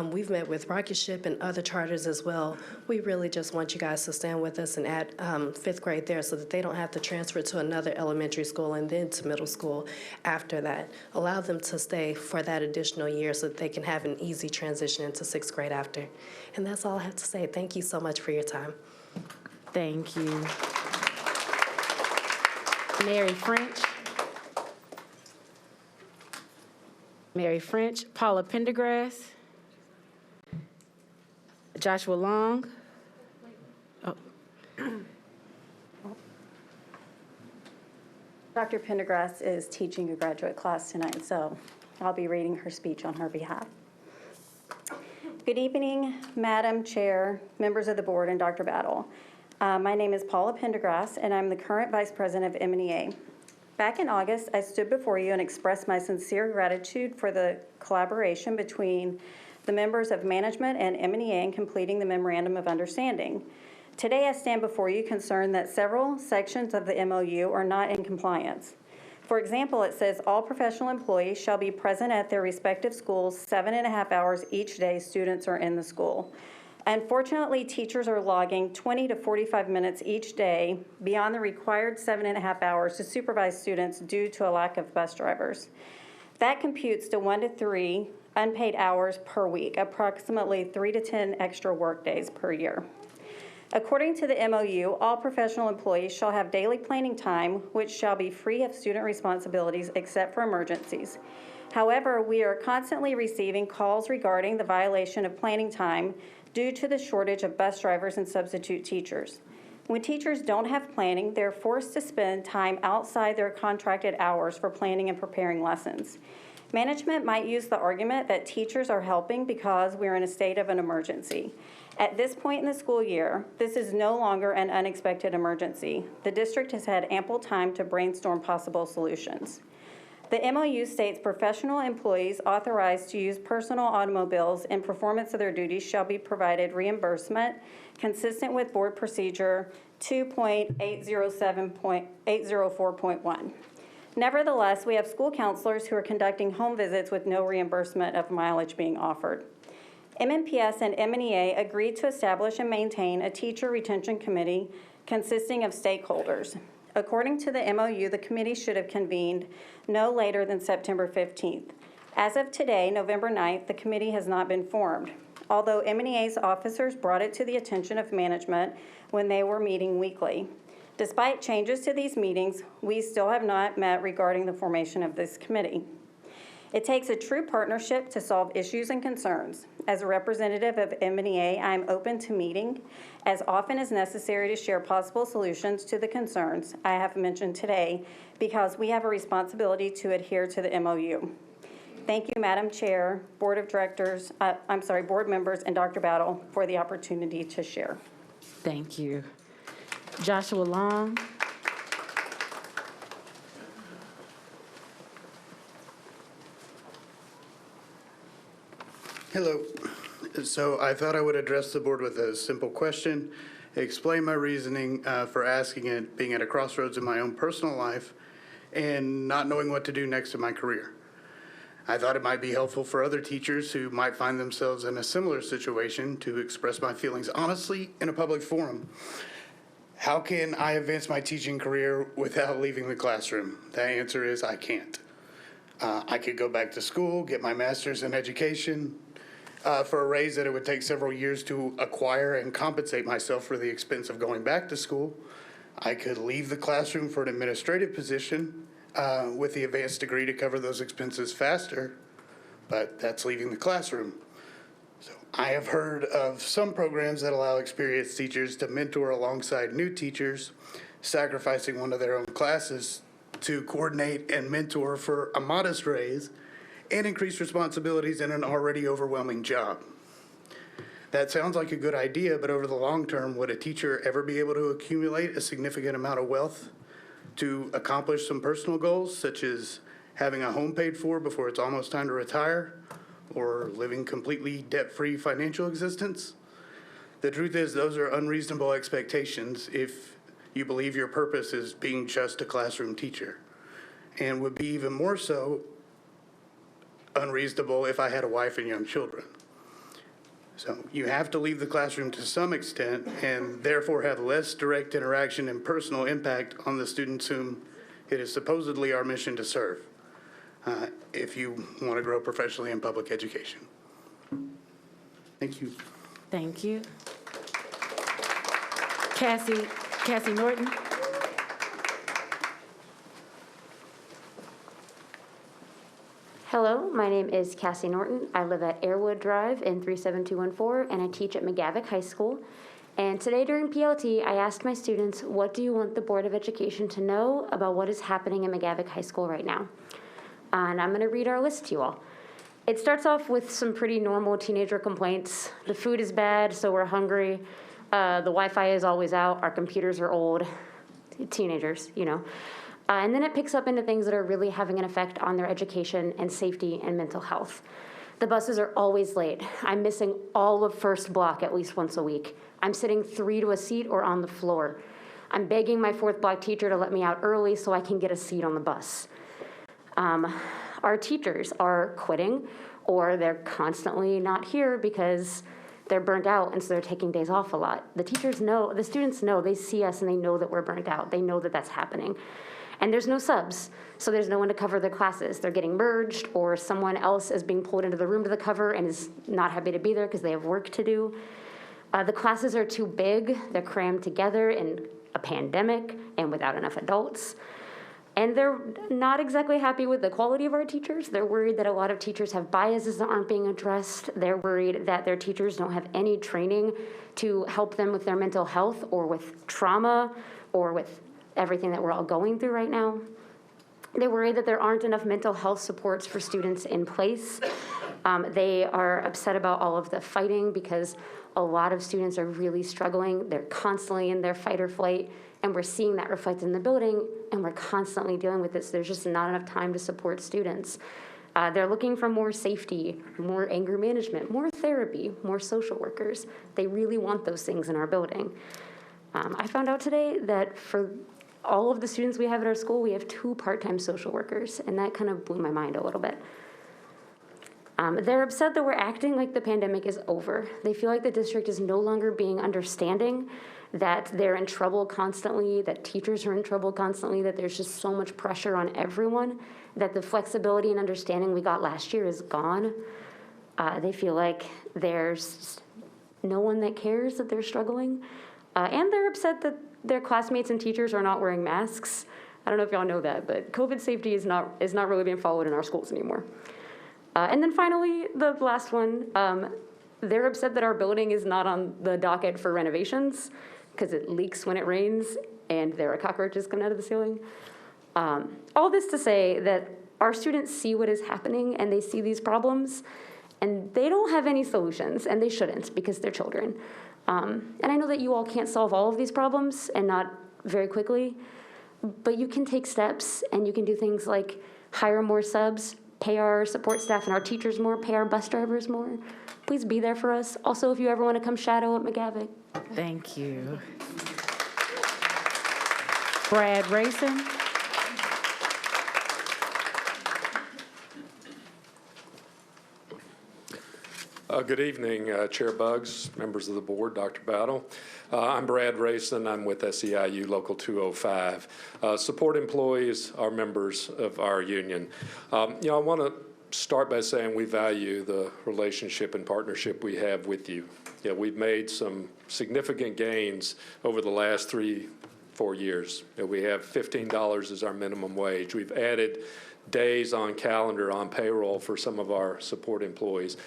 we've met with Rocket Ship and other charters as well. We really just want you guys to stand with us and add 5th grade there so that they don't have to transfer to another elementary school and then to middle school after that. Allow them to stay for that additional year so that they can have an easy transition into 6th grade after. And that's all I have to say. Thank you so much for your time. Thank you. Mary French. Mary French. Paula Pendergrass. Joshua Long. Oh. Dr. Pendergrass is teaching a graduate class tonight, so I'll be reading her speech on her behalf. Good evening, Madam Chair, members of the board, and Dr. Battle. My name is Paula Pendergrass, and I'm the current Vice President of MNEA. Back in August, I stood before you and expressed my sincere gratitude for the collaboration between the members of management and MNEA in completing the Memorandum of Understanding. Today, I stand before you concerned that several sections of the MOU are not in compliance. For example, it says all professional employees shall be present at their respective schools 7.5 hours each day students are in the school. Unfortunately, teachers are logging 20 to 45 minutes each day beyond the required 7.5 hours to supervise students due to a lack of bus drivers. That computes to 1 to 3 unpaid hours per week, approximately 3 to 10 extra work days per year. According to the MOU, all professional employees shall have daily planning time, which shall be free of student responsibilities except for emergencies. However, we are constantly receiving calls regarding the violation of planning time due to the shortage of bus drivers and substitute teachers. When teachers don't have planning, they're forced to spend time outside their contracted hours for planning and preparing lessons. Management might use the argument that teachers are helping because we're in a state of an emergency. At this point in the school year, this is no longer an unexpected emergency. The district has had ample time to brainstorm possible solutions. The MOU states professional employees authorized to use personal automobiles in performance of their duties shall be provided reimbursement consistent with Board Procedure 2.807.804.1. Nevertheless, we have school counselors who are conducting home visits with no reimbursement of mileage being offered. MNPS and MNEA agreed to establish and maintain a teacher retention committee consisting of stakeholders. According to the MOU, the committee should have convened no later than September 15th. As of today, November 9th, the committee has not been formed, although MNEA's officers brought it to the attention of management when they were meeting weekly. Despite changes to these meetings, we still have not met regarding the formation of this committee. It takes a true partnership to solve issues and concerns. As a representative of MNEA, I am open to meeting as often as necessary to share possible solutions to the concerns I have mentioned today because we have a responsibility to adhere to the MOU. Thank you, Madam Chair, Board of Directors, Board members, and Dr. Battle for the opportunity to share. Thank you. Joshua Long. Hello. So I thought I would address the board with a simple question, explain my reasoning for asking it, being at a crossroads in my own personal life, and not knowing what to do next in my career. I thought it might be helpful for other teachers who might find themselves in a similar situation to express my feelings honestly in a public forum. How can I advance my teaching career without leaving the classroom? The answer is I can't. I could go back to school, get my master's in education, for a raise that it would take several years to acquire and compensate myself for the expense of going back to school. I could leave the classroom for an administrative position with the advanced degree to cover those expenses faster, but that's leaving the classroom. So I have heard of some programs that allow experienced teachers to mentor alongside new teachers, sacrificing one of their own classes to coordinate and mentor for a modest raise and increase responsibilities in an already overwhelming job. That sounds like a good idea, but over the long term, would a teacher ever be able to accumulate a significant amount of wealth to accomplish some personal goals, such as having a home paid for before it's almost time to retire, or living completely debt-free financial existence? The truth is, those are unreasonable expectations if you believe your purpose is being just a classroom teacher, and would be even more so unreasonable if I had a wife and young children. So you have to leave the classroom to some extent and therefore have less direct interaction and personal impact on the students whom it is supposedly our mission to serve, if you want to grow professionally in public education. Thank you. Thank you. Cassie Norton. Hello, my name is Cassie Norton. I live at Airwood Drive in 37214, and I teach at McGavock High School. And today during PLT, I asked my students, what do you want the Board of Education to know about what is happening in McGavock High School right now? And I'm gonna read our list to you all. It starts off with some pretty normal teenager complaints. The food is bad, so we're hungry. The Wi-Fi is always out, our computers are old. Teenagers, you know. And then it picks up into things that are really having an effect on their education and safety and mental health. The buses are always late. I'm missing all of first block at least once a week. I'm sitting 3 to a seat or on the floor. I'm begging my fourth block teacher to let me out early so I can get a seat on the bus. Our teachers are quitting, or they're constantly not here because they're burnt out, and so they're taking days off a lot. The teachers know, the students know, they see us and they know that we're burnt out. They know that that's happening. And there's no subs, so there's no one to cover their classes. They're getting merged, or someone else is being pulled into the room to the cover and is not happy to be there because they have work to do. The classes are too big. They're crammed together in a pandemic and without enough adults. And they're not exactly happy with the quality of our teachers. They're worried that a lot of teachers have biases that aren't being addressed. They're worried that their teachers don't have any training to help them with their mental health or with trauma or with everything that we're all going through right now. They're worried that there aren't enough mental health supports for students in place. They are upset about all of the fighting because a lot of students are really struggling. They're constantly in their fight or flight, and we're seeing that reflected in the building, and we're constantly dealing with this. There's just not enough time to support students. They're looking for more safety, more anger management, more therapy, more social workers. They really want those things in our building. I found out today that for all of the students we have at our school, we have 2 part-time social workers, and that kind of blew my mind a little bit. They're upset that we're acting like the pandemic is over. They feel like the district is no longer being understanding, that they're in trouble constantly, that teachers are in trouble constantly, that there's just so much pressure on everyone, that the flexibility and understanding we got last year is gone. They feel like there's no one that cares that they're struggling. And they're upset that their classmates and teachers are not wearing masks. I don't know if y'all know that, but COVID safety is not really being followed in our schools anymore. And then finally, the last one, they're upset that our building is not on the docket for renovations because it leaks when it rains and there are cockroaches coming out of the ceiling. All this to say that our students see what is happening and they see these problems and they don't have any solutions, and they shouldn't because they're children. And I know that you all can't solve all of these problems, and not very quickly, but you can take steps and you can do things like hire more subs, pay our support staff and our teachers more, pay our bus drivers more. Please be there for us. Also, if you ever want to come shadow at McGavock. Thank you. Brad Rayson. Good evening, Chair Buggs, members of the board, Dr. Battle. I'm Brad Rayson. I'm with SEIU Local 205. Support employees are members of our union. I want to start by saying we value the relationship and partnership we have with you. We've made some significant gains over the last 3-4 years. We have $15 as our minimum wage. We've added days on calendar on payroll for some of our support employees.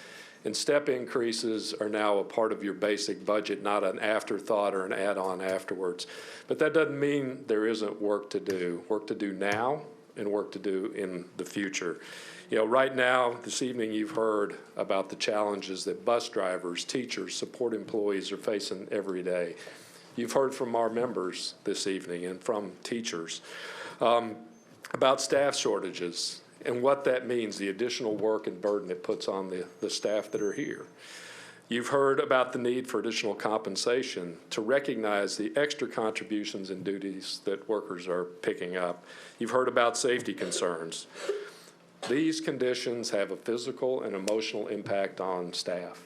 And step increases are now a part of your basic budget, not an afterthought or an add-on afterwards. But that doesn't mean there isn't work to do now and work to do in the future. Right now, this evening, you've heard about the challenges that bus drivers, teachers, support employees are facing every day. You've heard from our members this evening and from teachers about staff shortages and what that means, the additional work and burden it puts on the staff that are here. You've heard about the need for additional compensation to recognize the extra contributions and duties that workers are picking up. You've heard about safety concerns. These conditions have a physical and emotional impact on staff.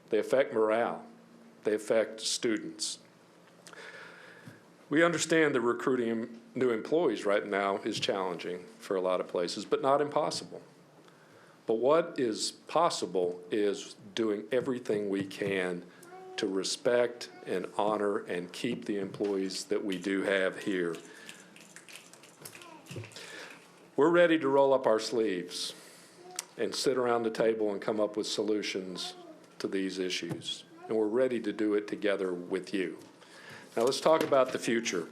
They affect morale. They affect students. We understand that recruiting new employees right now is challenging for a lot of places, but not impossible. But what is possible is doing everything we can to respect and honor and keep the employees that we do have here. We're ready to roll up our sleeves and sit around the table and come up with solutions to these issues. And we're ready to do it together with you. Now let's talk about the future.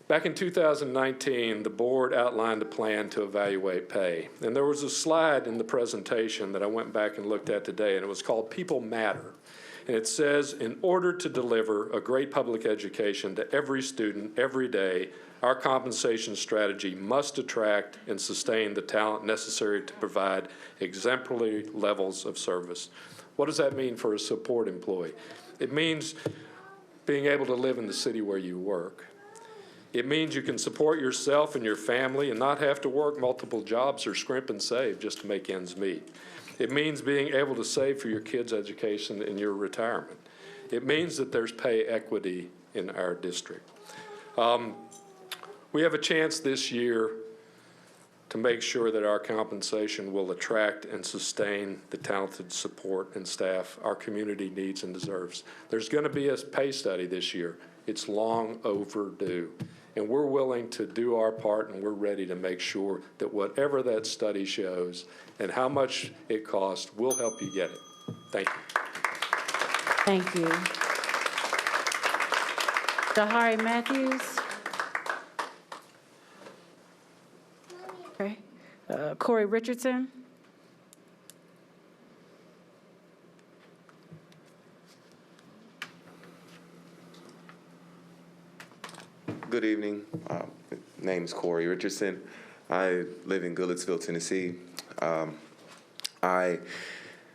Back in 2019, the board outlined a plan to evaluate pay. And there was a slide in the presentation that I went back and looked at today, and it was called People Matter. And it says, in order to deliver a great public education to every student every day, our compensation strategy must attract and sustain the talent necessary to provide exemplary levels of service. What does that mean for a support employee? It means being able to live in the city where you work. It means you can support yourself and your family and not have to work multiple jobs or scrimp and save just to make ends meet. It means being able to save for your kids' education and your retirement. It means that there's pay equity in our district. We have a chance this year to make sure that our compensation will attract and sustain the talented support and staff our community needs and deserves. There's going to be a pay study this year. It's long overdue. And we're willing to do our part, and we're ready to make sure that whatever that study shows and how much it costs, we'll help you get it. Thank you. Thank you. Dahari Matthews. Okay. Corey Richardson. Good evening. Name is Corey Richardson. I live in Goodlettsville, Tennessee.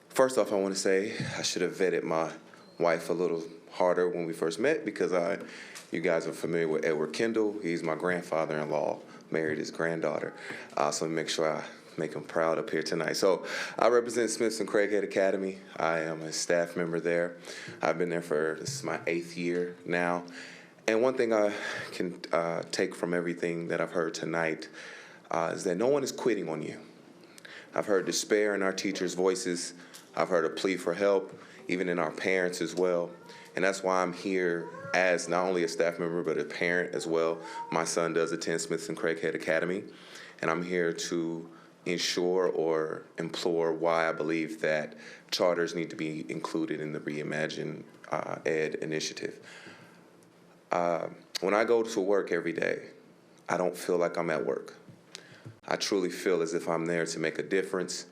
First off, I want to say I should have vetted my wife a little harder when we first met because you guys are familiar with Edward Kendall. He's my grandfather-in-law, married his granddaughter. So make sure I make him proud up here tonight. So I represent Smithson Craighead Academy. I am a staff member there. I've been there this is my 8th year now. And one thing I can take from everything that I've heard tonight is that no one is quitting on you. I've heard despair in our teachers' voices. I've heard a plea for help, even in our parents as well. And that's why I'm here as not only a staff member, but a parent as well. My son does attend Smithson Craighead Academy, and I'm here to ensure or implore why I believe that charters need to be included in the Reimagine Ed initiative. When I go to work every day, I don't feel like I'm at work. I truly feel as if I'm there to make a difference.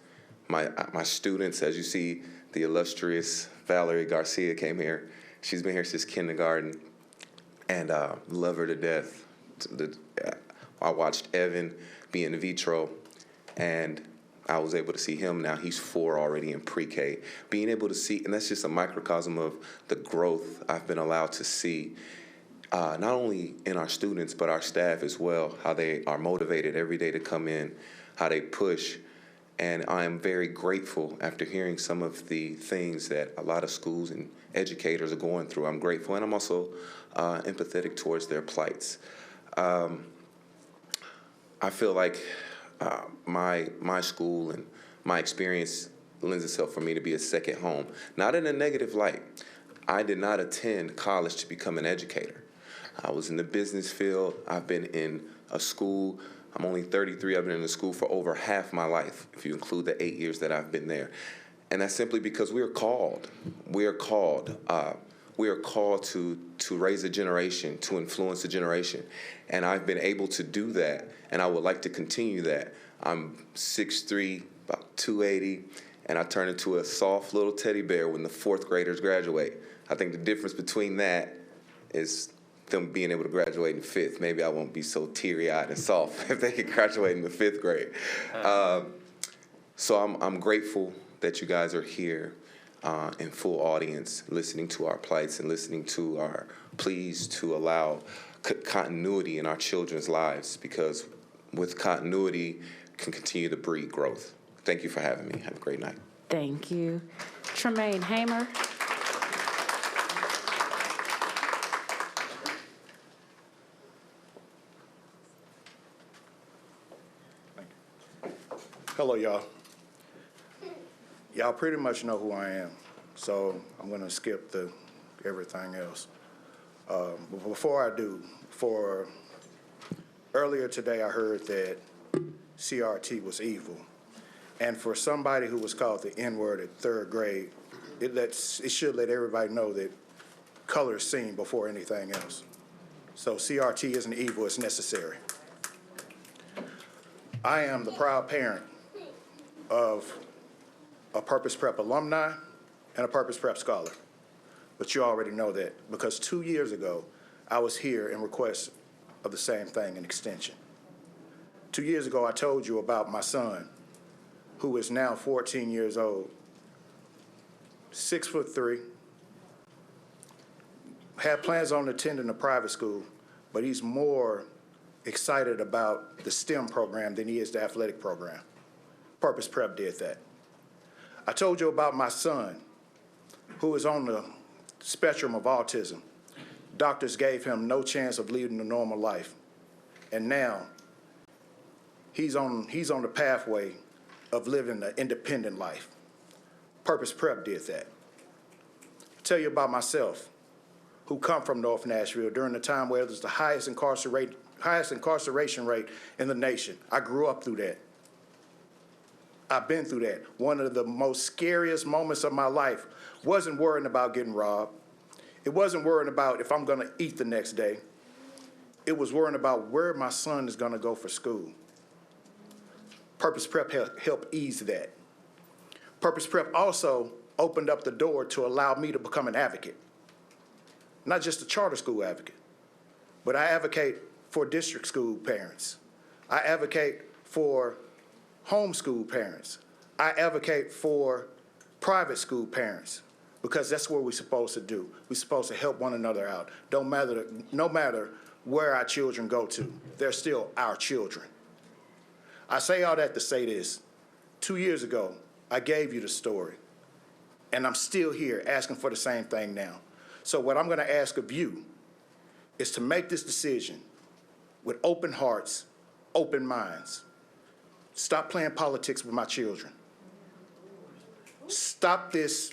My students, as you see, the illustrious Valerie Garcia came here. She's been here since kindergarten, and love her to death. I watched Evan be in vitro, and I was able to see him now. He's 4 already in pre-K. Being able to see, and that's just a microcosm of the growth I've been allowed to see. Not only in our students, but our staff as well, how they are motivated every day to come in, how they push. And I am very grateful after hearing some of the things that a lot of schools and educators are going through. I'm grateful, and I'm also empathetic towards their plights. I feel like my school and my experience lends itself for me to be a second home, not in a negative light. I did not attend college to become an educator. I was in the business field. I've been in a school. I'm only 33. I've been in the school for over half my life, if you include the 8 years that I've been there. And that's simply because we are called. We are called. We are called to raise a generation, to influence a generation. And I've been able to do that, and I would like to continue that. I'm 6'3", about 280, and I turn into a soft little teddy bear when the fourth graders graduate. I think the difference between that is them being able to graduate in fifth. Maybe I won't be so teary-eyed and soft if they can graduate in the fifth grade. So I'm grateful that you guys are here in full audience, listening to our plights and listening to our pleas to allow continuity in our children's lives, because with continuity can continue to breed growth. Thank you for having me. Have a great night. Thank you. Tremaine Hamer. Hello, y'all. Y'all pretty much know who I am, so I'm going to skip everything else. But before I do, earlier today I heard that CRT was evil. And for somebody who was called the N-word at third grade, it should let everybody know that color is seen before anything else. So CRT isn't evil, it's necessary. I am the proud parent of a Purpose Prep alumni and a Purpose Prep scholar. But you already know that, because 2 years ago, I was here in request of the same thing, an extension. 2 years ago, I told you about my son, who is now 14 years old, 6'3", had plans on attending a private school, but he's more excited about the STEM program than he is the athletic program. Purpose Prep did that. I told you about my son, who is on the spectrum of autism. Doctors gave him no chance of leading a normal life. And now, he's on the pathway of living an independent life. Purpose Prep did that. I'll tell you about myself, who come from North Nashville during the time where there's the highest incarceration rate in the nation. I grew up through that. I've been through that. One of the most scariest moments of my life wasn't worrying about getting robbed. It wasn't worrying about if I'm going to eat the next day. It was worrying about where my son is going to go for school. Purpose Prep helped ease that. Purpose Prep also opened up the door to allow me to become an advocate. Not just a charter school advocate, but I advocate for district school parents. I advocate for homeschool parents. I advocate for private school parents, because that's what we're supposed to do. We're supposed to help one another out. No matter where our children go to, they're still our children. I say all that to say this. 2 years ago, I gave you the story, and I'm still here asking for the same thing now. So what I'm going to ask of you is to make this decision with open hearts, open minds. Stop playing politics with my children. Stop this,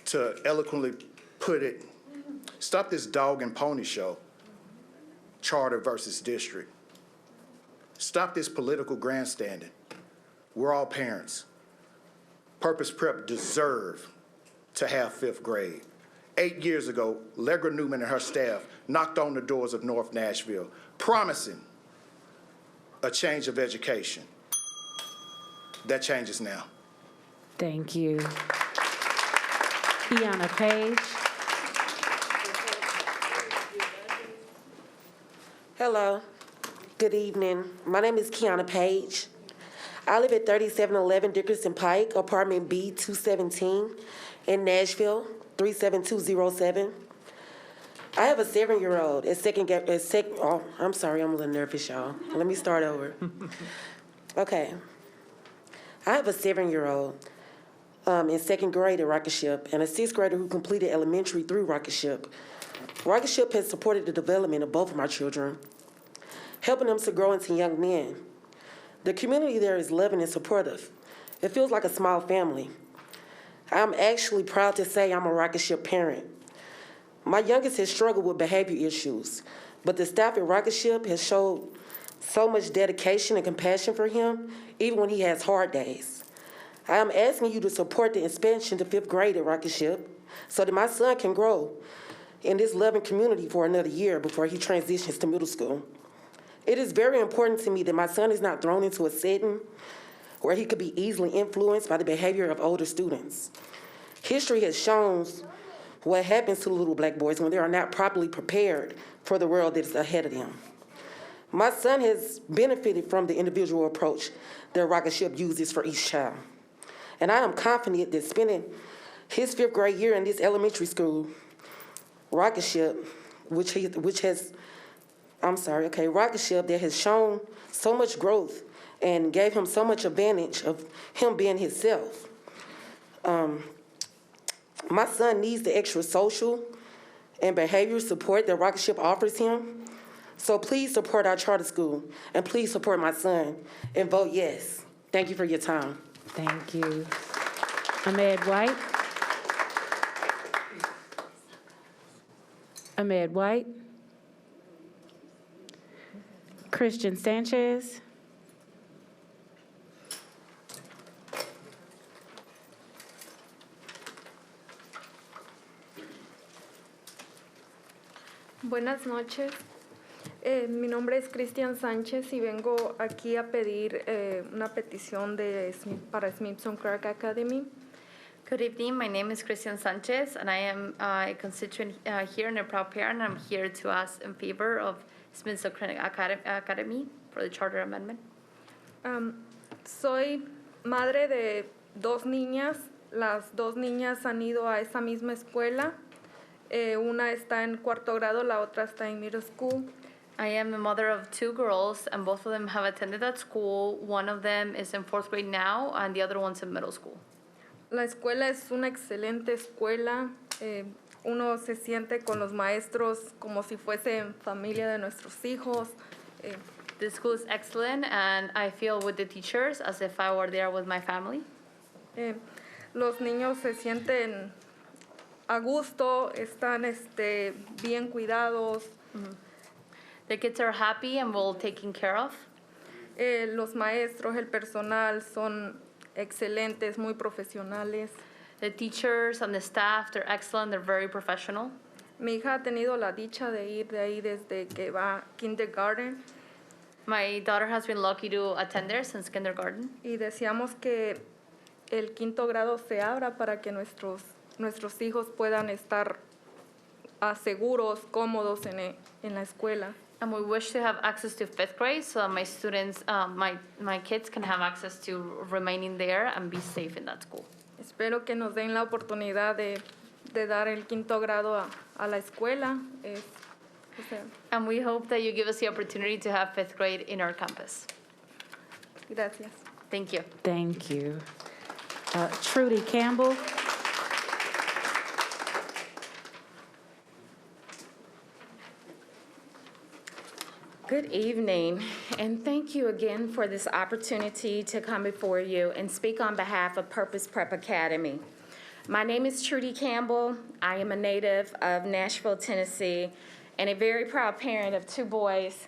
to eloquently put it, stop this dog and pony show, charter versus district. Stop this political grandstanding. We're all parents. Purpose Prep deserve to have fifth grade. 8 years ago, Legra Newman and her staff knocked on the doors of North Nashville, promising a change of education. That changes now. Thank you. Kiana Page. Hello. Good evening. My name is Kiana Page. I live at 3711 Dickerson Pike, apartment B217 in Nashville, 37207. I have a 7-year-old I'm sorry, I'm a little nervous, y'all. Let me start over. Okay. I have a 7-year-old in second grade at Rocket Ship and a 6th grader who completed elementary through Rocket Ship. Rocket Ship has supported the development of both of my children, helping them to grow into young men. The community there is loving and supportive. It feels like a small family. I'm actually proud to say I'm a Rocket Ship parent. My youngest has struggled with behavior issues, but the staff at Rocket Ship has showed so much dedication and compassion for him, even when he has hard days. I am asking you to support the expansion to 5th grade at Rocket Ship so that my son can grow in this loving community for another year before he transitions to middle school. It is very important to me that my son is not thrown into a setting where he could be easily influenced by the behavior of older students. History has shown what happens to little black boys when they are not properly prepared for the world that is ahead of them. My son has benefited from the individual approach that Rocket Ship uses for each child. And I am confident that spending his 5th grade year in this elementary school, Rocket Ship, Rocket Ship that has shown so much growth and gave him so much advantage of him being himself. My son needs the extra social and behavior support that Rocket Ship offers him. So please support our charter school and please support my son and vote yes. Thank you for your time. Thank you. Ahmed White. Ahmed White. Christian Sanchez. Buenas noches. Mi nombre es Cristian Sánchez y vengo aquí a pedir una petición para Smithson Craig Academy. Good evening. My name is Christian Sanchez, and I am a constituent here and a proud parent. I'm here to ask in favor of Smithson Craig Academy for the charter amendment. Soy madre de 2 niñas. Las 2 niñas han ido a esa misma escuela. Una está en 4º grado, la otra está en middle school. I am the mother of 2 girls, and both of them have attended that school. One of them is in 4th grade now, and the other one's in middle school. La escuela es una excelente escuela. Uno se siente con los maestros como si fuesen familia de nuestros hijos. The school is excellent, and I feel with the teachers as if I were there with my family. Los niños se sienten a gusto, están bien cuidados. Mm-hmm. The kids are happy and well taken care of. Los maestros, el personal son excelentes, muy profesionales. The teachers and the staff, they're excellent, they're very professional. Mi hija ha tenido la dicha de ir de ahí desde que va kindergarten. My daughter has been lucky to attend there since kindergarten. Y deseamos que el 5º grado se abra para que nuestros hijos puedan estar seguros, cómodos en la escuela. And we wish to have access to 5th grade so that my students, my kids can have access to remaining there and be safe in that school. Espero que nos den la oportunidad de dar el 5º grado a la escuela. And we hope that you give us the opportunity to have 5th grade in our campus. Gracias. Thank you. Thank you. Trudy Campbell. Good evening, and thank you again for this opportunity to come before you and speak on behalf of Purpose Prep Academy. My name is Trudy Campbell. I am a native of Nashville, Tennessee, and a very proud parent of 2 boys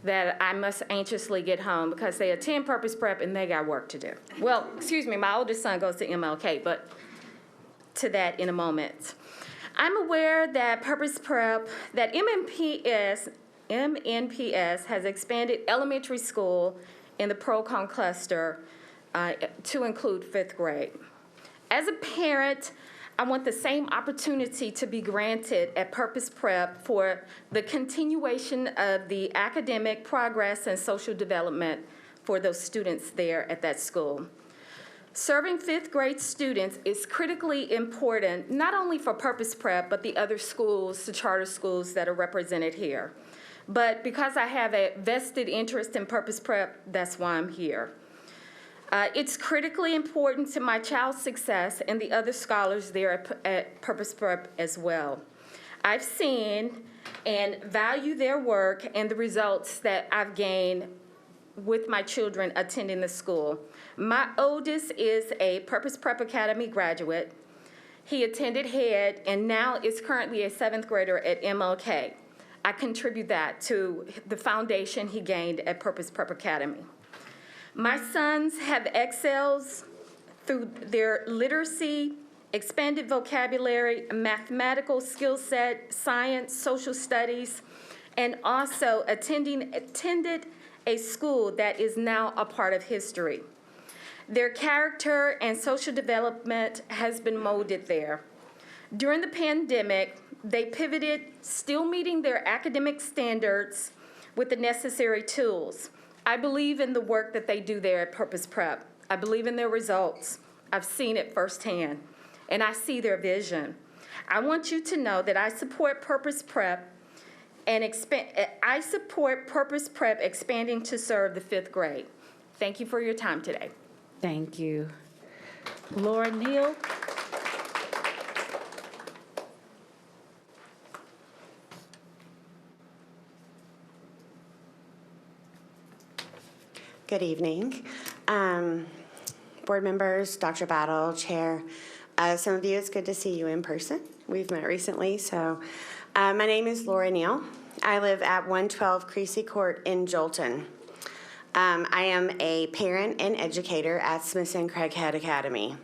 that I must anxiously get home because they attend Purpose Prep and they got work to do. Well, excuse me, my oldest son goes to MLK, but to that in a moment. I'm aware that Purpose Prep, that MNPS has expanded elementary school in the Procon cluster to include 5th grade. As a parent, I want the same opportunity to be granted at Purpose Prep for the continuation of the academic progress and social development for those students there at that school. Serving 5th grade students is critically important, not only for Purpose Prep, but the other schools, the charter schools that are represented here. But because I have a vested interest in Purpose Prep, that's why I'm here. It's critically important to my child's success and the other scholars there at Purpose Prep as well. I've seen and value their work and the results that I've gained with my children attending the school. My oldest is a Purpose Prep Academy graduate. He attended HEAD and now is currently a 7th grader at MLK. I contribute that to the foundation he gained at Purpose Prep Academy. My sons have excels through their literacy, expanded vocabulary, mathematical skill set, science, social studies, and also attended a school that is now a part of history. Their character and social development has been molded there. During the pandemic, they pivoted, still meeting their academic standards with the necessary tools. I believe in the work that they do there at Purpose Prep. I believe in their results. I've seen it firsthand, and I see their vision. I want you to know that I support Purpose Prep and I support Purpose Prep expanding to serve the 5th grade. Thank you for your time today. Thank you. Laura Neal. Good evening. Board members, Dr. Battle, Chair. Some of you, it's good to see you in person. We've met recently. So my name is Laura Neal. I live at 112 Creasy Court in Jolton. I am a parent and educator at Smithson Craighead Academy.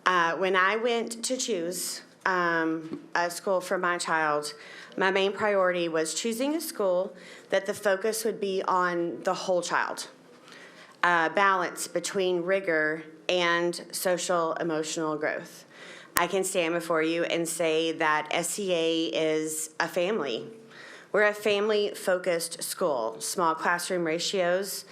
When I went to choose a school for my child, my main priority was choosing a school that the focus would be on the whole child. Balance between rigor and social emotional growth. I can stand before you and say that SCA is a family. We're a family-focused school, small classroom ratios,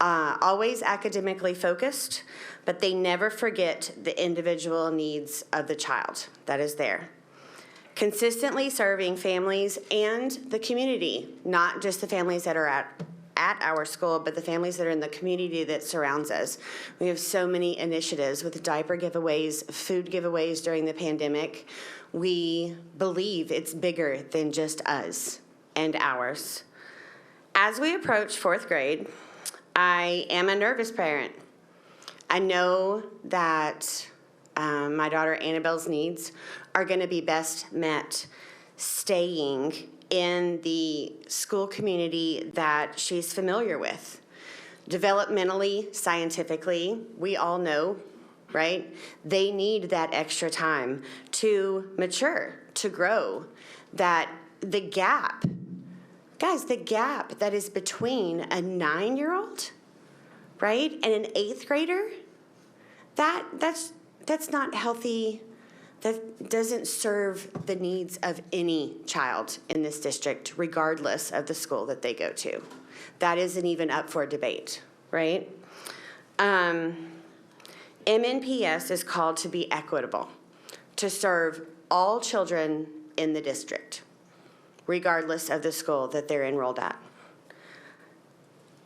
always academically focused, but they never forget the individual needs of the child that is there. Consistently serving families and the community, not just the families that are at our school, but the families that are in the community that surrounds us. We have so many initiatives with diaper giveaways, food giveaways during the pandemic. We believe it's bigger than just us and ours. As we approach 4th grade, I am a nervous parent. I know that my daughter Annabelle's needs are going to be best met staying in the school community that she's familiar with. Developmentally, scientifically, we all know, right? They need that extra time to mature, to grow. That the gap, guys, the gap that is between a 9-year-old, right, and an 8th grader, that's not healthy. That doesn't serve the needs of any child in this district, regardless of the school that they go to. That isn't even up for debate, right? MNPS is called to be equitable, to serve all children in the district, regardless of the school that they're enrolled at.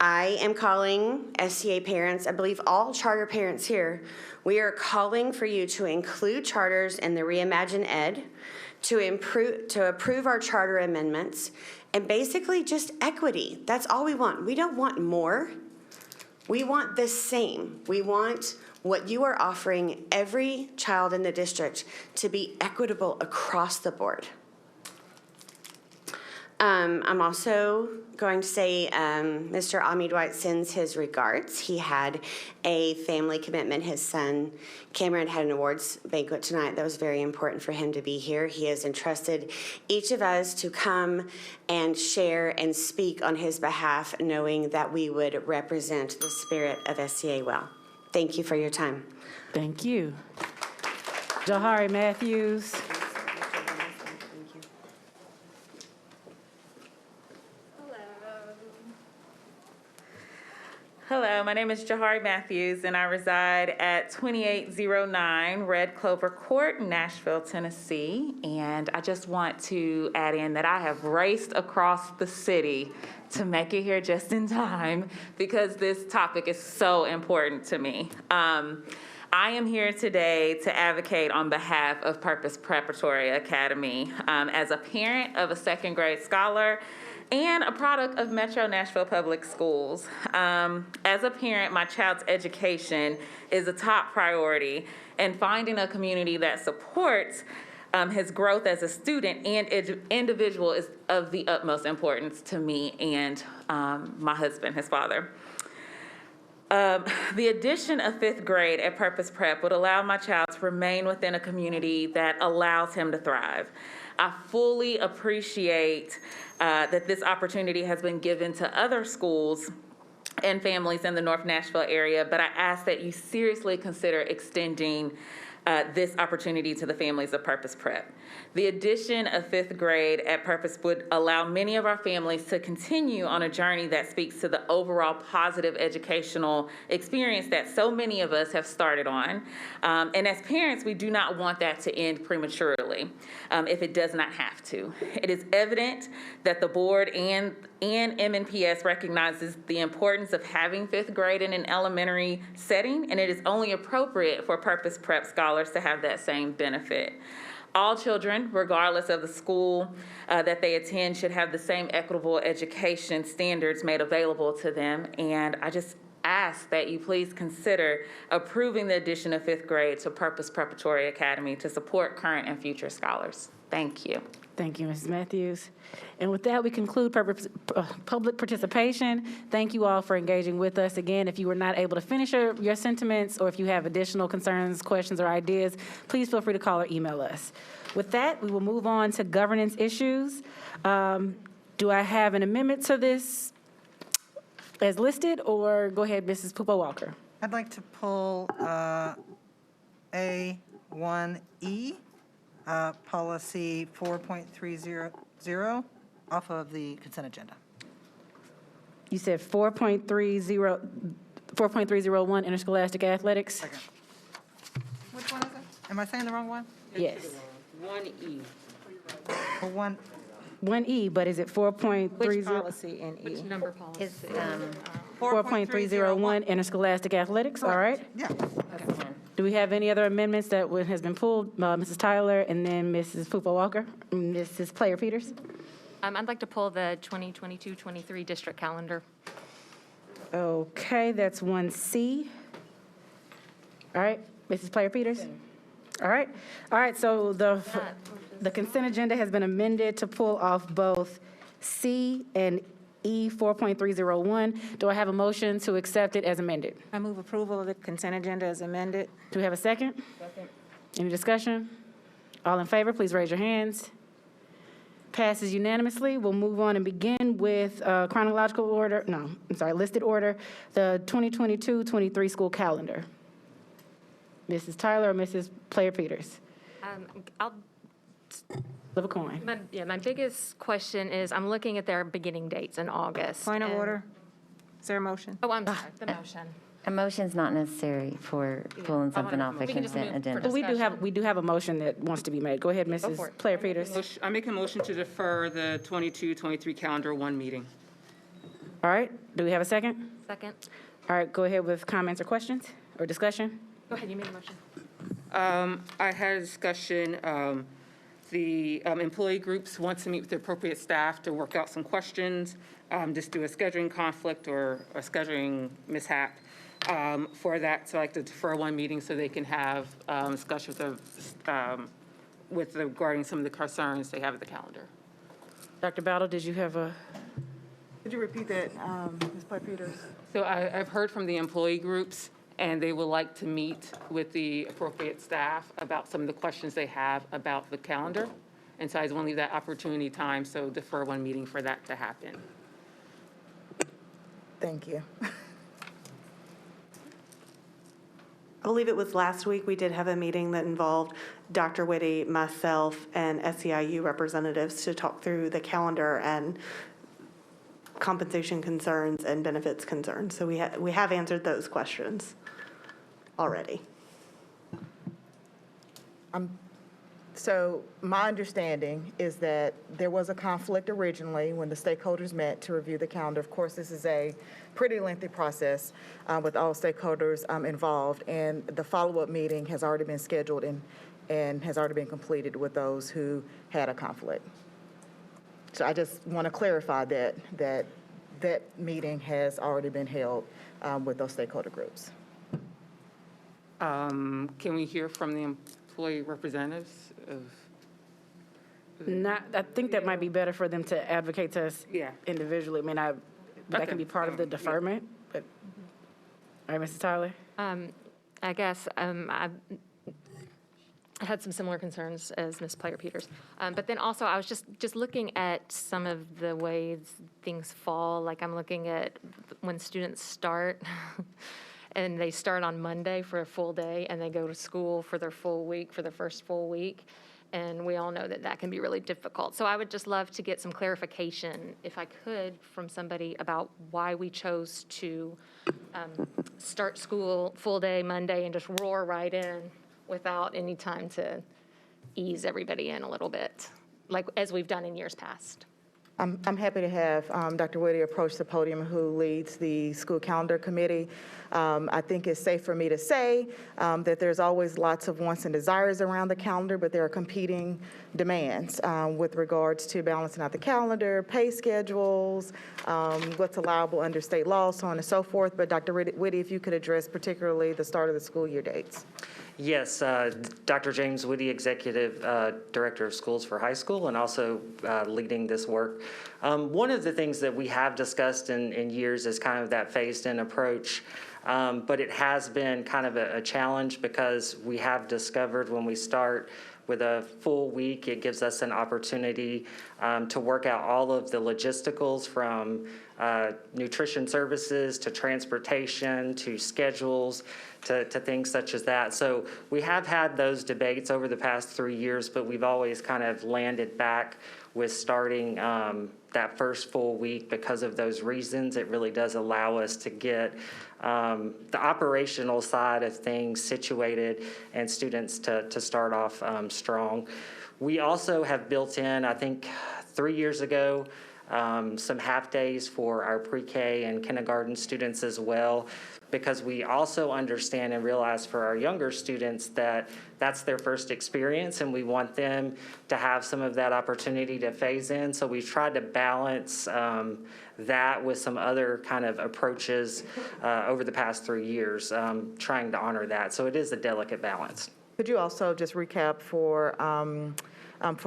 I am calling SCA parents, I believe all charter parents here, we are calling for you to include charters in the Reimagine Ed, to approve our charter amendments, and basically just equity. That's all we want. We don't want more. We want the same. We want what you are offering every child in the district to be equitable across the board. I'm also going to say Mr. Ami Dwight sends his regards. He had a family commitment. His son, Cameron, had an awards banquet tonight. That was very important for him to be here. He has entrusted each of us to come and share and speak on his behalf, knowing that we would represent the spirit of SCA well. Thank you for your time. Thank you. Jahari Matthews. Hello, my name is Jahari Matthews, and I reside at 2809 Red Clover Court, Nashville, Tennessee. And I just want to add in that I have raced across the city to make it here just in time because this topic is so important to me. I am here today to advocate on behalf of Purpose Preparatory Academy as a parent of a second grade scholar and a product of Metro Nashville Public Schools. As a parent, my child's education is a top priority, and finding a community that supports his growth as a student and individual is of the utmost importance to me and my husband, his father. The addition of 5th grade at Purpose Prep would allow my child to remain within a community that allows him to thrive. I fully appreciate that this opportunity has been given to other schools and families in the North Nashville area, but I ask that you seriously consider extending this opportunity to the families of Purpose Prep. The addition of 5th grade at Purpose would allow many of our families to continue on a journey that speaks to the overall positive educational experience that so many of us have started on. And as parents, we do not want that to end prematurely if it does not have to. It is evident that the board and MNPS recognizes the importance of having 5th grade in an elementary setting, and it is only appropriate for Purpose Prep scholars to have that same benefit. All children, regardless of the school that they attend, should have the same equitable education standards made available to them, and I just ask that you please consider approving the addition of 5th grade to Purpose Preparatory Academy to support current and future scholars. Thank you. Thank you, Mrs. Matthews. And with that, we conclude public participation. Thank you all for engaging with us. Again, if you were not able to finish your sentiments or if you have additional concerns, questions, or ideas, please feel free to call or email us. With that, we will move on to governance issues. Do I have an amendment to this as listed, or go ahead, Mrs. Pupo-Walker? I'd like to pull A1E. Policy 4.300 off of the consent agenda. You said 4.301 interscholastic athletics? Second. Which one is it? Am I saying the wrong one? Yes. 1E. Or 1E, but is it 4.30? Which policy in E? Which number policy? 4.301 interscholastic athletics, all right? Yeah. Do we have any other amendments that has been pulled? Mrs. Tyler and then Mrs. Pupo-Walker, Mrs. Player-Peters? I'd like to pull the 2022-23 district calendar. Okay, that's 1C. All right, Mrs. Player-Peters? All right, so the consent agenda has been amended to pull off both C and E 4.301. Do I have a motion to accept it as amended? I move approval of the consent agenda as amended. Do we have a second? Second. Any discussion? All in favor, please raise your hands. Passes unanimously. We'll move on and begin with chronological order, listed order, the 2022-23 school calendar. Mrs. Tyler or Mrs. Player-Peters? Flip a coin. My biggest question is, I'm looking at their beginning dates in August. Point of order. Is there a motion? Oh, I'm sorry, the motion. A motion's not necessary for pulling something off the consent agenda. Well, we do have a motion that wants to be made. Go ahead, Mrs. Player-Peters. I make a motion to defer the 22-23 calendar one meeting. All right, do we have a second? Second. All right, go ahead with comments or questions or discussion. Go ahead, you made a motion. I had a discussion. The employee groups want to meet with the appropriate staff to work out some questions, just do a scheduling conflict or a scheduling mishap for that. So I like to defer one meeting so they can have discussion regarding some of the concerns they have with the calendar. Dr. Battle, did you have a? Could you repeat that, Ms. Player-Peters? So I've heard from the employee groups, and they would like to meet with the appropriate staff about some of the questions they have about the calendar. And so I just want to leave that opportunity time, so defer one meeting for that to happen. Thank you. I believe it was last week, we did have a meeting that involved Dr. Whitty, myself, and SEIU representatives to talk through the calendar and compensation concerns and benefits concerns. So we have answered those questions already. So my understanding is that there was a conflict originally when the stakeholders met to review the calendar. Of course, this is a pretty lengthy process with all stakeholders involved, and the follow-up meeting has already been scheduled and has already been completed with those who had a conflict. So I just want to clarify that meeting has already been held with those stakeholder groups. Can we hear from the employee representatives of? I think that might be better for them to advocate to us Yeah. individually. I mean, that can be part of the deferment, but, all right, Mrs. Tyler? I guess I had some similar concerns as Ms. Player-Peters. But then also, I was just looking at some of the ways things fall. Like, I'm looking at when students start, and they start on Monday for a full day, and they go to school for their full week, for their first full week. And we all know that that can be really difficult. So I would just love to get some clarification, if I could, from somebody about why we chose to start school full day Monday and just roar right in without any time to ease everybody in a little bit, like as we've done in years past. I'm happy to have Dr. Whitty approach the podium, who leads the school calendar committee. I think it's safe for me to say that there's always lots of wants and desires around the calendar, but there are competing demands with regards to balancing out the calendar, pay schedules, what's allowable under state law, so on and so forth. But Dr. Whitty, if you could address particularly the start of the school year dates. Yes, Dr. James Whitty, Executive Director of Schools for High School, and also leading this work. One of the things that we have discussed in years is kind of that phased-in approach, but it has been kind of a challenge because we have discovered when we start with a full week, it gives us an opportunity to work out all of the logisticals from nutrition services to transportation to schedules to things such as that. So we have had those debates over the past 3 years, but we've always kind of landed back with starting that first full week because of those reasons. It really does allow us to get the operational side of things situated and students to start off strong. We also have built in, I think 3 years ago, some half days for our pre-K and kindergarten students as well, because we also understand and realize for our younger students that that's their first experience and we want them to have some of that opportunity to phase in. So we've tried to balance that with some other kind of approaches over the past 3 years, trying to honor that. So it is a delicate balance. Could you also just recap for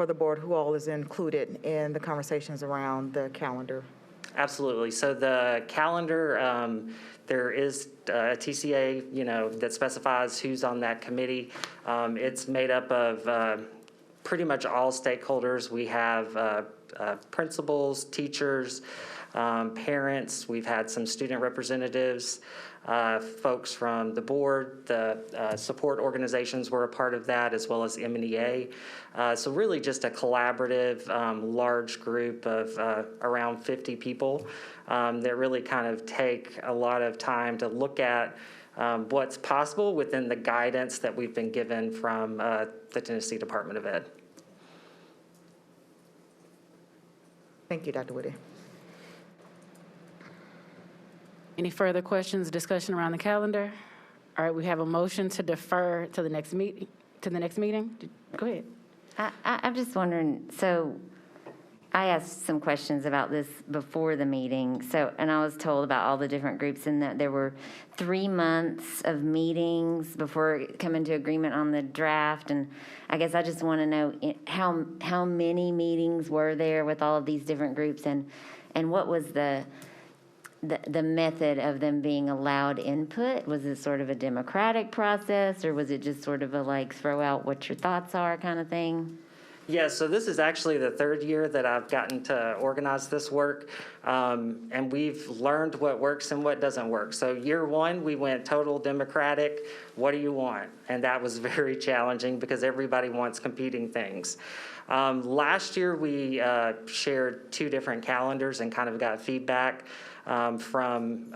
the board who all is included in the conversations around the calendar? Absolutely. So the calendar, there is a TCA, that specifies who's on that committee. It's made up of pretty much all stakeholders. We have principals, teachers, parents. We've had some student representatives, folks from the board, the support organizations were a part of that, as well as MNEA. So really just a collaborative, large group of around 50 people that really kind of take a lot of time to look at what's possible within the guidance that we've been given from the Tennessee Department of Ed. Thank you, Dr. Whitty. Any further questions, discussion around the calendar? All right, we have a motion to defer to the next meeting. Go ahead. I'm just wondering, so I asked some questions about this before the meeting, and I was told about all the different groups and that there were 3 months of meetings before coming to agreement on the draft, and I guess I just want to know how many meetings were there with all of these different groups, and what was the method of them being allowed input? Was it sort of a democratic process, or was it just sort of a throw out what your thoughts are kind of thing? Yeah, so this is actually the 3rd year that I've gotten to organize this work, and we've learned what works and what doesn't work. So year 1, we went total democratic. What do you want? And that was very challenging because everybody wants competing things. Last year, we shared 2 different calendars and kind of got feedback. from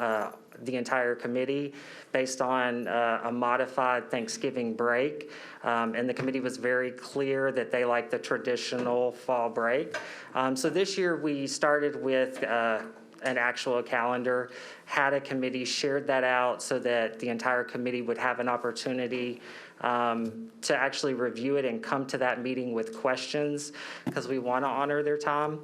the entire committee based on a modified Thanksgiving break. And the committee was very clear that they like the traditional fall break. So this year we started with an actual calendar, had a committee, shared that out so that the entire committee would have an opportunity to actually review it and come to that meeting with questions, because we want to honor their time.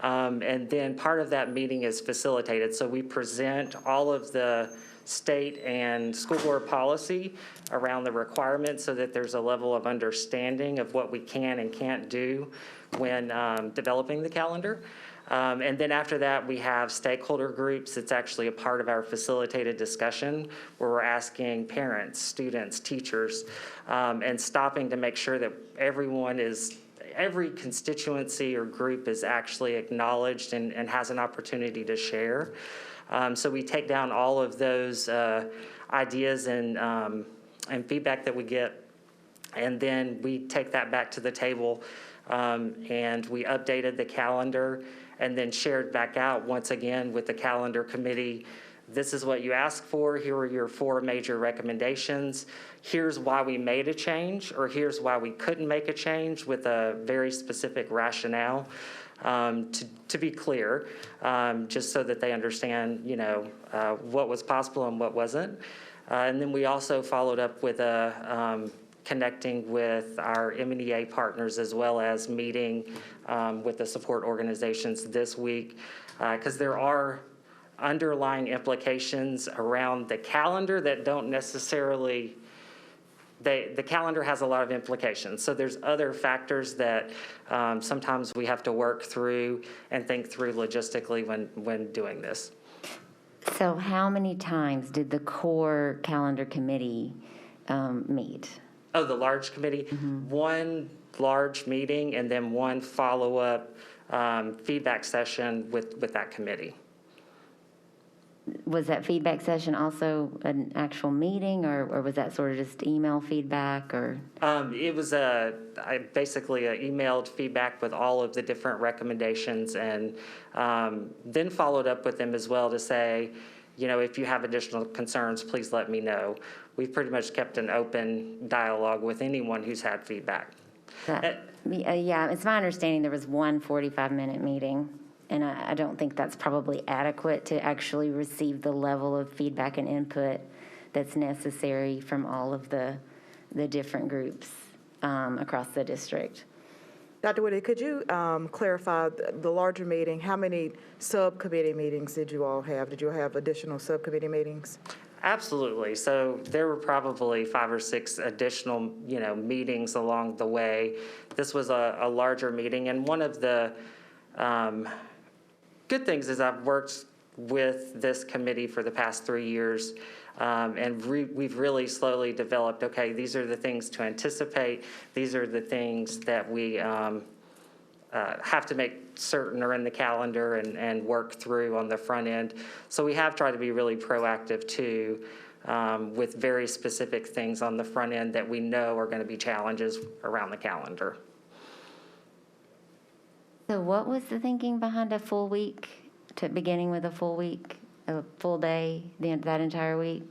And then part of that meeting is facilitated. So we present all of the state and school board policy around the requirements so that there's a level of understanding of what we can and can't do when developing the calendar. And then after that, we have stakeholder groups. It's actually a part of our facilitated discussion where we're asking parents, students, teachers, and stopping to make sure that every constituency or group is actually acknowledged and has an opportunity to share. So we take down all of those ideas and feedback that we get, and then we take that back to the table, and we updated the calendar and then shared back out once again with the calendar committee. This is what you asked for. Here are your 4 major recommendations. Here's why we made a change, or here's why we couldn't make a change with a very specific rationale. To be clear, just so that they understand, what was possible and what wasn't. And then we also followed up with connecting with our MNEA partners as well as meeting with the support organizations this week, because there are underlying implications around the calendar that don't necessarily, the calendar has a lot of implications. So there's other factors that sometimes we have to work through and think through logistically when doing this. So how many times did the core calendar committee meet? Oh, the large committee? Mm-hmm. One large meeting and then one follow-up feedback session with that committee. Was that feedback session also an actual meeting, or was that sort of just email feedback, or? It was basically an emailed feedback with all of the different recommendations, and then followed up with them as well to say, if you have additional concerns, please let me know. We've pretty much kept an open dialogue with anyone who's had feedback. Yeah, it's my understanding there was one 45-minute meeting. And I don't think that's probably adequate to actually receive the level of feedback and input that's necessary from all of the different groups across the district. Dr. Woody, could you clarify the larger meeting? How many subcommittee meetings did you all have? Did you have additional subcommittee meetings? Absolutely. So there were probably 5 or 6 additional, meetings along the way. This was a larger meeting, and one of the good things is I've worked with this committee for the past 3 years, and we've really slowly developed, okay, these are the things to anticipate. These are the things that we have to make certain are in the calendar and work through on the front end. So we have tried to be really proactive too, with very specific things on the front end that we know are going to be challenges around the calendar. So what was the thinking behind a full week, beginning with a full week, a full day, that entire week?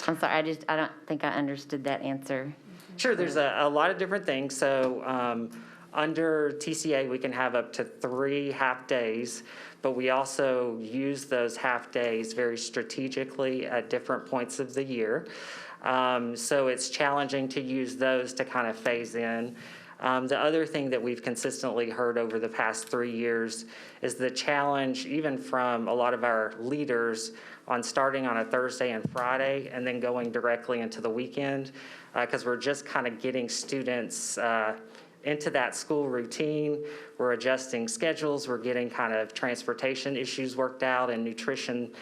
I'm sorry, I don't think I understood that answer. Sure, there's a lot of different things. So under TCA, we can have up to 3 half days, but we also use those half days very strategically at different points of the year. So it's challenging to use those to kind of phase in. The other thing that we've consistently heard over the past 3 years is the challenge, even from a lot of our leaders, on starting on a Thursday and Friday and then going directly into the weekend, because we're just kind of getting students into that school routine. We're adjusting schedules. We're getting kind of transportation issues worked out and nutrition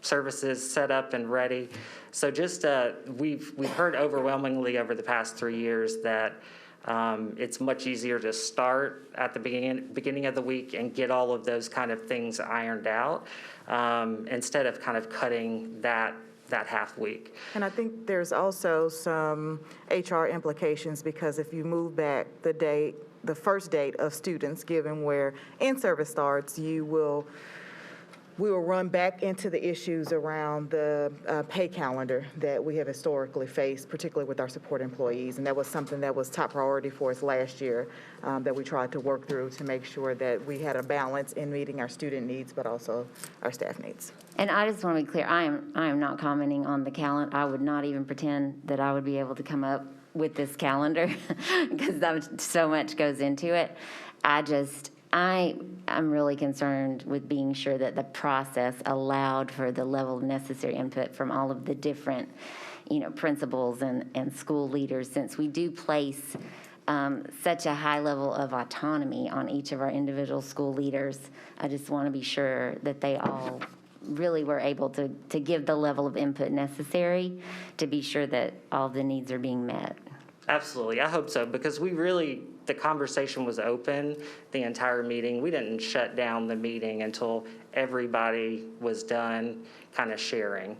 services set up and ready. So just we've heard overwhelmingly over the past 3 years that it's much easier to start at the beginning of the week and get all of those kind of things ironed out instead of kind of cutting that half week. And I think there's also some HR implications, because if you move back the first date of students, given where in-service starts, you will we will run back into the issues around the pay calendar that we have historically faced, particularly with our support employees. And that was something that was top priority for us last year that we tried to work through to make sure that we had a balance in meeting our student needs, but also our staff needs. And I just want to be clear, I am not commenting on the calendar. I would not even pretend that I would be able to come up with this calendar because so much goes into it. I'm really concerned with being sure that the process allowed for the level of necessary input from all of the different, principals and school leaders, since we do place such a high level of autonomy on each of our individual school leaders. I just want to be sure that they all really were able to give the level of input necessary to be sure that all the needs are being met. Absolutely, I hope so, because the conversation was open the entire meeting. We didn't shut down the meeting until everybody was done kind of sharing.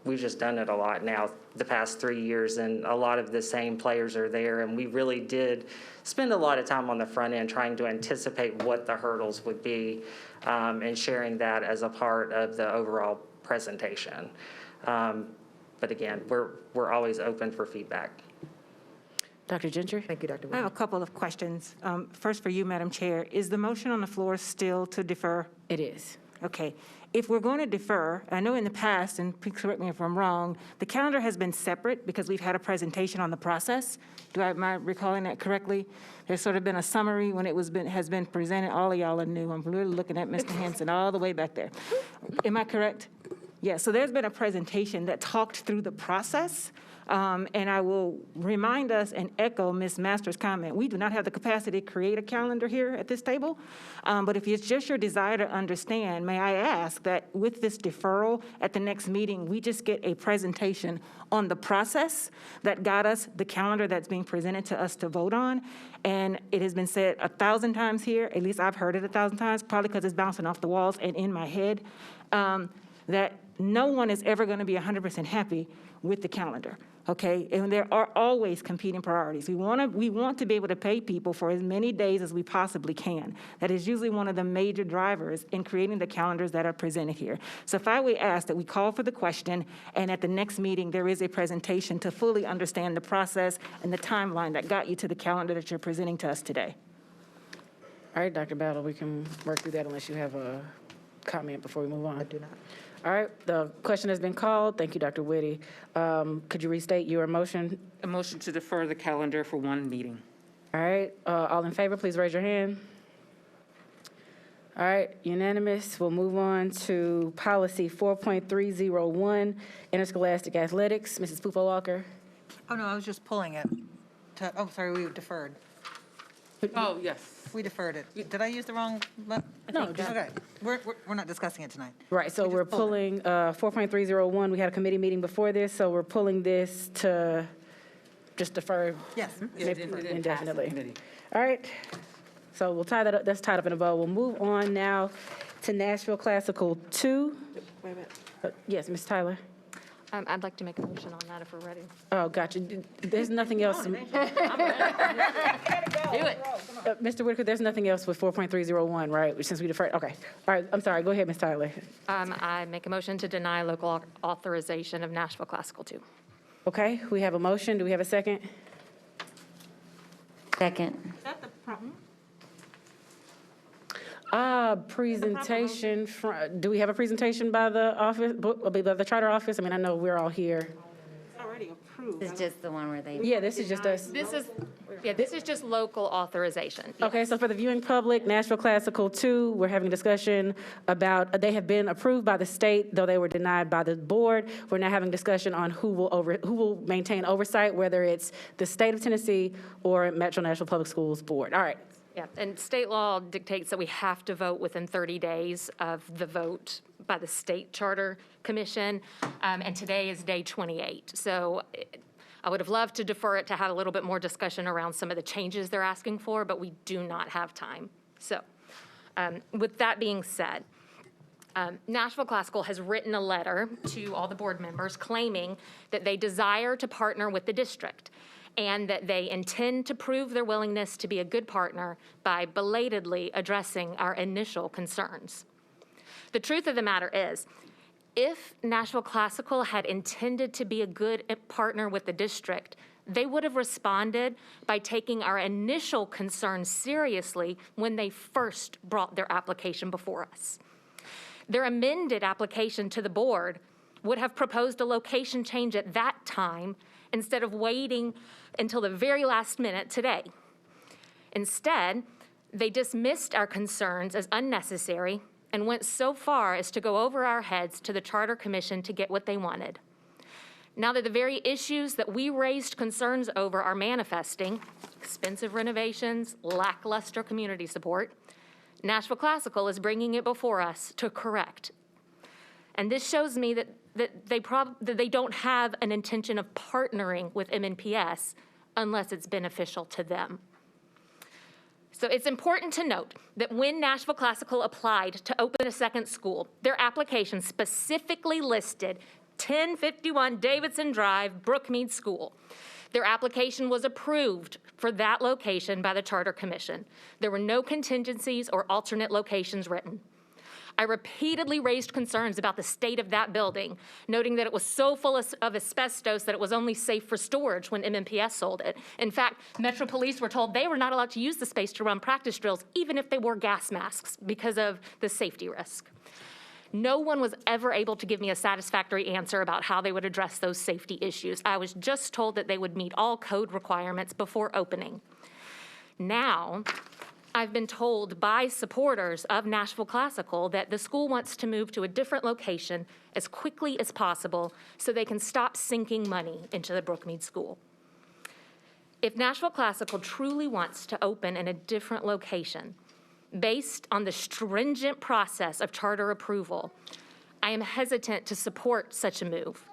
We've just done it a lot now the past 3 years, and a lot of the same players are there, and we really did spend a lot of time on the front end trying to anticipate what the hurdles would be and sharing that as a part of the overall presentation. But again, we're always open for feedback. Dr. Gentry? Thank you, Dr. I have a couple of questions. First for you, Madam Chair. Is the motion on the floor still to defer? It is. Okay. If we're going to defer, I know in the past, and please correct me if I'm wrong, the calendar has been separate because we've had a presentation on the process. Am I recalling that correctly? There's sort of been a summary when has been presented. All of y'all are new. I'm really looking at Mr. Hanson all the way back there. Am I correct? Yeah, so there's been a presentation that talked through the process. And I will remind us and echo Ms. Masters' comment. We do not have the capacity to create a calendar here at this table. But if it's just your desire to understand, may I ask that with this deferral at the next meeting, we just get a presentation on the process that got us the calendar that's being presented to us to vote on. And it has been said 1,000 times here, at least I've heard it 1,000 times, probably because it's bouncing off the walls and in my head, that no one is ever going to be 100% happy with the calendar. Okay, and there are always competing priorities. We want to be able to pay people for as many days as we possibly can. That is usually one of the major drivers in creating the calendars that are presented here. So if I would ask that we call for the question, and at the next meeting there is a presentation to fully understand the process and the timeline that got you to the calendar that you're presenting to us today. All right, Dr. Battle, we can work through that unless you have a comment before we move on. I do not. All right, the question has been called. Thank you, Dr. Whitty. Could you restate your motion? A motion to defer the calendar for one meeting. All right, all in favor, please raise your hand. All right, unanimous. We'll move on to policy 4.301, interscholastic athletics. Mrs. Pupo-Walker. Oh, no, I was just pulling it. Sorry, we deferred. Oh, yes. We deferred it. Did I use the wrong? No, Okay, we're not discussing it tonight. Right, so we're pulling 4.301. We had a committee meeting before this, so we're pulling this to just defer Yes. indefinitely. All right, so we'll tie that up. That's tied up in a bow. We'll move on now to Nashville Classical 2. Wait a minute. Yes, Ms. Tyler. I'd like to make a motion on that if we're ready. Oh, gotcha. There's nothing else. Do it. Mr. Whitaker, there's nothing else with 4.301, right? Since we deferred. Okay. All right. I'm sorry. Go ahead, Ms. Tyler. I make a motion to deny local authorization of Nashville Classical 2. Okay. We have a motion. Do we have a second? Second. Is that the problem? Presentation. Do we have a presentation by the office, by the charter office? I mean, I know we're all here. It's already approved. It's just the one where they. Yeah, this is just us. This is just local authorization. Okay, so for the viewing public, Nashville Classical 2, we're having a discussion about, they have been approved by the state, though they were denied by the board. We're now having discussion on who will maintain oversight, whether it's the state of Tennessee or Metro Nashville Public Schools Board. All right. Yeah, and state law dictates that we have to vote within 30 days of the vote by the State Charter Commission, and today is day 28. So I would have loved to defer it to have a little bit more discussion around some of the changes they're asking for, but we do not have time. So with that being said, Nashville Classical has written a letter to all the board members claiming that they desire to partner with the district and that they intend to prove their willingness to be a good partner by belatedly addressing our initial concerns. The truth of the matter is, if Nashville Classical had intended to be a good partner with the district, they would have responded by taking our initial concerns seriously when they first brought their application before us. Their amended application to the board would have proposed a location change at that time instead of waiting until the very last minute today. Instead, they dismissed our concerns as unnecessary and went so far as to go over our heads to the Charter Commission to get what they wanted. Now that the very issues that we raised concerns over are manifesting, expensive renovations, lackluster community support, Nashville Classical is bringing it before us to correct. And this shows me that they don't have an intention of partnering with MNPS unless it's beneficial to them. So it's important to note that when Nashville Classical applied to open a second school, their application specifically listed 1051 Davidson Drive, Brookmead School. Their application was approved for that location by the Charter Commission. There were no contingencies or alternate locations written. I repeatedly raised concerns about the state of that building, noting that it was so full of asbestos that it was only safe for storage when MNPS sold it. In fact, Metro Police were told they were not allowed to use the space to run practice drills, even if they wore gas masks, because of the safety risk. No one was ever able to give me a satisfactory answer about how they would address those safety issues. I was just told that they would meet all code requirements before opening. Now, I've been told by supporters of Nashville Classical that the school wants to move to a different location as quickly as possible so they can stop sinking money into the Brookmead School. If Nashville Classical truly wants to open in a different location, based on the stringent process of charter approval, I am hesitant to support such a move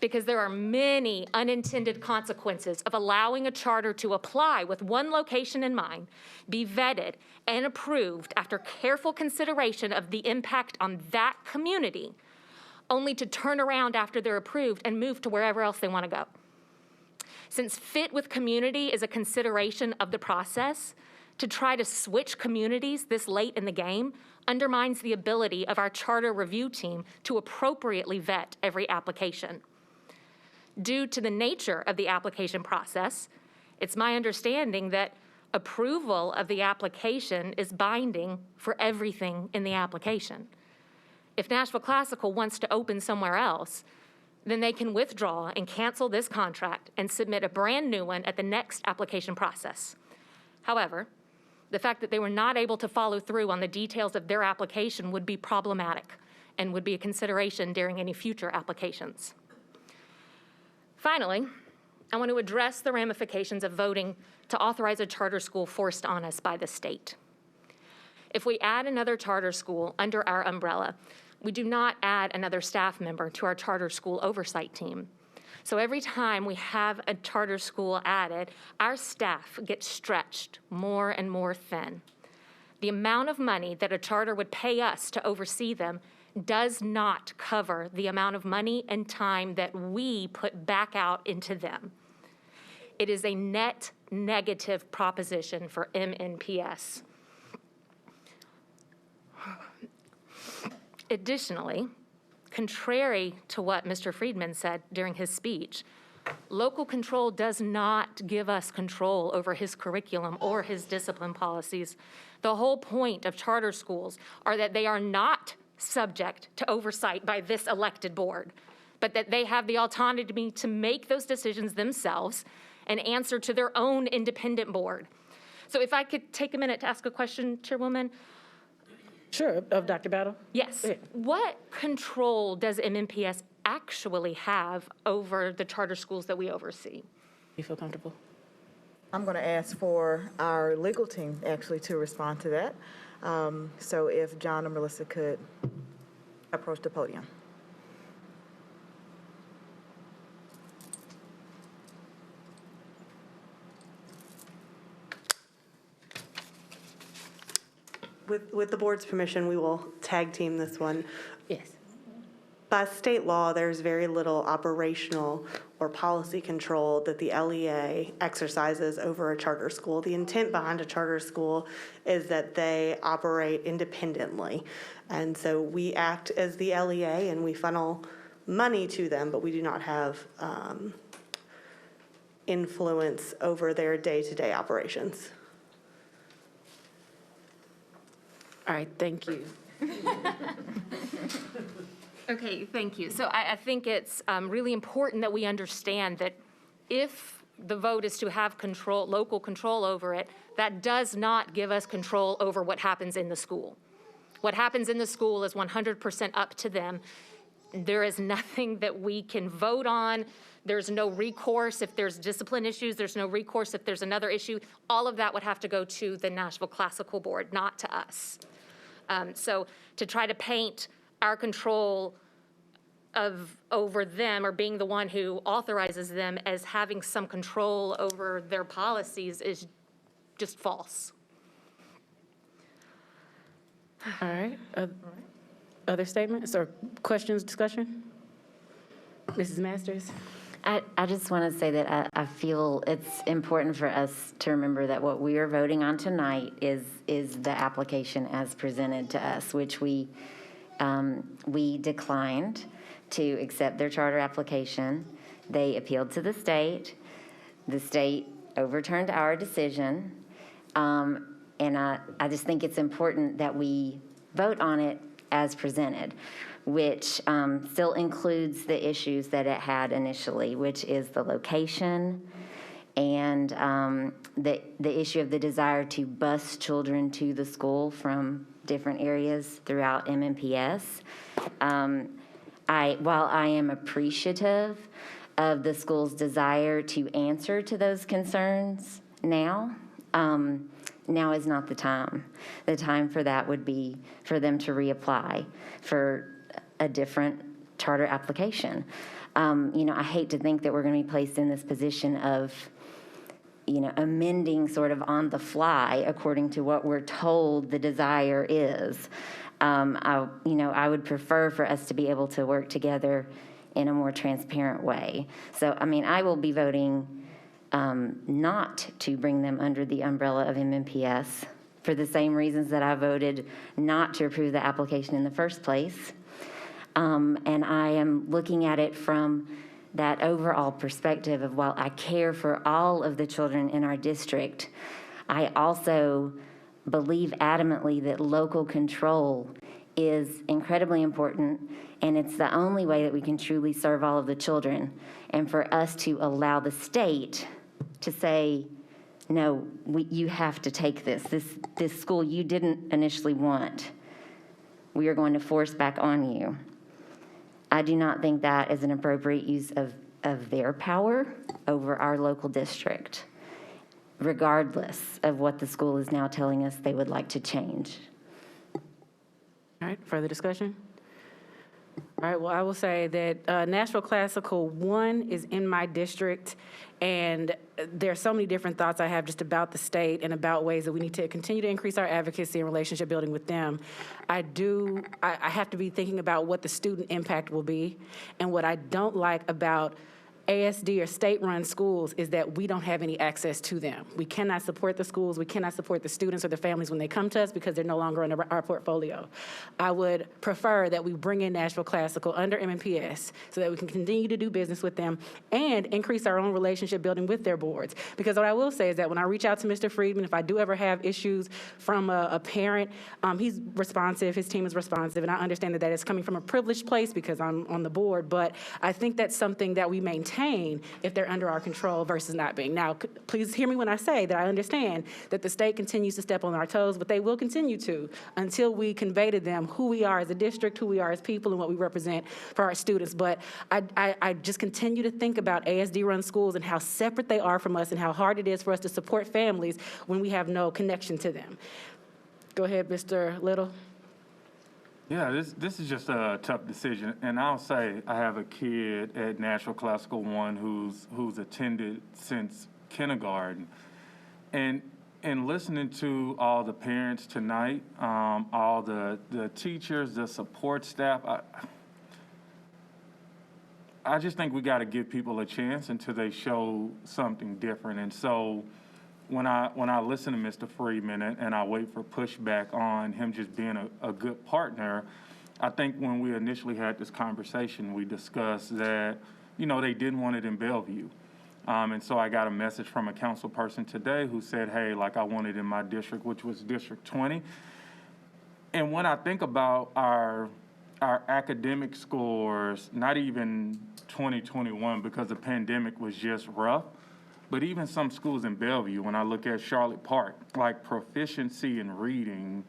because there are many unintended consequences of allowing a charter to apply with one location in mind, be vetted and approved after careful consideration of the impact on that community, only to turn around after they're approved and move to wherever else they want to go. Since fit with community is a consideration of the process, to try to switch communities this late in the game undermines the ability of our charter review team to appropriately vet every application. Due to the nature of the application process, it's my understanding that approval of the application is binding for everything in the application. If Nashville Classical wants to open somewhere else, then they can withdraw and cancel this contract and submit a brand new one at the next application process. However, the fact that they were not able to follow through on the details of their application would be problematic and would be a consideration during any future applications. Finally, I want to address the ramifications of voting to authorize a charter school forced on us by the state. If we add another charter school under our umbrella, we do not add another staff member to our charter school oversight team. So every time we have a charter school added, our staff gets stretched more and more thin. The amount of money that a charter would pay us to oversee them does not cover the amount of money and time that we put back out into them. It is a net negative proposition for MNPS. Additionally, contrary to what Mr. Friedman said during his speech, local control does not give us control over his curriculum or his discipline policies. The whole point of charter schools are that they are not subject to oversight by this elected board, but that they have the autonomy to make those decisions themselves and answer to their own independent board. So if I could take a minute to ask a question, Chairwoman. Sure, of Dr. Battle? Yes. What control does MNPS actually have over the charter schools that we oversee? You feel comfortable? I'm going to ask for our legal team actually to respond to that. So if John or Melissa could approach the podium. With the board's permission, we will tag team this one. Yes. By state law, there's very little operational or policy control that the LEA exercises over a charter school. The intent behind a charter school is that they operate independently. And so we act as the LEA and we funnel money to them, but we do not have influence over their day-to-day operations. All right, thank you. Okay, thank you. So I think it's really important that we understand that if the vote is to have control, local control over it, that does not give us control over what happens in the school. What happens in the school is 100% up to them. There is nothing that we can vote on. There's no recourse if there's discipline issues. There's no recourse if there's another issue. All of that would have to go to the Nashville Classical Board, not to us. So to try to paint our control over them or being the one who authorizes them as having some control over their policies is just false. All right. Other statements or questions, discussion? Mrs. Masters? I just want to say that I feel it's important for us to remember that what we are voting on tonight is the application as presented to us, which we declined to accept their charter application. They appealed to the state. The state overturned our decision. And I just think it's important that we vote on it as presented, which still includes the issues that it had initially, which is the location and the issue of the desire to bus children to the school from different areas throughout MNPS. While I am appreciative of the school's desire to answer to those concerns now is not the time. The time for that would be for them to reapply for a different charter application. I hate to think that we're going to be placed in this position of, amending sort of on the fly according to what we're told the desire is. I would prefer for us to be able to work together in a more transparent way. So, I will be voting not to bring them under the umbrella of MNPS for the same reasons that I voted not to approve the application in the first place. And I am looking at it from that overall perspective of, while I care for all of the children in our district, I also believe adamantly that local control is incredibly important, and it's the only way that we can truly serve all of the children. And for us to allow the state to say, no, you have to take this school you didn't initially want, we are going to force back on you. I do not think that is an appropriate use of their power over our local district, regardless of what the school is now telling us they would like to change. All right, further discussion? All right, well, I will say that Nashville Classical 1 is in my district, and there are so many different thoughts I have just about the state and about ways that we need to continue to increase our advocacy and relationship building with them. I have to be thinking about what the student impact will be, and what I don't like about ASD or state-run schools is that we don't have any access to them. We cannot support the schools, we cannot support the students or the families when they come to us because they're no longer under our portfolio. I would prefer that we bring in Nashville Classical under MNPS so that we can continue to do business with them and increase our own relationship building with their boards. Because what I will say is that when I reach out to Mr. Friedman, if I do ever have issues from a parent, he's responsive, his team is responsive, and I understand that is coming from a privileged place because I'm on the board, but I think that's something that we maintain if they're under our control versus not being. Now, please hear me when I say that I understand that the state continues to step on our toes, but they will continue to until we convey to them who we are as a district, who we are as people, and what we represent for our students. But I just continue to think about ASD-run schools and how separate they are from us and how hard it is for us to support families when we have no connection to them. Go ahead, Mr. Little. Yeah, this is just a tough decision, and I'll say I have a kid at Nashville Classical 1 who's attended since kindergarten, and listening to all the parents tonight, all the teachers, the support staff, I just think we got to give people a chance until they show something different. And so when I listen to Mr. Freeman and I wait for pushback on him just being a good partner, I think when we initially had this conversation, we discussed that, they didn't want it in Bellevue. And so I got a message from a council person today who said, hey, I want it in my district, which was District 20. And when I think about our academic scores, not even 2021 because the pandemic was just rough, but even some schools in Bellevue, when I look at Charlotte Park, proficiency in reading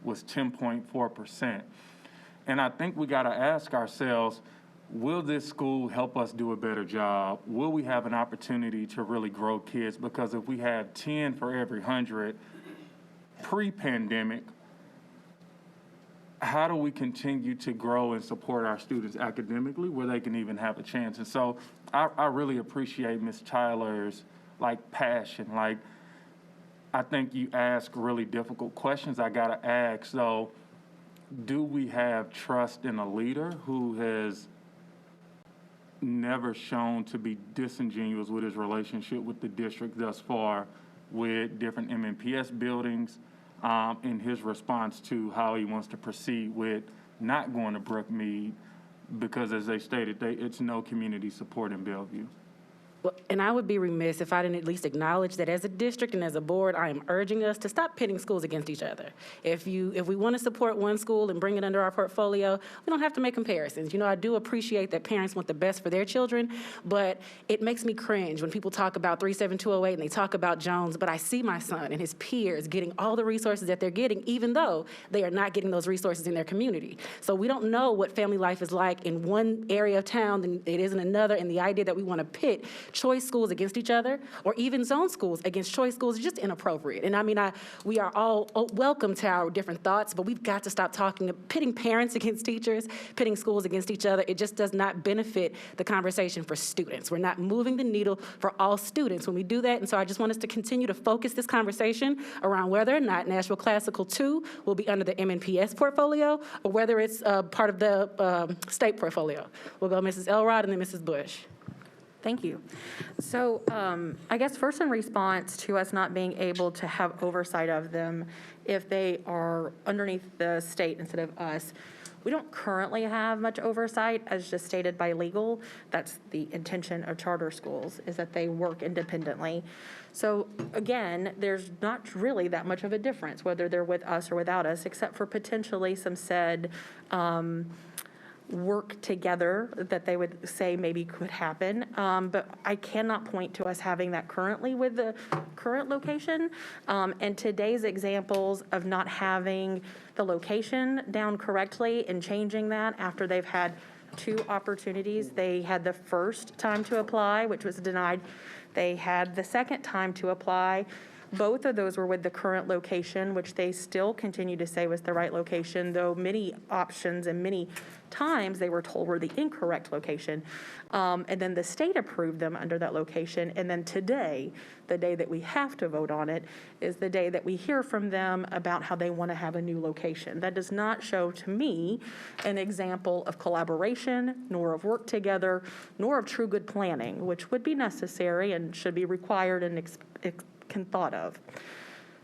was 10.4%. And I think we got to ask ourselves, will this school help us do a better job? Will we have an opportunity to really grow kids? Because if we have 10 for every 100 pre-pandemic, how do we continue to grow and support our students academically where they can even have a chance? And so I really appreciate Ms. Tyler's passion. I think you ask really difficult questions. I gotta ask, so do we have trust in a leader who has never shown to be disingenuous with his relationship with the district thus far with different MNPS buildings, in his response to how he wants to proceed with not going to Brookmead because, as they stated, it's no community support in Bellevue. Well, and I would be remiss if I didn't at least acknowledge that as a district and as a board, I am urging us to stop pitting schools against each other. If we want to support one school and bring it under our portfolio, we don't have to make comparisons. I do appreciate that parents want the best for their children, but it makes me cringe when people talk about 37208 and they talk about Jones, but I see my son and his peers getting all the resources that they're getting, even though they are not getting those resources in their community. So we don't know what family life is like in one area of town than it is in another, and the idea that we want to pit choice schools against each other or even zone schools against choice schools is just inappropriate. And we are all welcome to our different thoughts, but we've got to stop pitting parents against teachers, pitting schools against each other. It just does not benefit the conversation for students. We're not moving the needle for all students when we do that. And so I just want us to continue to focus this conversation around whether or not Nashville Classical 2 will be under the MNPS portfolio or whether it's part of the state portfolio. We'll go Mrs. Elrod and then Mrs. Bush. Thank you. So I guess first in response to us not being able to have oversight of them if they are underneath the state instead of us, we don't currently have much oversight, as just stated by legal. That's the intention of charter schools, is that they work independently. So again, there's not really that much of a difference whether they're with us or without us, except for potentially some said work together that they would say maybe could happen. But I cannot point to us having that currently with the current location. And today's examples of not having the location down correctly and changing that after they've had 2 opportunities. They had the first time to apply, which was denied. They had the second time to apply. Both of those were with the current location, which they still continue to say was the right location, though many options and many times they were told were the incorrect location. And then the state approved them under that location. And then today, the day that we have to vote on it, is the day that we hear from them about how they want to have a new location. That does not show to me an example of collaboration, nor of work together, nor of true good planning, which would be necessary and should be required and thought of.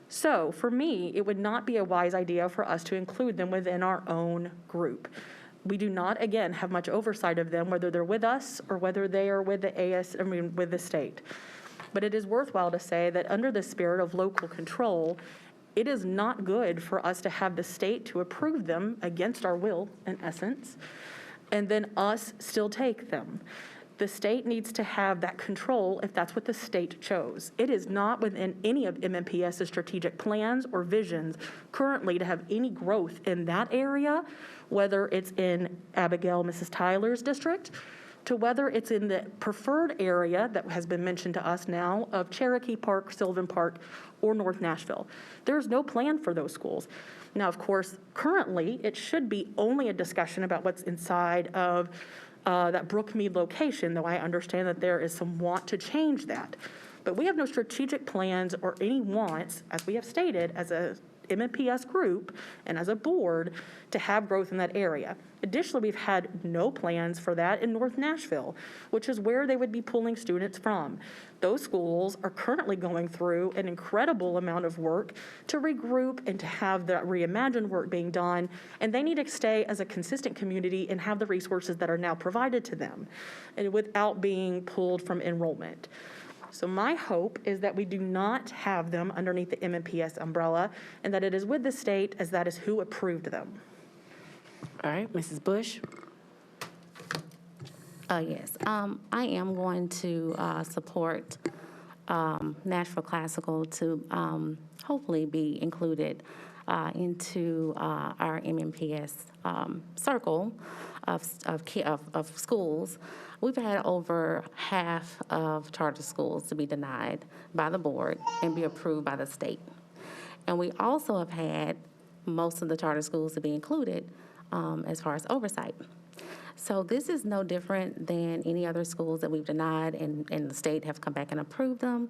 So for me, it would not be a wise idea for us to include them within our own group. We do not, again, have much oversight of them, whether they're with us or whether they are with with the state. But it is worthwhile to say that under the spirit of local control, it is not good for us to have the state to approve them against our will, in essence, and then us still take them. The state needs to have that control if that's what the state chose. It is not within any of MNPS's strategic plans or visions currently to have any growth in that area, whether it's in Abigail, Mrs. Tyler's district, to whether it's in the preferred area that has been mentioned to us now of Cherokee Park, Sylvan Park, or North Nashville. There's no plan for those schools. Now, of course, currently, it should be only a discussion about what's inside of that Brookmead location, though I understand that there is some want to change that. But we have no strategic plans or any wants, as we have stated, as a MNPS group and as a board to have growth in that area. Additionally, we've had no plans for that in North Nashville, which is where they would be pulling students from. Those schools are currently going through an incredible amount of work to regroup and to have that reimagined work being done, and they need to stay as a consistent community and have the resources that are now provided to them, and without being pulled from enrollment. So my hope is that we do not have them underneath the MNPS umbrella, and that it is with the state, as that is who approved them. All right, Mrs. Bush. Yes, I am going to support Nashville Classical to hopefully be included into our MNPS circle of schools. We've had over half of charter schools to be denied by the board and be approved by the state. And we also have had most of the charter schools to be included as far as oversight. So this is no different than any other schools that we've denied, and the state have come back and approved them.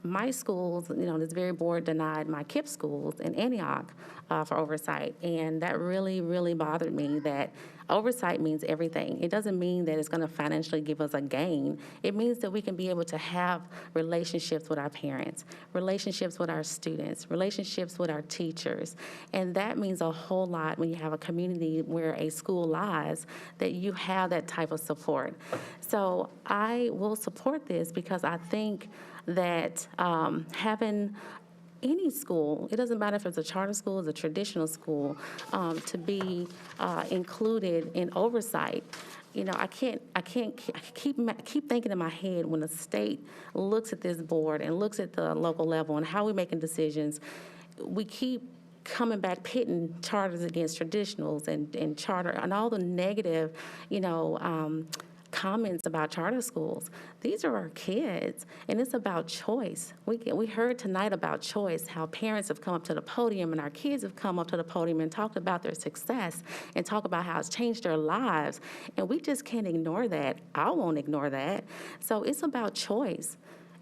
My schools, this very board denied my KIPP schools in Antioch for oversight, and that really, really bothered me that oversight means everything. It doesn't mean that it's going to financially give us a gain. It means that we can be able to have relationships with our parents, relationships with our students, relationships with our teachers, and that means a whole lot when you have a community where a school lies, that you have that type of support. So I will support this because I think that having any school, it doesn't matter if it's a charter school, it's a traditional school, to be included in oversight. I keep thinking in my head when the state looks at this board and looks at the local level and how we're making decisions, we keep coming back pitting charters against traditionals and charter and all the negative, comments about charter schools. These are our kids, and it's about choice. We heard tonight about choice, how parents have come up to the podium and our kids have come up to the podium and talked about their success and talk about how it's changed their lives, and we just can't ignore that. I won't ignore that. So it's about choice.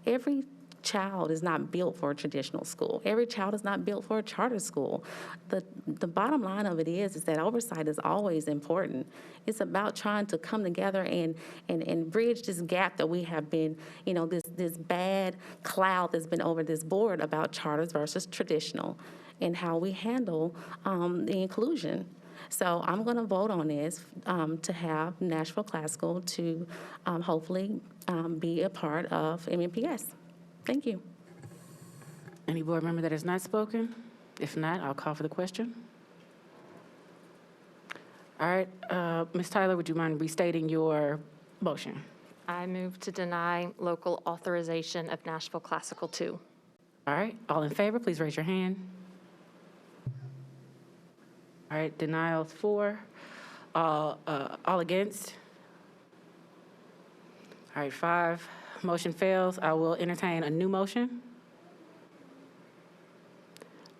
Every child is not built for a traditional school. Every child is not built for a charter school. The bottom line of it is that oversight is always important. It's about trying to come together and bridge this gap that we have been, this bad cloud that's been over this board about charters versus traditional and how we handle the inclusion. So I'm going to vote on this to have Nashville Classical to hopefully be a part of MNPS. Thank you. Any board member that has not spoken? If not, I'll call for the question. All right, Ms. Tyler, would you mind restating your motion? I move to deny local authorization of Nashville Classical 2. All right, all in favor, please raise your hand. All right, denials 4. All against? All right, 5. Motion fails. I will entertain a new motion.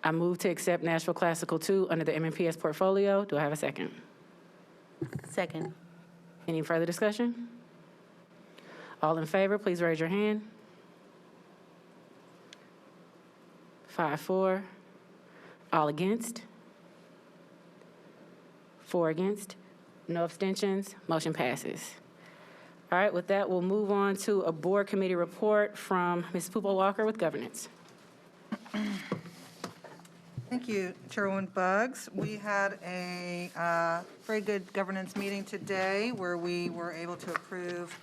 I move to accept Nashville Classical 2 under the MNPS portfolio. Do I have a second? Second. Any further discussion? All in favor, please raise your hand. 5-4. All against? 4 against. No abstentions. Motion passes. All right, with that, we'll move on to a board committee report from Ms. Poopa Walker with governance. Thank you, Chairwoman Buggs. We had a very good governance meeting today where we were able to approve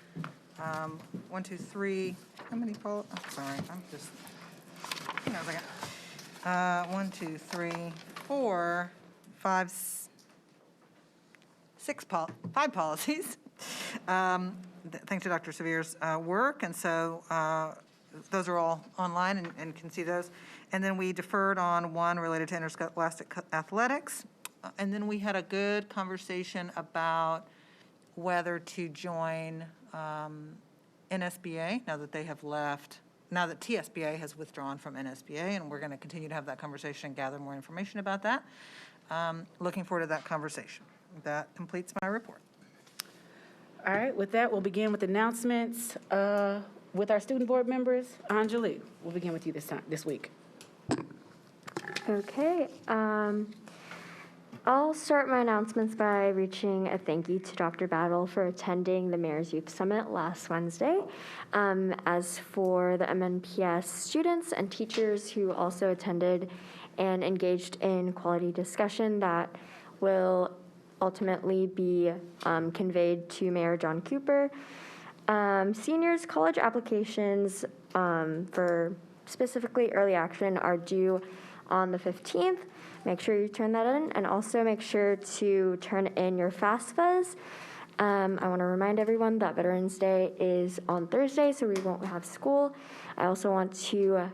1, 2, 3, how many, I'm sorry, I'm just, hang on a second. 1, 2, 3, 4, 5, 5 policies. Thanks to Dr. Severe's work, and so those are all online and can see those. And then we deferred on one related to interscholastic athletics. And then we had a good conversation about whether to join NSBA now that they have left, now that TSBA has withdrawn from NSBA, and we're going to continue to have that conversation and gather more information about that. Looking forward to that conversation. That completes my report. All right, with that, we'll begin with announcements with our student board members. Anjali, we'll begin with you this week. Okay. I'll start my announcements by reaching a thank you to Dr. Battle for attending the Mayor's Youth Summit last Wednesday. As for the MNPS students and teachers who also attended and engaged in quality discussion that will ultimately be conveyed to Mayor John Cooper. Seniors college applications for specifically early action are due on the 15th. Make sure you turn that in, and also make sure to turn in your FAFSAs. I want to remind everyone that Veterans Day is on Thursday, so we won't have school. I also want to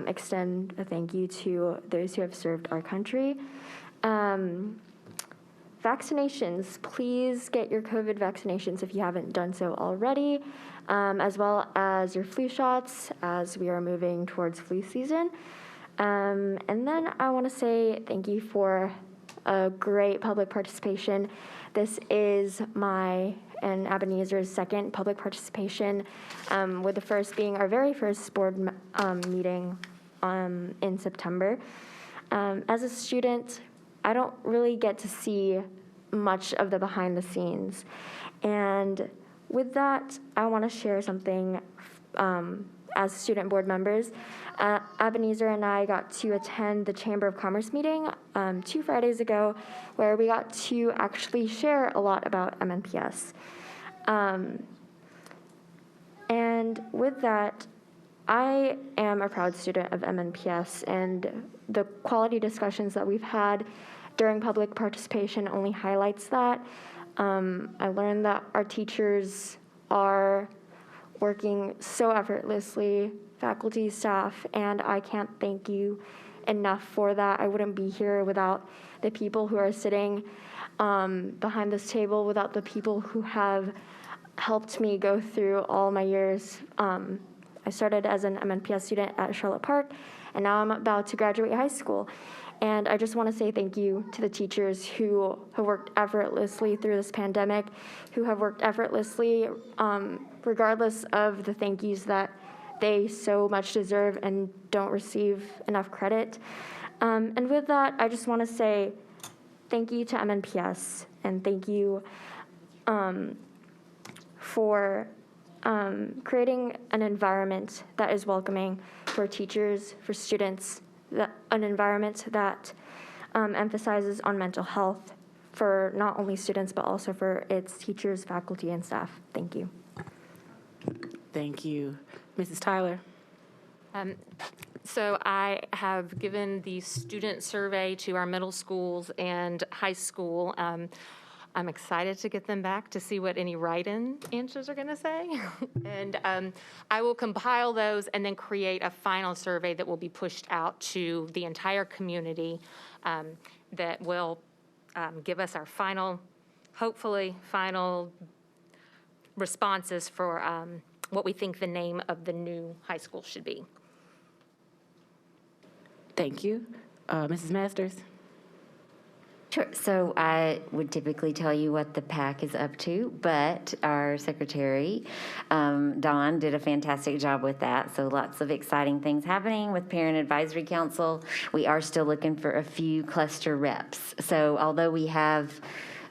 extend a thank you to those who have served our country. Vaccinations, please get your COVID vaccinations if you haven't done so already, as well as your flu shots as we are moving towards flu season. And then I want to say thank you for a great public participation. This is my and Ebenezer's second public participation, with the first being our very first board meeting in September. As a student, I don't really get to see much of the behind the scenes. And with that, I want to share something as student board members. Ebenezer and I got to attend the Chamber of Commerce meeting 2 Fridays ago, where we got to actually share a lot about MNPS. And with that, I am a proud student of MNPS, and the quality discussions that we've had during public participation only highlights that. I learned that our teachers are working so effortlessly, faculty, staff, and I can't thank you enough for that. I wouldn't be here without the people who are sitting behind this table, without the people who have helped me go through all my years. I started as an MNPS student at Charlotte Park, and now I'm about to graduate high school. And I just want to say thank you to the teachers who have worked effortlessly through this pandemic, who have worked effortlessly regardless of the thank yous that they so much deserve and don't receive enough credit. And with that, I just want to say thank you to MNPS, and thank you for creating an environment that is welcoming for teachers, for students, an environment that emphasizes on mental health for not only students, but also for its teachers, faculty, and staff. Thank you. Thank you. Mrs. Tyler? So I have given the student survey to our middle schools and high school. I'm excited to get them back to see what any write-in answers are going to say. And I will compile those and then create a final survey that will be pushed out to the entire community that will give us our final, hopefully, final responses for what we think the name of the new high school should be. Thank you. Mrs. Masters? Sure. So I would typically tell you what the PAC is up to, but our secretary, Dawn, did a fantastic job with that. So lots of exciting things happening with Parent Advisory Council. We are still looking for a few cluster reps. So although we have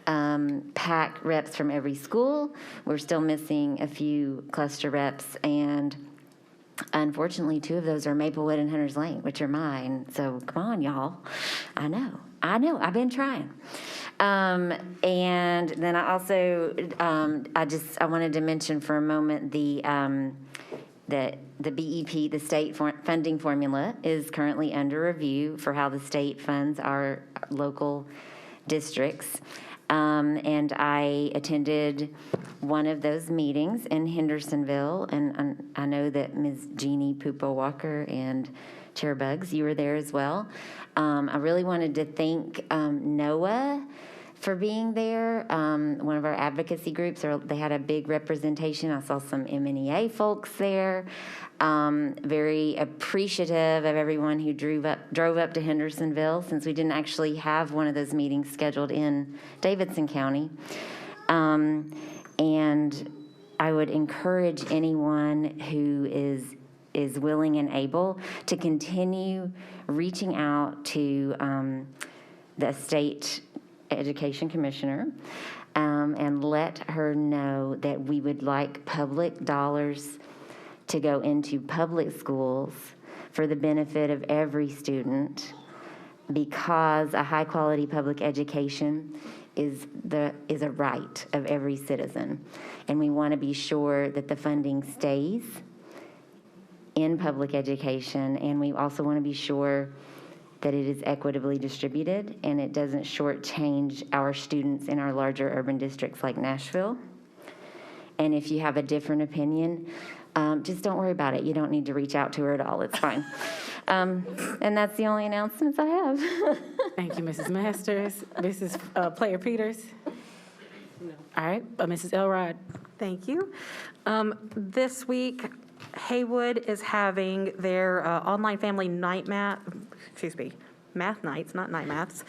PAC reps from every school, we're still missing a few cluster reps, and unfortunately 2 of those are Maplewood and Hunters Lane, which are mine. So come on, y'all. I know, I've been trying. And then I also, I wanted to mention for a moment the BEP, the state funding formula, is currently under review for how the state funds our local districts. And I attended one of those meetings in Hendersonville, and I know that Ms. Jeannie Pupo-Walker and Chair Buggs, you were there as well. I really wanted to thank NOAA for being there. One of our advocacy groups, they had a big representation. I saw some MNEA folks there. Very appreciative of everyone who drove up to Hendersonville, since we didn't actually have one of those meetings scheduled in Davidson County. And I would encourage anyone who is is willing and able to continue reaching out to the state education commissioner and let her know that we would like public dollars to go into public schools for the benefit of every student, because a high-quality public education is a right of every citizen. And we want to be sure that the funding stays in public education, and we also want to be sure that it is equitably distributed and it doesn't shortchange our students in our larger urban districts like Nashville. And if you have a different opinion, just don't worry about it. You don't need to reach out to her at all. It's fine. And that's the only announcements I have. Thank you, Mrs. Masters. Mrs. Player Peters? No. All right, Mrs. Elrod. Thank you. This week, Haywood is having their online family math nights, not night maths.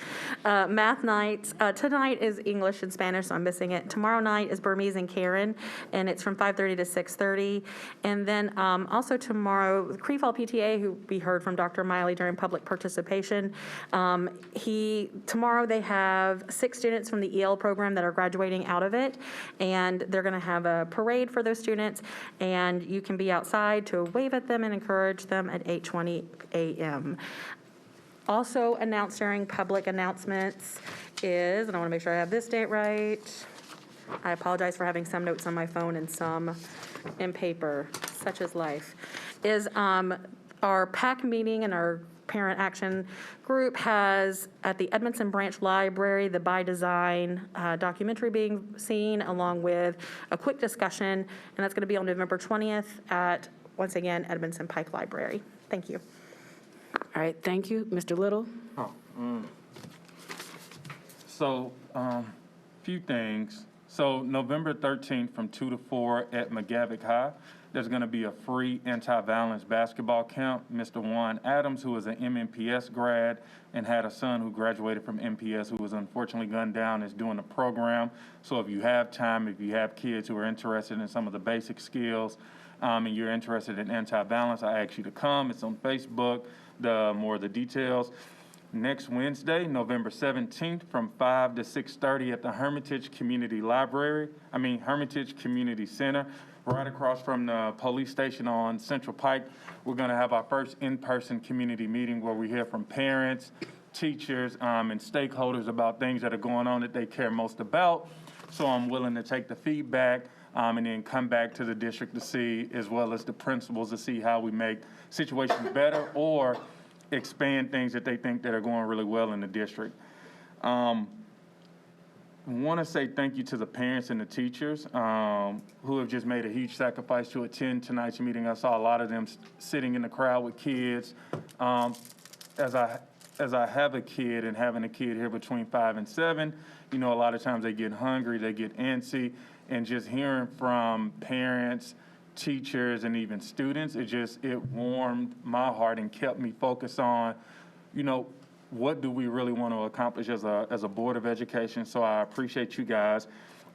Math nights. Tonight is English and Spanish, so I'm missing it. Tomorrow night is Burmese and Karen, and it's from 5:30 to 6:30. And then also tomorrow, the Cree Fall PTA, who we heard from Dr. Miley during public participation, tomorrow they have 6 students from the EL program that are graduating out of it, and they're going to have a parade for those students, and you can be outside to wave at them and encourage them at 8:20 a.m. Also announced during public announcements is, and I want to make sure I have this date right. I apologize for having some notes on my phone and some in paper, such is life, is our PAC meeting and our parent action group has at the Edmondson Branch Library the By Design documentary being seen, along with a quick discussion, and that's going to be on November 20th at, once again, Edmondson Pike Library. Thank you. All right, thank you. Mr. Little? So, few things. So November 13th from 2 to 4 at McGavick High, there's going to be a free anti-violence basketball camp. Mr. Juan Adams, who is an MNPS grad and had a son who graduated from MPS who was unfortunately gunned down, is doing the program. So if you have time, if you have kids who are interested in some of the basic skills, and you're interested in anti-violence, I ask you to come. It's on Facebook. More of the details. Next Wednesday, November 17th, from 5 to 6:30 at the Hermitage Community Center, right across from the police station on Central Pike. We're going to have our first in-person community meeting where we hear from parents, teachers, and stakeholders about things that are going on that they care most about. So I'm willing to take the feedback and then come back to the district to see, as well as the principals, to see how we make situations better or expand things that they think that are going really well in the district. Want to say thank you to the parents and the teachers who have just made a huge sacrifice to attend tonight's meeting. I saw a lot of them sitting in the crowd with kids. As I have a kid, and having a kid here between 5 and 7, a lot of times they get hungry, they get antsy, and just hearing from parents, teachers, and even students, it warmed my heart and kept me focused on, what do we really want to accomplish as a Board of Education. So I appreciate you guys.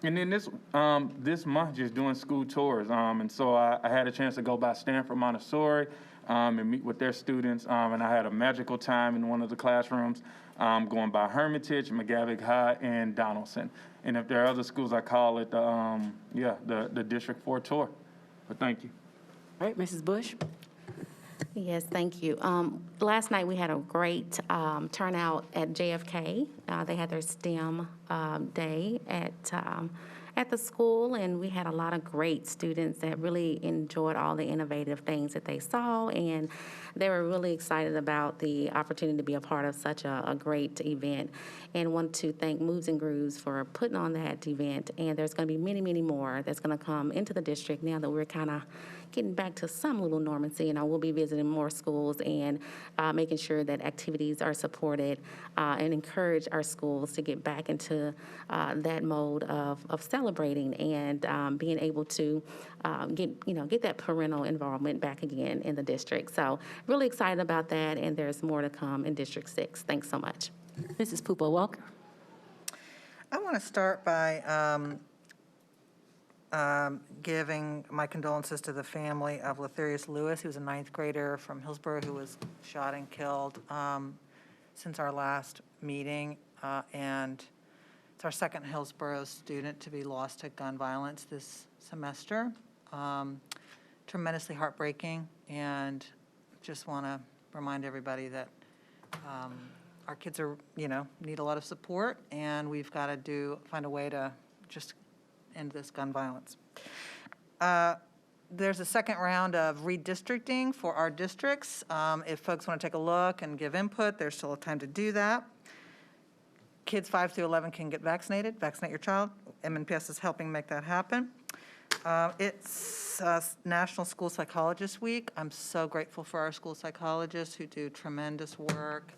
And then this month, just doing school tours. And so I had a chance to go by Stanford Montessori and meet with their students. And I had a magical time in one of the classrooms, going by Hermitage, McGavick High, and Donaldson. And if there are other schools, I call it the District 4 tour. But thank you. All right, Mrs. Bush? Yes, thank you. Last night we had a great turnout at JFK. They had their STEM day at the school, and we had a lot of great students that really enjoyed all the innovative things that they saw, and they were really excited about the opportunity to be a part of such a great event. And want to thank Moves and Grooves for putting on that event. And there's going to be many, many more that's going to come into the district now that we're kind of getting back to some little normalcy. And I will be visiting more schools and making sure that activities are supported and encourage our schools to get back into that mode of celebrating and being able to get that parental involvement back again in the district. So really excited about that, and there's more to come in District 6. Thanks so much. Mrs. Pupo Walker? I want to start by giving my condolences to the family of Letharius Lewis, who's a ninth grader from Hillsborough who was shot and killed since our last meeting. And it's our second Hillsborough student to be lost to gun violence this semester. Tremendously heartbreaking, and just want to remind everybody that our kids are, need a lot of support, and we've got to find a way to just end this gun violence. There's a second round of redistricting for our districts. If folks want to take a look and give input, there's still time to do that. Kids 5 through 11 can get vaccinated. Vaccinate your child. MNPS is helping make that happen. It's National School Psychologist Week. I'm so grateful for our school psychologists who do tremendous work,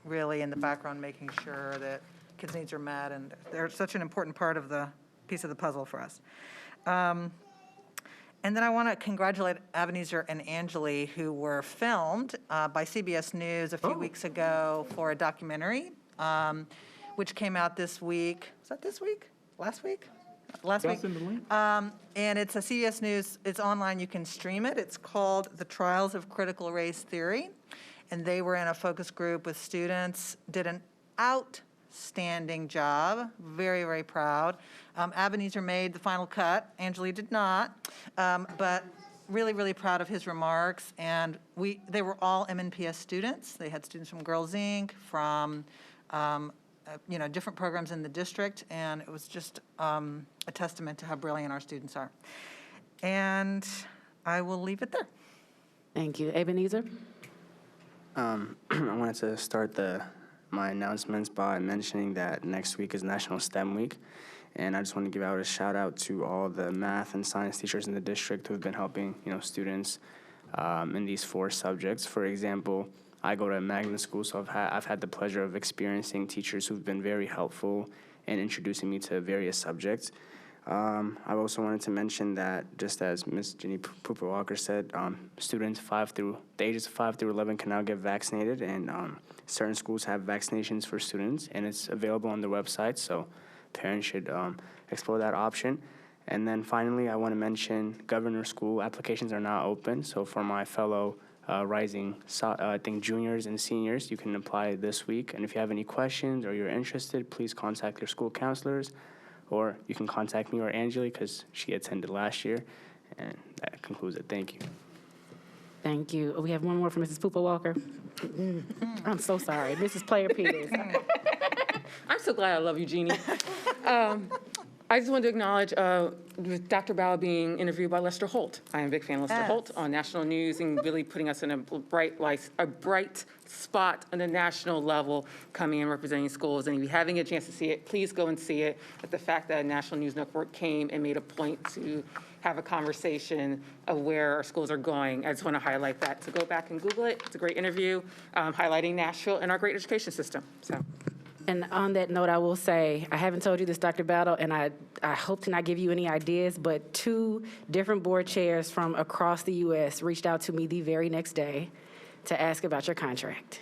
really in the background, making sure that kids' needs are met, and they're such an important part of the piece of the puzzle for us. And then I want to congratulate Ebenezer and Angeli, who were filmed by CBS News a few weeks ago for a documentary, which came out this week. Was that this week? Last week? Last week. In the link. And it's a CBS News, it's online, you can stream it. It's called The Trials of Critical Race Theory. And they were in a focus group with students, did an outstanding job, very, very proud. Ebenezer made the final cut, Angeli did not, but really, really proud of his remarks. And they were all MNPS students. They had students from Girls Inc., from different programs in the district, and it was just a testament to how brilliant our students are. And I will leave it there. Thank you. Ebenezer? I wanted to start my announcements by mentioning that next week is National STEM Week, and I just want to give out a shout out to all the math and science teachers in the district who have been helping students in these 4 subjects. For example, I go to a magnet school, so I've had the pleasure of experiencing teachers who've been very helpful in introducing me to various subjects. I also wanted to mention that, just as Ms. Jenny Pooper-Walker said, students the ages of 5 through 11 can now get vaccinated, and certain schools have vaccinations for students, and it's available on their website, so parents should explore that option. And then finally, I want to mention Governor School applications are now open, so for my fellow rising, juniors and seniors, you can apply this week. And if you have any questions or you're interested, please contact your school counselors, or you can contact me or Angeli because she attended last year. And that concludes it. Thank you. Thank you. We have one more from Mrs. Pooper-Walker. I'm so sorry. Mrs. Player Peters. I'm so glad I love you, Jeannie. I just wanted to acknowledge with Dr. Bauer being interviewed by Lester Holt. I am a big fan of Lester Holt on national news and really putting us in a bright spot on the national level, coming and representing schools. And if you're having a chance to see it, please go and see it. But the fact that a National News Network came and made a point to have a conversation of where our schools are going, I just want to highlight that. So go back and Google it. It's a great interview highlighting Nashville and our great education system. So. And on that note, I will say, I haven't told you this, Dr. Battle, and I hope to not give you any ideas, but 2 different board chairs from across the U.S. reached out to me the very next day to ask about your contract.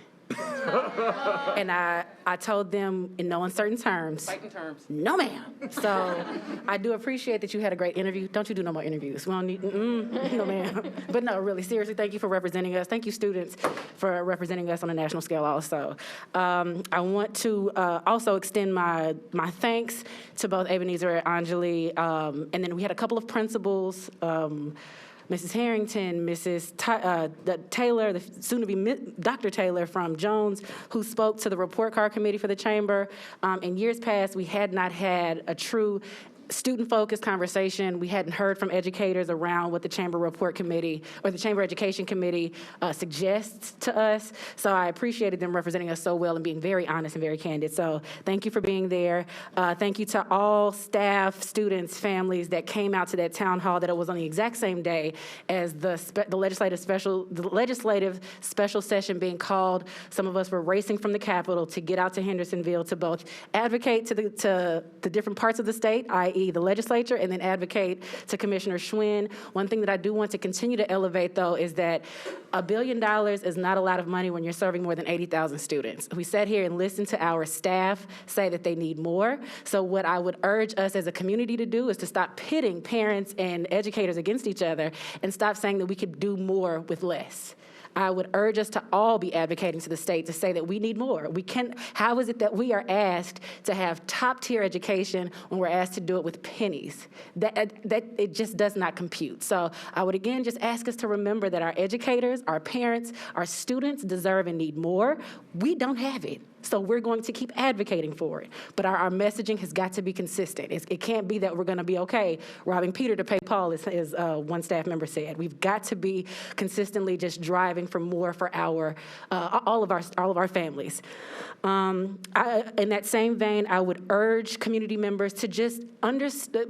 And I told them in no uncertain terms, Fighting terms. No, ma'am. So I do appreciate that you had a great interview. Don't you do no more interviews. We don't need, no, ma'am. But no, really, seriously, thank you for representing us. Thank you, students, for representing us on a national scale also. I want to also extend my thanks to both Ebenezer and Angeli. And then we had a couple of principals, Mrs. Harrington, Mrs. Taylor, the soon-to-be Dr. Taylor from Jones, who spoke to the report card committee for the chamber. In years past, we had not had a true student-focused conversation. We hadn't heard from educators around what the Chamber Report Committee or the Chamber Education Committee suggests to us. So I appreciated them representing us so well and being very honest and very candid. So thank you for being there. Thank you to all staff, students, families that came out to that town hall that it was on the exact same day as the legislative special session being called. Some of us were racing from the Capitol to get out to Hendersonville to both advocate to the different parts of the state, i.e. i.e. the legislature, and then advocate to Commissioner Schwinn. One thing that I do want to continue to elevate, though, is that $1 billion is not a lot of money when you're serving more than 80,000 students. We sat here and listened to our staff say that they need more. So what I would urge us as a community to do is to stop pitting parents and educators against each other and stop saying that we could do more with less. I would urge us to all be advocating to the state to say that we need more. How is it that we are asked to have top-tier education when we're asked to do it with pennies? That it just does not compute. So I would again just ask us to remember that our educators, our parents, our students deserve and need more. We don't have it. So we're going to keep advocating for it. But our messaging has got to be consistent. It can't be that we're going to be okay robbing Peter to pay Paul, as one staff member said. We've got to be consistently just driving for more for all of our families. In that same vein, I would urge community members to just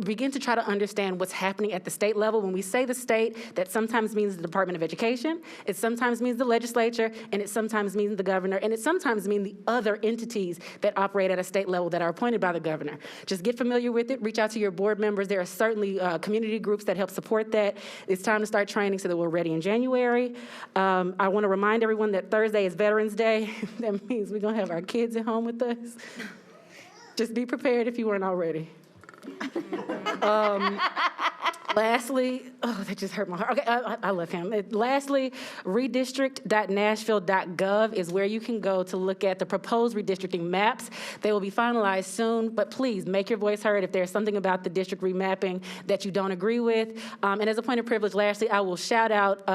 begin to try to understand what's happening at the state level. When we say the state, that sometimes means the Department of Education, it sometimes means the legislature, and it sometimes means the governor, and it sometimes means the other entities that operate at a state level that are appointed by the governor. Just get familiar with it. Reach out to your board members. There are certainly community groups that help support that. It's time to start training so that we're ready in January. I want to remind everyone that Thursday is Veterans Day. That means we're going to have our kids at home with us. Just be prepared if you weren't already. Lastly, that just hurt my heart. Okay, I love him. Lastly, redistrict.nashville.gov is where you can go to look at the proposed redistricting maps. They will be finalized soon, but please make your voice heard if there's something about the district remapping that you don't agree with. And as a point of privilege, lastly, I will shout out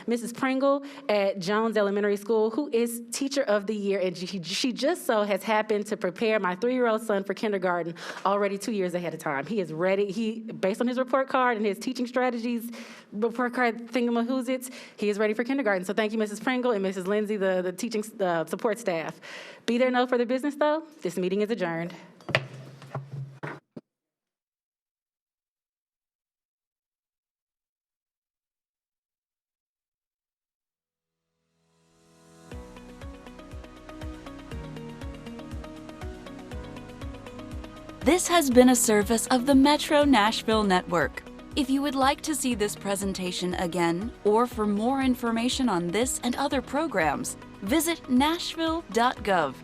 Mrs. Pringle at Jones Elementary School, who is Teacher of the Year, and she just so has happened to prepare my 3-year-old son for kindergarten already 2 years ahead of time. He is ready. Based on his report card and his teaching strategies, report card thingamahoozits, he is ready for kindergarten. So thank you, Mrs. Pringle and Mrs. Lindsay, the teaching support staff. Be there, no further business, though. This meeting is adjourned. This has been a service of the Metro Nashville Network. If you would like to see this presentation again, or for more information on this and other programs, visit nashville.gov.